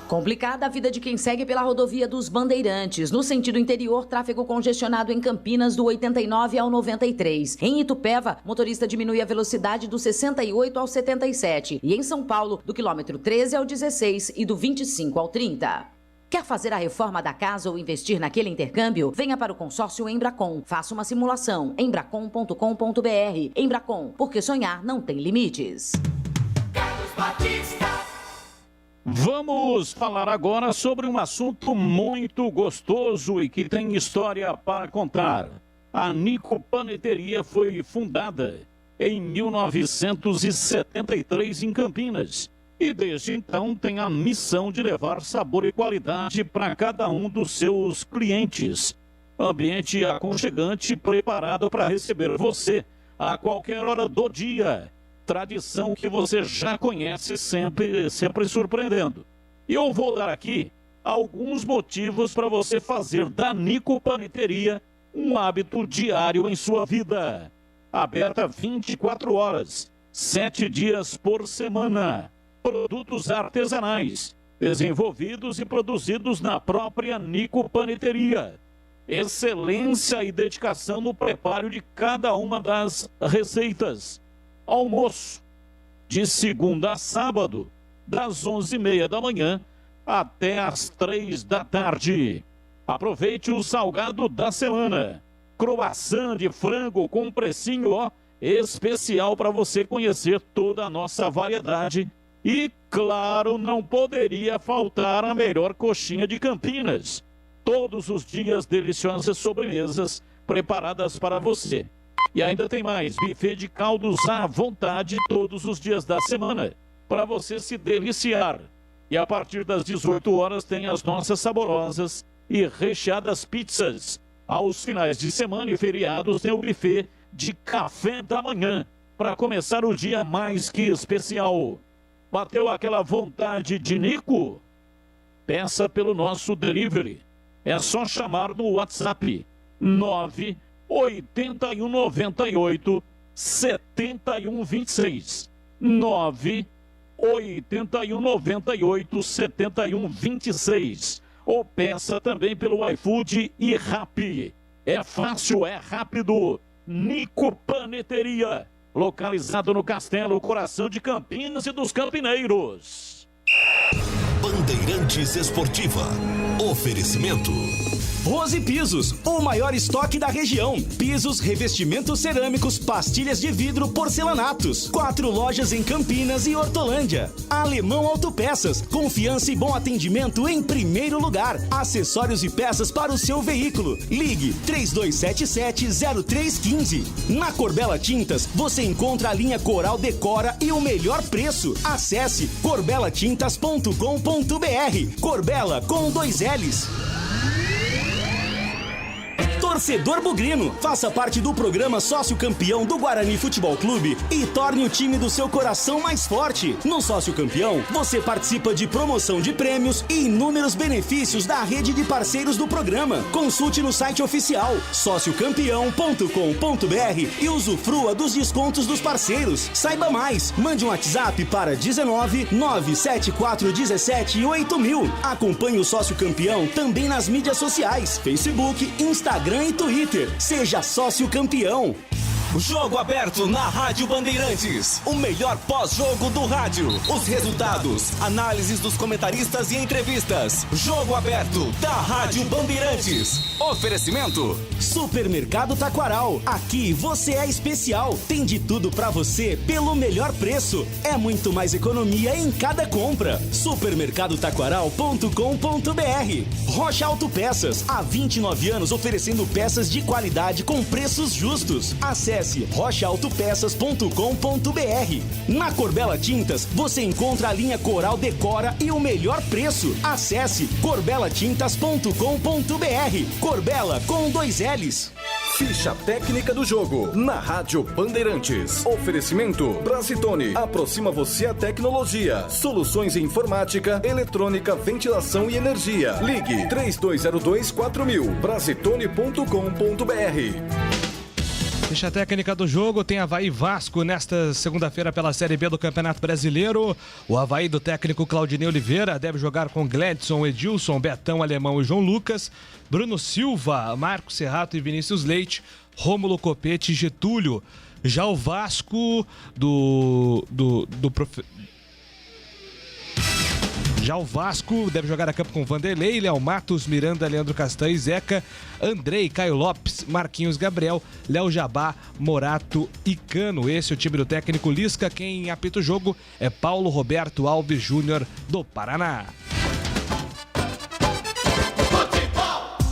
Complicada a vida de quem segue pela rodovia dos Bandeirantes. No sentido interior, tráfego congestionado em Campinas, do 89 ao 93. Em Itupeva, motorista diminui a velocidade do 68 ao 77. E em São Paulo, do quilômetro 13 ao 16 e do 25 ao 30. Quer fazer a reforma da casa ou investir naquele intercâmbio? Venha para o consórcio Embracon. Faça uma simulação. Embracon.com.br. Embracon, porque sonhar não tem limites. Carlos Batista. Vamos falar agora sobre um assunto muito gostoso e que tem história para contar. A Nico Paneteria foi fundada em 1973 em Campinas. E desde então tem a missão de levar sabor e qualidade para cada um dos seus clientes. Ambiente aconchegante preparado para receber você a qualquer hora do dia. Tradição que você já conhece, sempre surpreendendo. E eu vou dar aqui alguns motivos para você fazer da Nico Paneteria um hábito diário em sua vida. Aberta 24 horas, 7 dias por semana. Produtos artesanais, desenvolvidos e produzidos na própria Nico Paneteria. Excelência e dedicação no preparo de cada uma das receitas. Almoço, de segunda a sábado, das 11h30 da manhã até as 3 da tarde. Aproveite o salgado da semana. Croissant de frango com precinho especial para você conhecer toda a nossa variedade. E, claro, não poderia faltar a melhor coxinha de Campinas. todos os dias deliciosas sobremesas preparadas para você. E ainda tem mais, buffet de caldos à vontade todos os dias da semana, para você se deliciar. E a partir das 18 horas tem as nossas saborosas e recheadas pizzas. Aos finais de semana e feriados tem o buffet de café da manhã, para começar o dia mais que especial. Bateu aquela vontade de Nico? Peça pelo nosso delivery. É só chamar no WhatsApp 98198 7126. 98198 7126. Ou peça também pelo iFood e Rappi. É fácil, é rápido. Nico Paneteria, localizado no Castelo, coração de Campinas e dos Campineiros. Bandeirantes Esportiva. Oferecimento. Rose Pisos, o maior estoque da região. Pisos, revestimentos cerâmicos, pastilhas de vidro, porcelanatos. 4 lojas em Campinas e Hortolândia. Alemão Autopeças, confiança e bom atendimento em primeiro lugar. Acessórios e peças para o seu veículo. Ligue 3277-0315. Na Corbella Tintas, você encontra a linha Coral Decora e o melhor preço. Acesse corbelatintas.com.br. Corbella com 2 L's. Torcedor bugrino, faça parte do programa Sócio Campeão do Guarani Futebol Clube e torne o time do seu coração mais forte. No Sócio Campeão, você participa de promoção de prêmios e inúmeros benefícios da rede de parceiros do programa. Consulte no site oficial sociocampeão.com.br e usufrua dos descontos dos parceiros. Saiba mais, mande um WhatsApp para 19 97417 8000. Acompanhe o Sócio Campeão também nas mídias sociais, Facebook, Instagram e Twitter. Seja sócio campeão. Jogo aberto na Rádio Bandeirantes. O melhor pós-jogo do rádio. Os resultados, análises dos comentaristas e entrevistas. Jogo aberto da Rádio Bandeirantes. Oferecimento. Supermercado Taquaral. Aqui você é especial. Tem de tudo pra você pelo melhor preço. É muito mais economia em cada compra. Supermercadotaquaral.com.br. Rocha Autopeças. Há 29 anos oferecendo peças de qualidade com preços justos. Acesse rochaautopeças.com.br. Na Corbella Tintas, você encontra a linha Coral Decora e o melhor preço. Acesse corbelatintas.com.br. Corbella com 2 L's. Ficha técnica do jogo na Rádio Bandeirantes. Oferecimento Brasitone. Aproxima você a tecnologia. Soluções em informática, eletrônica, ventilação e energia. Ligue 3202-4000. Brasitone.com.br. Ficha técnica do jogo tem Avaí Vasco nesta segunda-feira pela Série B do Campeonato Brasileiro. O Avaí do técnico Claudinei Oliveira deve jogar com Gledson, Edilson, Betão, Alemão e João Lucas, Bruno Silva, Marcos Serrato e Vinícius Leite, Rômulo Copete e Getúlio. Já o Vasco Já o Vasco deve jogar a campo com Vanderlei, Léo Matos, Miranda, Leandro Castanho, Zeca, Andrei, Caio Lopes, Marquinhos Gabriel, Léo Jabá, Morato e Cano. Esse é o time do técnico Lisca. Quem apita o jogo é Paulo Roberto Alves Júnior, do Paraná.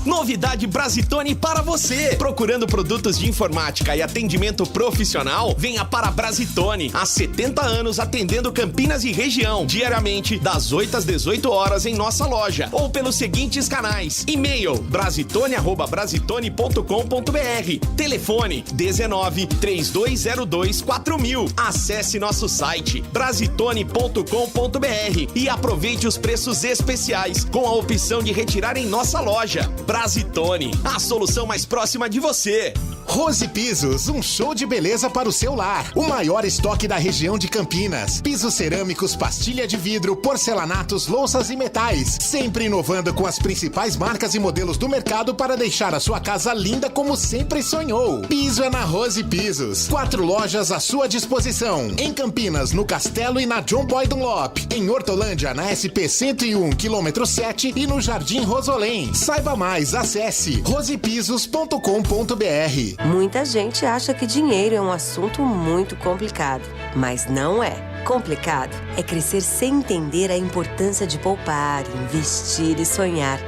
Novidade Brasitone para você. Procurando produtos de informática e atendimento profissional? Venha para a Brasitone. Há 70 anos atendendo Campinas e região. Diariamente, das 8 às 18 horas em nossa loja. Ou pelos seguintes canais. E-mail brasitone@brasitone.com.br. Telefone 19 3202 4000. Acesse nosso site brasitone.com.br e aproveite os preços especiais com a opção de retirar em nossa loja. Brasitone, a solução mais próxima de você. Rose Pisos, um show de beleza para o seu lar. O maior estoque da região de Campinas. Pisos cerâmicos, pastilha de vidro, porcelanatos, louças e metais. Sempre inovando com as principais marcas e modelos do mercado para deixar a sua casa linda como sempre sonhou. Piso é na Rose Pisos. 4 lojas à sua disposição. Em Campinas, no Castelo e na John Boy Dunlop. Em Hortolândia, na SP 101, quilômetro 7 e no Jardim Rosolém. Saiba mais, acesse rosepisos.com.br. Muita gente acha que dinheiro é um assunto muito complicado, mas não é. Complicado é crescer sem entender a importância de poupar, investir e sonhar.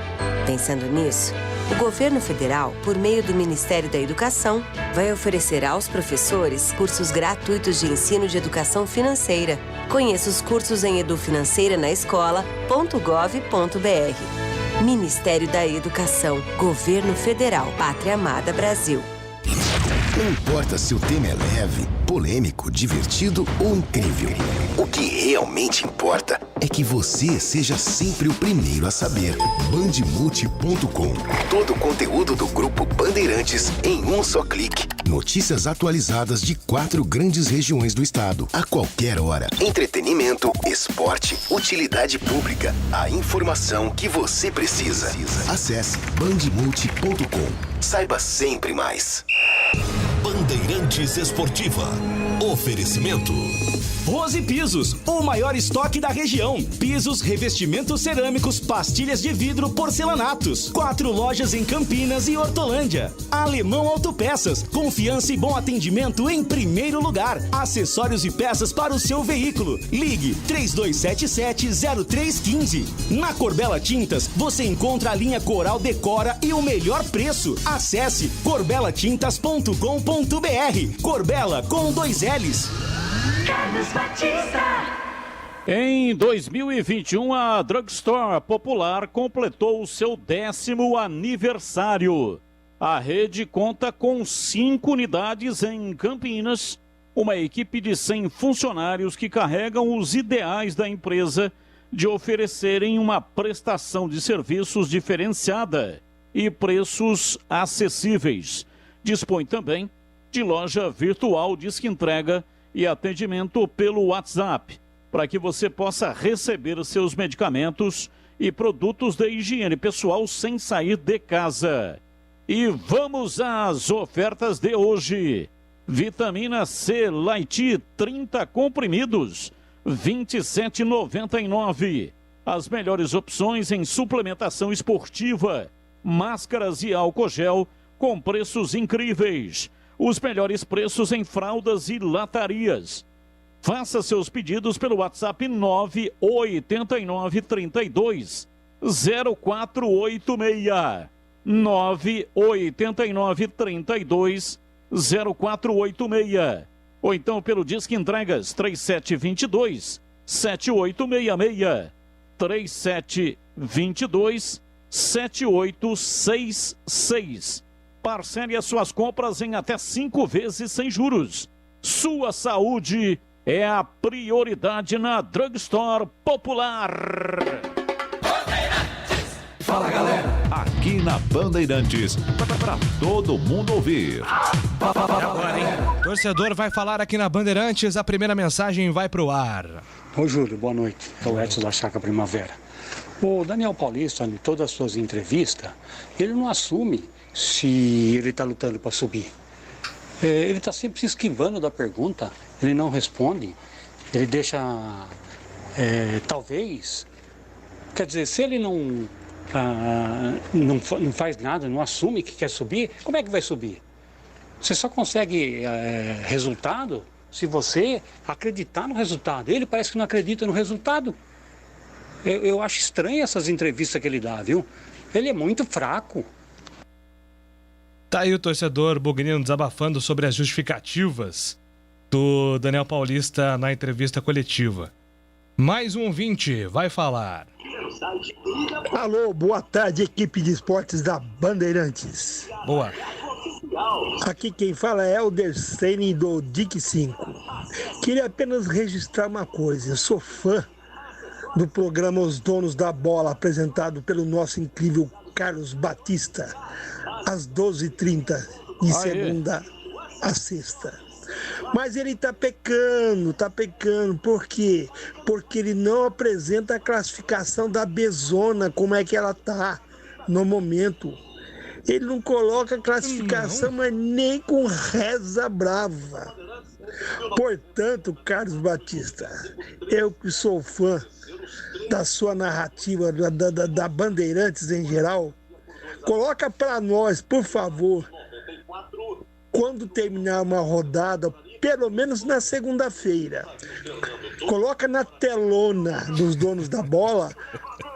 Pensando nisso, o governo federal, por meio do Ministério da Educação, vai oferecer aos professores cursos gratuitos de ensino de educação financeira. Conheça os cursos em edufinanceiranaescola.gov.br. Ministério da Educação, Governo Federal, Pátria Amada Brasil. Não importa se o tema é leve, polêmico, divertido ou incrível. O que realmente importa é que você seja sempre o primeiro a saber. Bandemulti.com. Todo o conteúdo do Grupo Bandeirantes em um só clique. Notícias atualizadas de 4 grandes regiões do estado, a qualquer hora. Entretenimento, esporte, utilidade pública. A informação que você precisa. Acesse bandemulti.com. Saiba sempre mais. Bandeirantes Esportiva. Oferecimento. Rose Pisos, o maior estoque da região. Pisos, revestimentos cerâmicos, pastilhas de vidro, porcelanatos. 4 lojas em Campinas e Hortolândia. Alemão Autopeças, confiança e bom atendimento em primeiro lugar. Acessórios e peças para o seu veículo. Ligue 3277-0315. Na Corbella Tintas, você encontra a linha Coral Decora e o melhor preço. Acesse corbelatintas.com.br. Corbella com 2 L's. Carlos Batista. Em 2021, a Drugstore Popular completou o seu 10º aniversário. A rede conta com 5 unidades em Campinas, uma equipe de 100 funcionários que carregam os ideais da empresa de oferecerem uma prestação de serviços diferenciada e preços acessíveis. Dispõe também de loja virtual, disque entrega e atendimento pelo WhatsApp, para que você possa receber seus medicamentos e produtos de higiene pessoal sem sair de casa. E vamos às ofertas de hoje. Vitamina C Light 30 comprimidos, R$ 27,99. As melhores opções em suplementação esportiva, máscaras e álcool gel com preços incríveis. Os melhores preços em fraldas e latarias. Faça seus pedidos pelo WhatsApp 98932 0486. 98932 0486. Ou então pelo Disque Entregas 3722 7866. 3722 7866. Parcele as suas compras em até 5 vezes sem juros. Sua saúde é a prioridade na Drugstore Popular. Fala, galera. Aqui na Bandeirantes, para todo mundo ouvir. Agora, hein? Torcedor vai falar aqui na Bandeirantes, a primeira mensagem vai pro ar. Ô Júlio, boa noite. É o Edson da Chácara Primavera. O Daniel Paulista, em todas as suas entrevistas, ele não assume se ele está lutando para subir. Ele está sempre se esquivando da pergunta, ele não responde, ele deixa, talvez, quer dizer, se ele não faz nada, não assume que quer subir, como é que vai subir? Você só consegue resultado se você acreditar no resultado. Ele parece que não acredita no resultado. Eu acho estranho essas entrevistas que ele dá, viu? Ele é muito fraco. Tá aí o torcedor bugnino desabafando sobre as justificativas do Daniel Paulista na entrevista coletiva. Mais um ouvinte vai falar. Alô, boa tarde, equipe de esportes da Bandeirantes. Boa. Aqui quem fala é o Dercene do DIC 5. Queria apenas registrar uma coisa. Eu sou fã do programa Os Donos da Bola, apresentado pelo nosso incrível Carlos Batista, às 12h30, de segunda a sexta. Mas ele tá pecando, por quê? Porque ele não apresenta a classificação da Bezona, como é que ela tá no momento. Ele não coloca a classificação, mas nem com reza brava. Portanto, Carlos Batista, eu que sou fã da sua narrativa, da Bandeirantes em geral, coloca para nós, por favor, quando terminar uma rodada, pelo menos na segunda-feira, coloca na telona dos donos da bola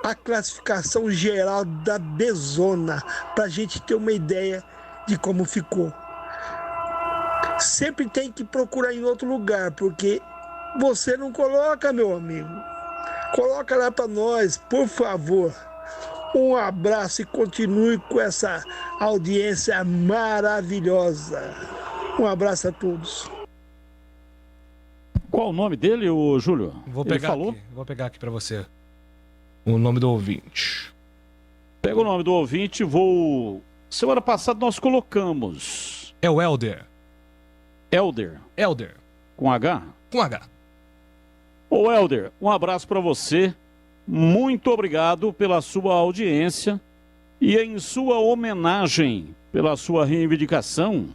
a classificação geral da Bezona, para a gente ter uma ideia de como ficou. Sempre tem que procurar em outro lugar, porque você não coloca, meu amigo. Coloca lá para nós, por favor. Um abraço e continue com essa audiência maravilhosa. Um abraço a todos. Qual o nome dele, o Júlio? Vou pegar aqui para você o nome do ouvinte. Pega o nome do ouvinte, semana passada nós colocamos. É o Helder. Helder. Com H? Com H. Ô Helder, um abraço para você. Muito obrigado pela sua audiência. E em sua homenagem, pela sua reivindicação,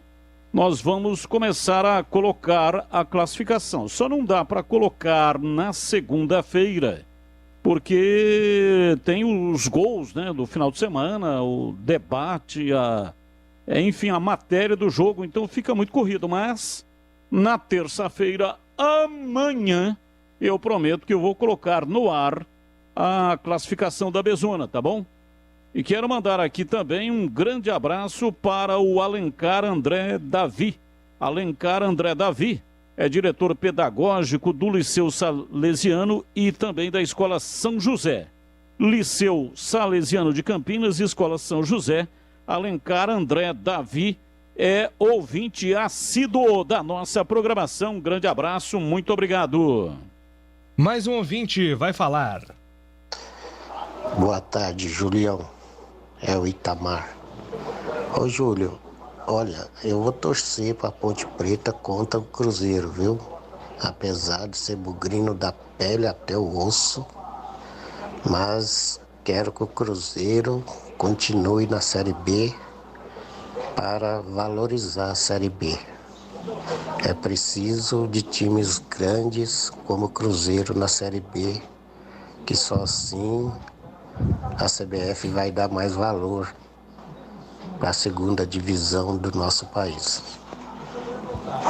nós vamos começar a colocar a classificação. Só não dá para colocar na segunda-feira, porque tem os gols, né, do final de semana, o debate, enfim, a matéria do jogo, então fica muito corrido. Mas na terça-feira, amanhã, eu prometo que eu vou colocar no ar a classificação da Bezona, tá bom? E quero mandar aqui também um grande abraço para o Alencar André Davi. Alencar André Davi é diretor pedagógico do Liceu Salesiano e também da Escola São José. Liceu Salesiano de Campinas e Escola São José. Alencar André Davi é ouvinte assíduo da nossa programação. Um grande abraço, muito obrigado. Mais um ouvinte vai falar. Boa tarde, Julião. É o Itamar. Ô, Júlio, olha, eu vou torcer pra Ponte Preta contra o Cruzeiro, viu? Apesar de ser bugrino da pele até o osso, mas quero que o Cruzeiro continue na Série B para valorizar a Série B. É preciso de times grandes como o Cruzeiro na Série B, que só assim a CBF vai dar mais valor para a segunda divisão do nosso país.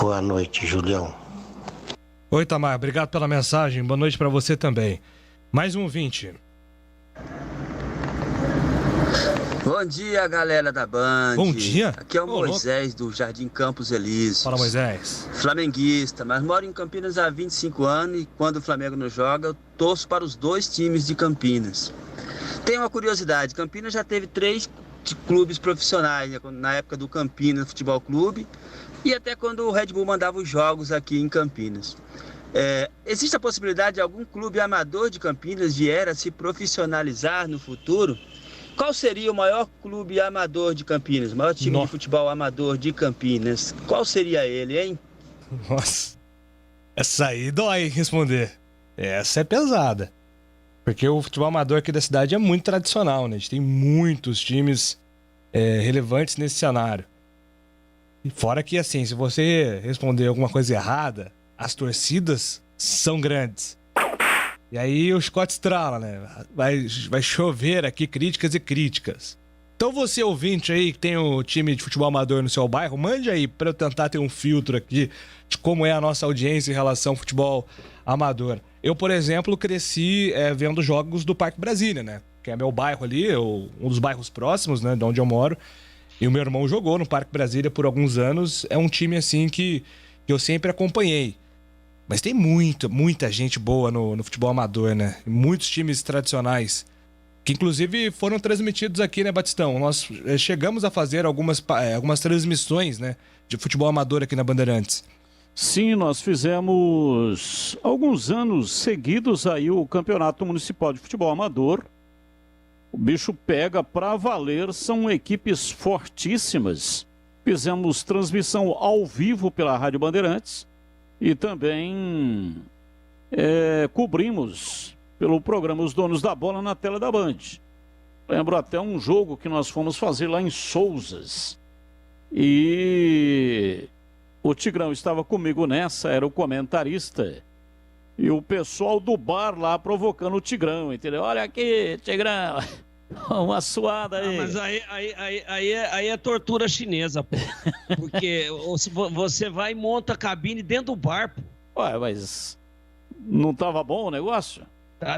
Boa noite, Julião. Oi, Tamar, obrigado pela mensagem. Boa noite para você também. Mais um ouvinte. Bom dia, galera da Band. Bom dia. Aqui é o Moisés, do Jardim Campos Elíseos. Fala, Moisés. Flamenguista, mas moro em Campinas há 25 anos e quando o Flamengo não joga, eu torço para os dois times de Campinas. Tem uma curiosidade, Campinas já teve 3 clubes profissionais, né? Na época do Campinas Futebol Clube e até quando o Red Bull mandava os jogos aqui em Campinas. Existe a possibilidade de algum clube amador de Campinas vier a se profissionalizar no futuro? Qual seria o maior clube amador de Campinas, o maior time de futebol amador de Campinas? Qual seria ele, hein? Nossa, essa aí dói responder. Essa é pesada. Porque o futebol amador aqui da cidade é muito tradicional, né? A gente tem muitos times relevantes nesse cenário. E fora que, assim, se você responder alguma coisa errada, as torcidas são grandes. E aí o chicote estrala, né? Vai chover aqui críticas e críticas. Então você, ouvinte aí, que tem o time de futebol amador no seu bairro, mande aí pra eu tentar ter um filtro aqui de como é a nossa audiência em relação ao futebol amador. Eu, por exemplo, cresci vendo jogos do Parque Brasília, né? Que é meu bairro ali, um dos bairros próximos, né? De onde eu moro. E o meu irmão jogou no Parque Brasília por alguns anos. É um time, assim, que eu sempre acompanhei. Mas tem muita gente boa no futebol amador, né? Muitos times tradicionais, que inclusive foram transmitidos aqui, né, Batistão? Nós chegamos a fazer algumas transmissões, né, de futebol amador aqui na Bandeirantes. Sim, nós fizemos alguns anos seguidos aí o Campeonato Municipal de Futebol Amador. O bicho pega pra valer, são equipes fortíssimas. Fizemos transmissão ao vivo pela Rádio Bandeirantes. E também cobrimos pelo programa Os Donos da Bola na tela da Band. Lembro até um jogo que nós fomos fazer lá em Souzas. E o Tigrão estava comigo nessa, era o comentarista. E o pessoal do bar lá provocando o Tigrão, entendeu? Olha aqui, Tigrão. Uma suada aí. Mas aí é tortura chinesa, pô. Porque você vai e monta a cabine dentro do bar, pô. Ué, mas não tava bom o negócio?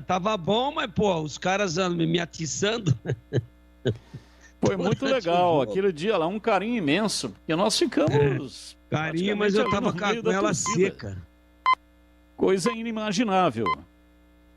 Tava bom, mas, pô, os caras me atiçando. Foi muito legal. Aquele dia lá, um carinho imenso. Porque nós ficamos... Carinho, mas eu tava com ela seca. Coisa inimaginável.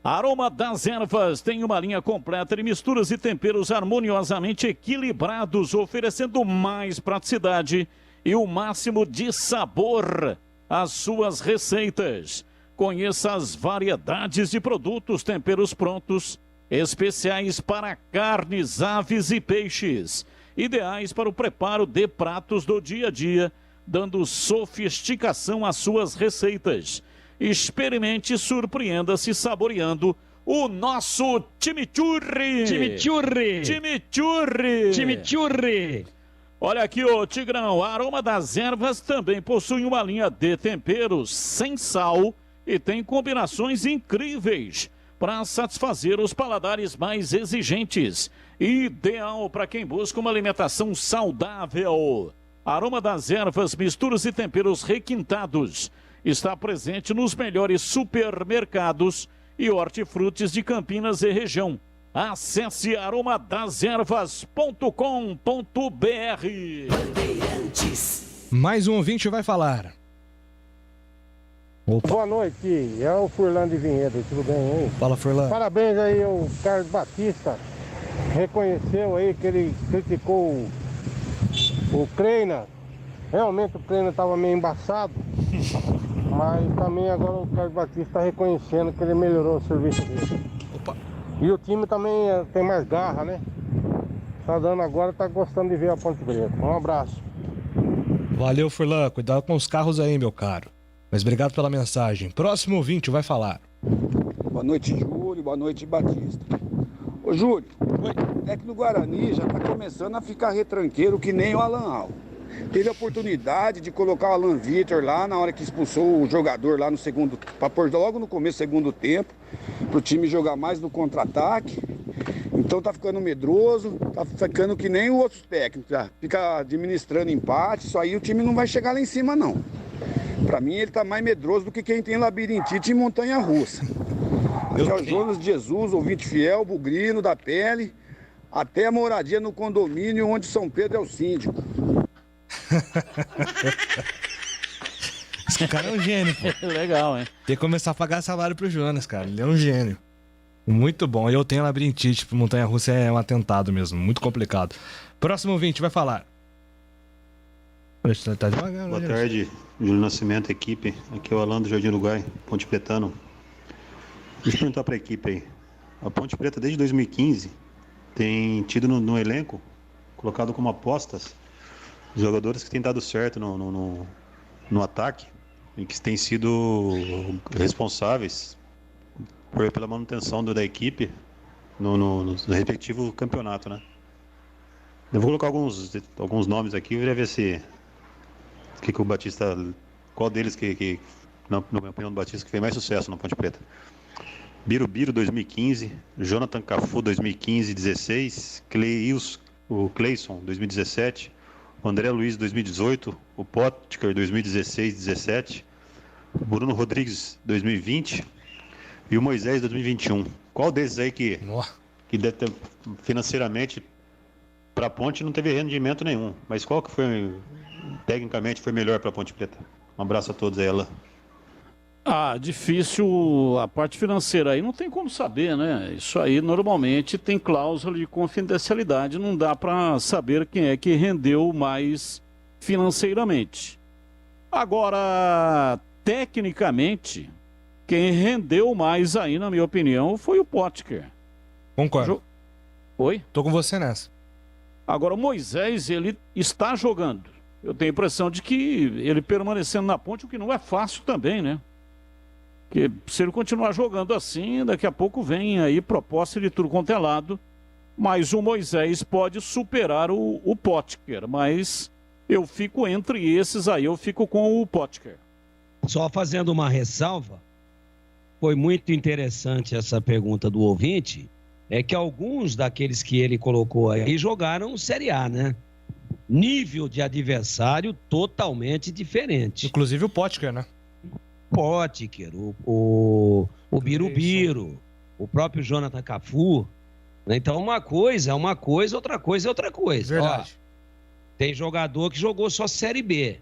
A Aroma das Ervas tem uma linha completa de misturas e temperos harmoniosamente equilibrados, oferecendo mais praticidade e o máximo de sabor às suas receitas. Conheça as variedades de produtos, temperos prontos, especiais para carnes, aves e peixes, ideais para o preparo de pratos do dia a dia, dando sofisticação às suas receitas. Experimente e surpreenda-se saboreando o nosso chimichurri. Chimichurri. Chimichurri. Chimichurri. Olha aqui, ô Tigrão, a Aroma das Ervas também possui uma linha de temperos sem sal e tem combinações incríveis para satisfazer os paladares mais exigentes. Ideal para quem busca uma alimentação saudável. Aroma das Ervas, misturas e temperos requintados. Está presente nos melhores supermercados e hortifrutis de Campinas e região. Acesse aromadeservas.com.br. Mais um ouvinte vai falar. Opa. Boa noite, é o Furlan de Vinhedo, tudo bem aí? Fala, Furlan. Parabéns aí ao Carlos Batista, reconheceu aí que ele criticou o Kleina. Realmente o Kleina estava meio embaçado, mas também agora o Carlos Batista está reconhecendo que ele melhorou o serviço dele. Opa. E o time também tem mais garra, né? Tá dando agora, tá gostando de ver a Ponte Preta. Um abraço. Valeu, Furlan. Cuidado com os carros aí, meu caro. Mas obrigado pela mensagem. Próximo ouvinte vai falar. Boa noite, Júlio. Boa noite, Batista. Ô, Júlio, é que no Guarani já tá começando a ficar retranqueiro que nem o Alan Al. Teve a oportunidade de colocar o Alan Vitor lá na hora que expulsou o jogador lá no segundo, para pôr logo no começo do segundo tempo, pro time jogar mais no contra-ataque. Então tá ficando medroso, tá ficando que nem os outros técnicos, já. Fica administrando empate, isso aí o time não vai chegar lá em cima não. Pra mim ele tá mais medroso do que quem tem labirintite em montanha-russa. Aqui é o Jonas de Jesus, ouvinte fiel, bugrino da pele, até a moradia no condomínio onde São Pedro é o síndico. Esse cara é um gênio, pô. Legal, hein? Tem que começar a pagar salário pro Jonas, cara. Ele é um gênio. Muito bom. Eu tenho labirintite, montanha-russa é um atentado mesmo. Muito complicado. Próximo ouvinte vai falar. Tá devagar, Boa tarde, Júlio Nascimento, equipe. Aqui é o Alan do Jardim Uruguai, Ponte Pretano. Deixa eu perguntar pra equipe aí. A Ponte Preta, desde 2015, tem tido no elenco, colocado como apostas, jogadores que têm dado certo no ataque e que têm sido responsáveis pela manutenção da equipe no respectivo campeonato, né? Eu vou colocar alguns nomes aqui e ver se que o Batista, qual deles que na minha opinião do Batista que fez mais sucesso na Ponte Preta. Birubiru 2015, Jonathan Cafu 2015-16, o Cleison 2017, o André Luiz 2018, o Potker 2016-17, o Bruno Rodrigues 2020 e o Moisés 2021. Qual desses aí que financeiramente para a Ponte não teve rendimento nenhum, mas qual que foi tecnicamente foi melhor para a Ponte Preta? Um abraço a todos aí, Alan. Difícil a parte financeira aí, não tem como saber, né? Isso aí normalmente tem cláusula de confidencialidade, não dá para saber quem é que rendeu mais financeiramente. Agora, tecnicamente, quem rendeu mais aí, na minha opinião, foi o Potker. Concordo. Oi? Tô com você nessa. Agora, o Moisés, ele está jogando. Eu tenho a impressão de que ele permanecendo na Ponte, o que não é fácil também, né? Porque se ele continuar jogando assim, daqui a pouco vem aí proposta de tudo quanto é lado, mas o Moisés pode superar o Potker, mas eu fico entre esses aí, eu fico com o Potker. Só fazendo uma ressalva, foi muito interessante essa pergunta do ouvinte, é que alguns daqueles que ele colocou aí jogaram Série A, né? Nível de adversário totalmente diferente. Inclusive o Potker, né? Potker, o Birubiru, o próprio Jonathan Cafu. Então uma coisa é uma coisa, outra coisa é outra coisa. Verdade. Ó, tem jogador que jogou só Série B.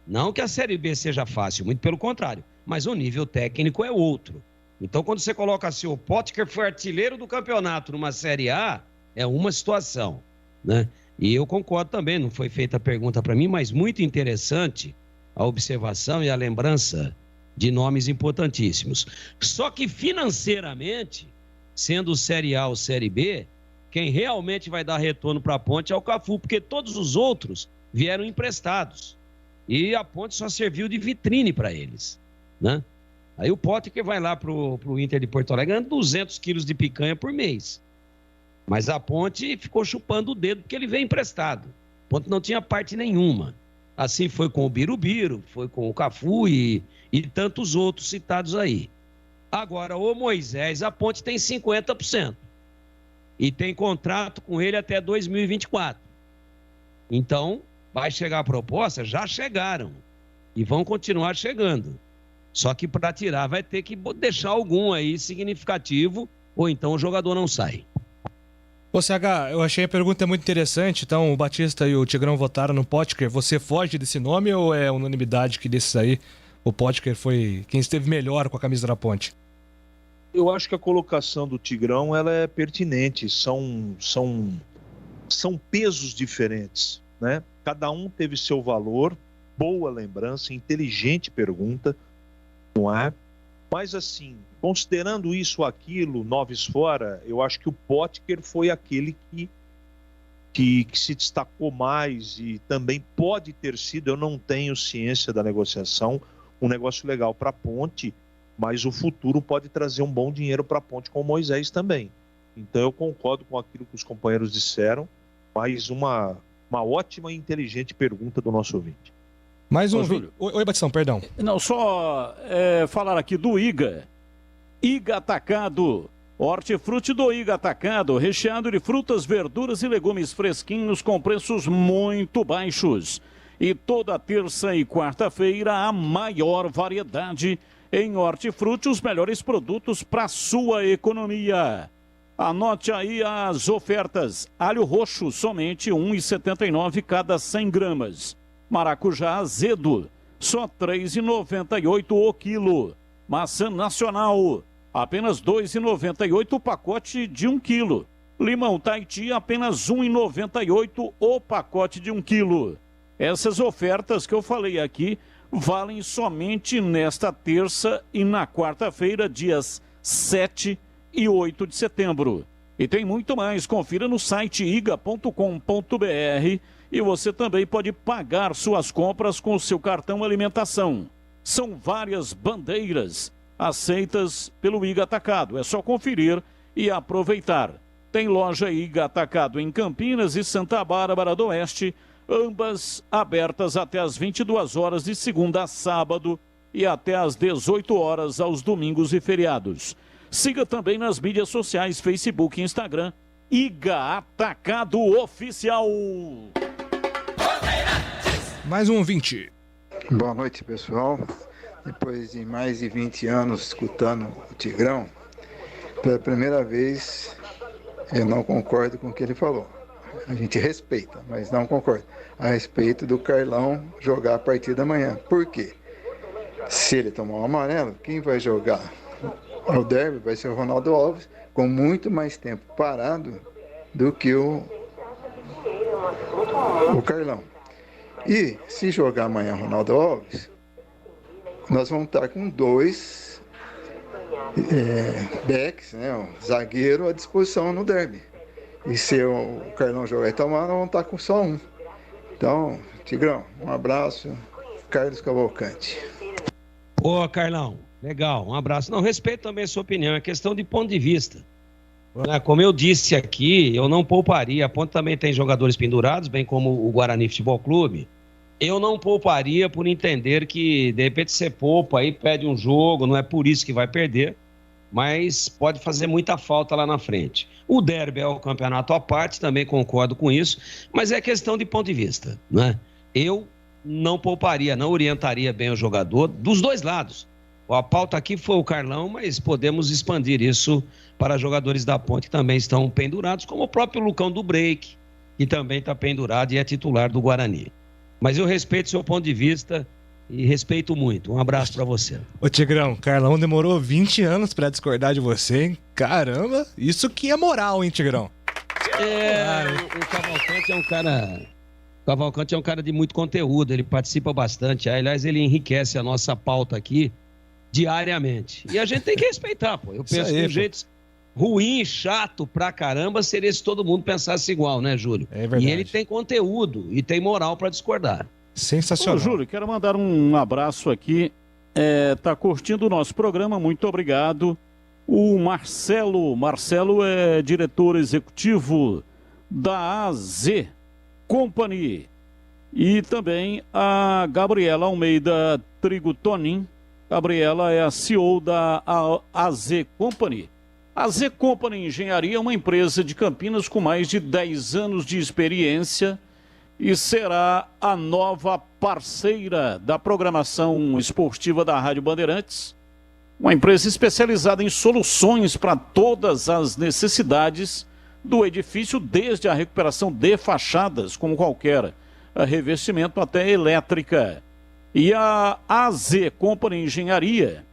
Não que a Série B seja fácil, muito pelo contrário. Mas o nível técnico é outro. Então, quando você coloca assim, o Potker foi artilheiro do campeonato numa Série A, é uma situação, né? E eu concordo também, não foi feita a pergunta para mim, mas muito interessante a observação e a lembrança de nomes importantíssimos. Só que financeiramente, sendo Série A ou Série B, quem realmente vai dar retorno para a Ponte é o Cafu, porque todos os outros vieram emprestados. E a Ponte só serviu de vitrine para eles, né? Aí o Potker vai lá pro Inter de Porto Alegre ganhando 200 quilos de picanha por mês. Mas a Ponte ficou chupando o dedo porque ele veio emprestado. A Ponte não tinha parte nenhuma. Assim foi com o Birubiru, foi com o Cafu e tantos outros citados aí. Agora, o Moisés, a Ponte tem 50%. E tem contrato com ele até 2024. Então, vai chegar a proposta? Já chegaram. E vão continuar chegando. Só que para tirar vai ter que deixar algum aí significativo, ou então o jogador não sai. Ô CH, eu achei a pergunta muito interessante. Então o Batista e o Tigrão votaram no Potker. Você foge desse nome ou é unanimidade que desses aí o Potker foi quem esteve melhor com a camisa da Ponte? Eu acho que a colocação do Tigrão ela é pertinente. São pesos diferentes, né? Cada um teve seu valor. Boa lembrança, inteligente pergunta. Não é? Mas assim, considerando isso ou aquilo, noves fora, eu acho que o Potker foi aquele que se destacou mais e também pode ter sido, eu não tenho ciência da negociação, um negócio legal para a Ponte, mas o futuro pode trazer um bom dinheiro para a Ponte com o Moisés também. Então eu concordo com aquilo que os companheiros disseram, mas uma ótima e inteligente pergunta do nosso ouvinte. Mais um. Oi, Batistão, perdão. Não, só falar aqui do Iga. Iga Atacado. Hortifruti do Iga Atacado, recheado de frutas, verduras e legumes fresquinhos com preços muito baixos. E toda terça e quarta-feira a maior variedade em hortifruti, os melhores produtos para sua economia. Anote aí as ofertas. Alho roxo, somente R$ 1,79 cada 100 gramas. Maracujá azedo, só R$ 3,98 o quilo. Maçã nacional, apenas R$ 2,98 o pacote de 1 quilo. Limão Tahiti, apenas R$ 1,98 o pacote de 1 quilo. Essas ofertas que eu falei aqui valem somente nesta terça e na quarta-feira, dias 7 e 8 de setembro. E tem muito mais, confira no site iga.com.br. E você também pode pagar suas compras com o seu cartão alimentação. São várias bandeiras aceitas pelo Iga Atacado. É só conferir e aproveitar. Tem loja Iga Atacado em Campinas e Santa Bárbara do Oeste, ambas abertas até às 22 horas de segunda a sábado e até às 18 horas aos domingos e feriados. Siga também nas mídias sociais, Facebook e Instagram, Iga Atacado Oficial. Mais um ouvinte. Boa noite, pessoal. Depois de mais de 20 anos escutando o Tigrão, pela primeira vez eu não concordo com o que ele falou. A gente respeita, mas não concordo. A respeito do Carlão jogar a partir da manhã. Por quê? Se ele tomar um amarelo, quem vai jogar o derby vai ser o Ronaldo Alves, com muito mais tempo parado do que o Carlão. E se jogar amanhã Ronaldo Alves, nós vamos estar com dois backs, né, um zagueiro à disposição no derby. E se o Carlão jogar e tomar, nós vamos estar com só um. Então, Tigrão, um abraço. Carlos Cavalcante. Ô, Carlão, legal, um abraço. Não, respeito também a sua opinião, é questão de ponto de vista. Como eu disse aqui, eu não pouparia. A Ponte também tem jogadores pendurados, bem como o Guarani Futebol Clube. Eu não pouparia por entender que, de repente, você poupa aí, perde um jogo, não é por isso que vai perder. mas pode fazer muita falta lá na frente. O derby é o campeonato à parte, também concordo com isso, mas é questão de ponto de vista, né? Eu não pouparia, não orientaria bem o jogador dos dois lados. A pauta aqui foi o Carlão, mas podemos expandir isso para jogadores da Ponte que também estão pendurados, como o próprio Lucão do Break, que também está pendurado e é titular do Guarani. Mas eu respeito o seu ponto de vista e respeito muito. Um abraço para você. Ô Tigrão, Carlão demorou 20 anos para discordar de você, hein? Caramba, isso que é moral, hein, Tigrão? O Cavalcante é um cara... O Cavalcante é um cara de muito conteúdo, ele participa bastante. Aliás, ele enriquece a nossa pauta aqui diariamente. E a gente tem que respeitar, pô. Eu penso que um jeito ruim, chato pra caramba seria se todo mundo pensasse igual, né, Júlio? É verdade. E ele tem conteúdo e tem moral pra discordar. Sensacional. Ô, Júlio, quero mandar um abraço aqui. Tá curtindo o nosso programa, muito obrigado. O Marcelo é diretor executivo da AZ Company. E também a Gabriela Almeida Trigo-Tonin. Gabriela é a CEO da AZ Company. A AZ Company Engenharia é uma empresa de Campinas com mais de 10 anos de experiência e será a nova parceira da programação esportiva da Rádio Bandeirantes. Uma empresa especializada em soluções para todas as necessidades do edifício, desde a recuperação de fachadas, como qualquer revestimento, até elétrica. E a AZ Company Engenharia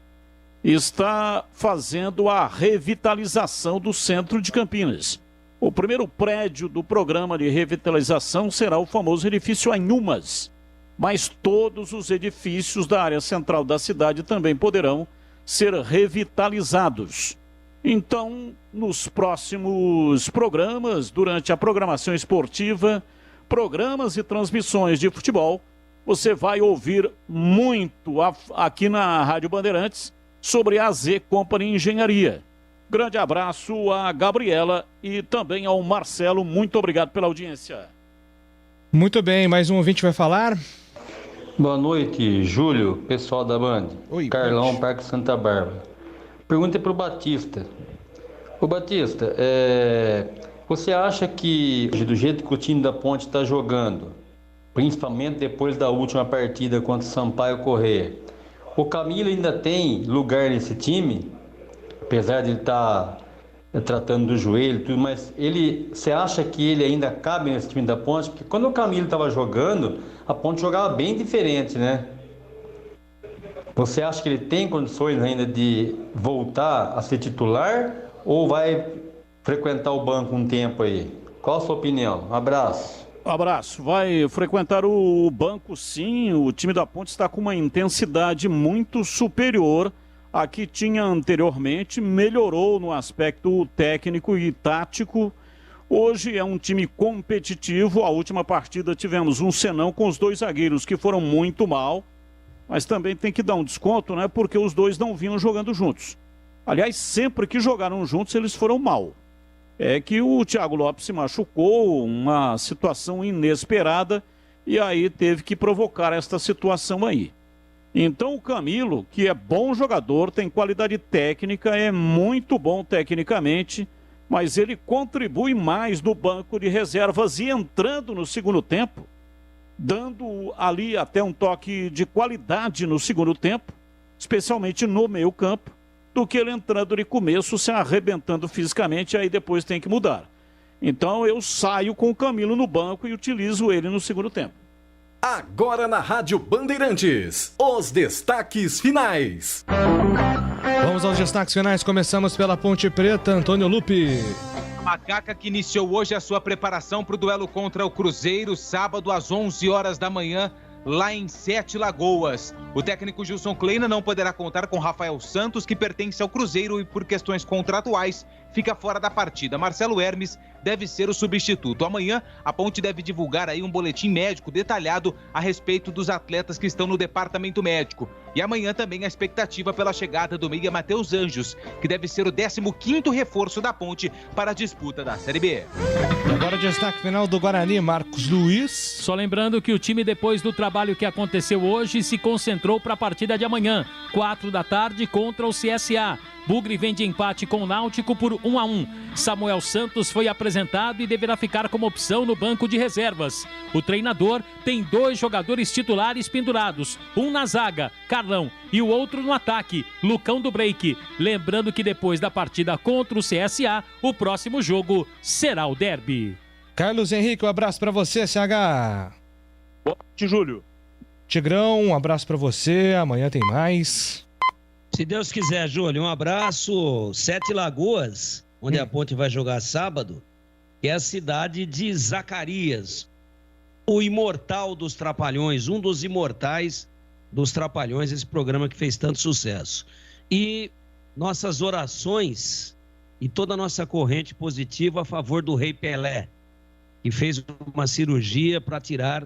está fazendo a revitalização do centro de Campinas. O primeiro prédio do programa de revitalização será o famoso edifício Anhumas, mas todos os edifícios da área central da cidade também poderão ser revitalizados. Então, nos próximos programas, durante a programação esportiva, programas e transmissões de futebol, você vai ouvir muito aqui na Rádio Bandeirantes sobre a AZ Company Engenharia. Grande abraço a Gabriela e também ao Marcelo. Muito obrigado pela audiência. Muito bem, mais um ouvinte vai falar. Boa noite, Júlio, pessoal da Band. Oi, Carlão, Parque Santa Bárbara. Pergunta para o Batista. Ô Batista, você acha que do jeito que o time da Ponte está jogando, principalmente depois da última partida contra o Sampaio Corrêa, o Camilo ainda tem lugar nesse time? Apesar de ele estar tratando do joelho e tudo, mas você acha que ele ainda cabe nesse time da Ponte? Porque quando o Camilo estava jogando, a Ponte jogava bem diferente, né? Você acha que ele tem condições ainda de voltar a ser titular ou vai frequentar o banco um tempo aí? Qual a sua opinião? Um abraço. Abraço. Vai frequentar o banco, sim. O time da Ponte está com uma intensidade muito superior à que tinha anteriormente. Melhorou no aspecto técnico e tático. Hoje é um time competitivo. A última partida tivemos um senão com os dois zagueiros que foram muito mal. Mas também tem que dar um desconto, né? Porque os dois não vinham jogando juntos. Aliás, sempre que jogaram juntos, eles foram mal. É que o Thiago Lopes se machucou, uma situação inesperada, e aí teve que provocar esta situação aí. Então o Camilo, que é bom jogador, tem qualidade técnica, é muito bom tecnicamente, mas ele contribui mais no banco de reservas e entrando no segundo tempo, dando ali até um toque de qualidade no segundo tempo, especialmente no meio-campo, do que ele entrando de começo, se arrebentando fisicamente, aí depois tem que mudar. Então eu saio com o Camilo no banco e utilizo ele no segundo tempo. Agora na Rádio Bandeirantes, os destaques finais. Vamos aos destaques finais, começamos pela Ponte Preta, Antônio Lupi. Macaca que iniciou hoje a sua preparação para o duelo contra o Cruzeiro, sábado às 11 horas da manhã, lá em Sete Lagoas. O técnico Gilson Kleina não poderá contar com Rafael Santos, que pertence ao Cruzeiro e por questões contratuais fica fora da partida. Marcelo Hermes deve ser o substituto. Amanhã a Ponte deve divulgar aí um boletim médico detalhado a respeito dos atletas que estão no departamento médico. E amanhã também a expectativa pela chegada do meia Matheus Anjos, que deve ser o 15º reforço da Ponte para a disputa da Série B. Agora o destaque final do Guarani, Marcos Luiz. Só lembrando que o time, depois do trabalho que aconteceu hoje, se concentrou para a partida de amanhã, 4 da tarde, contra o CSA. Bugre vem de empate com o Náutico por 1-1. Samuel Santos foi apresentado e deverá ficar como opção no banco de reservas. O treinador tem 2 jogadores titulares pendurados, um na zaga, Carlão, e o outro no ataque, Lucão do Break. Lembrando que depois da partida contra o CSA, o próximo jogo será o derby. Carlos Henrique, um abraço pra você, CH. Boa noite, Júlio. Tigrão, um abraço pra você, amanhã tem mais. Se Deus quiser, Júlio, um abraço. 7 Lagoas, onde a Ponte vai jogar sábado, que é a cidade de Zacarias, o imortal dos Trapalhões, um dos imortais dos Trapalhões, esse programa que fez tanto sucesso. E nossas orações e toda a nossa corrente positiva a favor do Rei Pelé, que fez uma cirurgia para tirar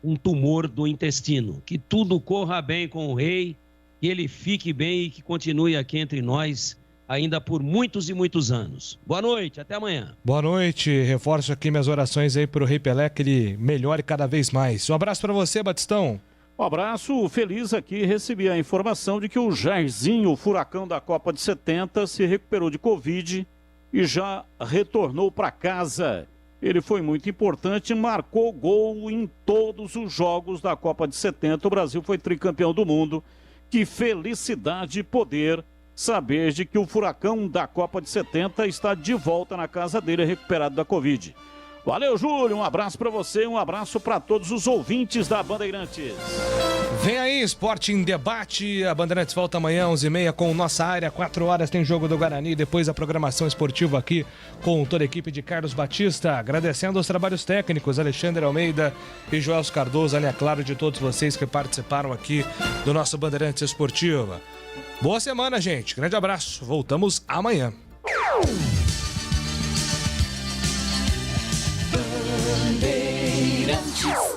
um tumor do intestino. Que tudo corra bem com o rei, que ele fique bem e que continue aqui entre nós ainda por muitos e muitos anos. Boa noite, até amanhã. Boa noite, reforço aqui minhas orações aí pro Rei Pelé, que ele melhore cada vez mais. Um abraço para você, Batistão. Um abraço feliz aqui, recebi a informação de que o Jairzinho, o furacão da Copa de 70, se recuperou de Covid e já retornou para casa. Ele foi muito importante, marcou gol em todos os jogos da Copa de 70. O Brasil foi tricampeão do mundo. Que felicidade poder saber de que o furacão da Copa de 70 está de volta na casa dele, recuperado da Covid. Valeu, Júlio, um abraço para você, um abraço para todos os ouvintes da Bandeirantes. Vem aí, Esporte em Debate. A Bandeirantes volta amanhã, 11h30, com Nossa Área. 4 horas tem jogo do Guarani. Depois a programação esportiva aqui com toda a equipe de Carlos Batista. Agradecendo os trabalhos técnicos, Alexandre Almeida e Joel Cardoso. Além, é claro, de todos vocês que participaram aqui do nosso Bandeirantes Esportiva. Boa semana, gente. Grande abraço. Voltamos amanhã. Bandeirantes.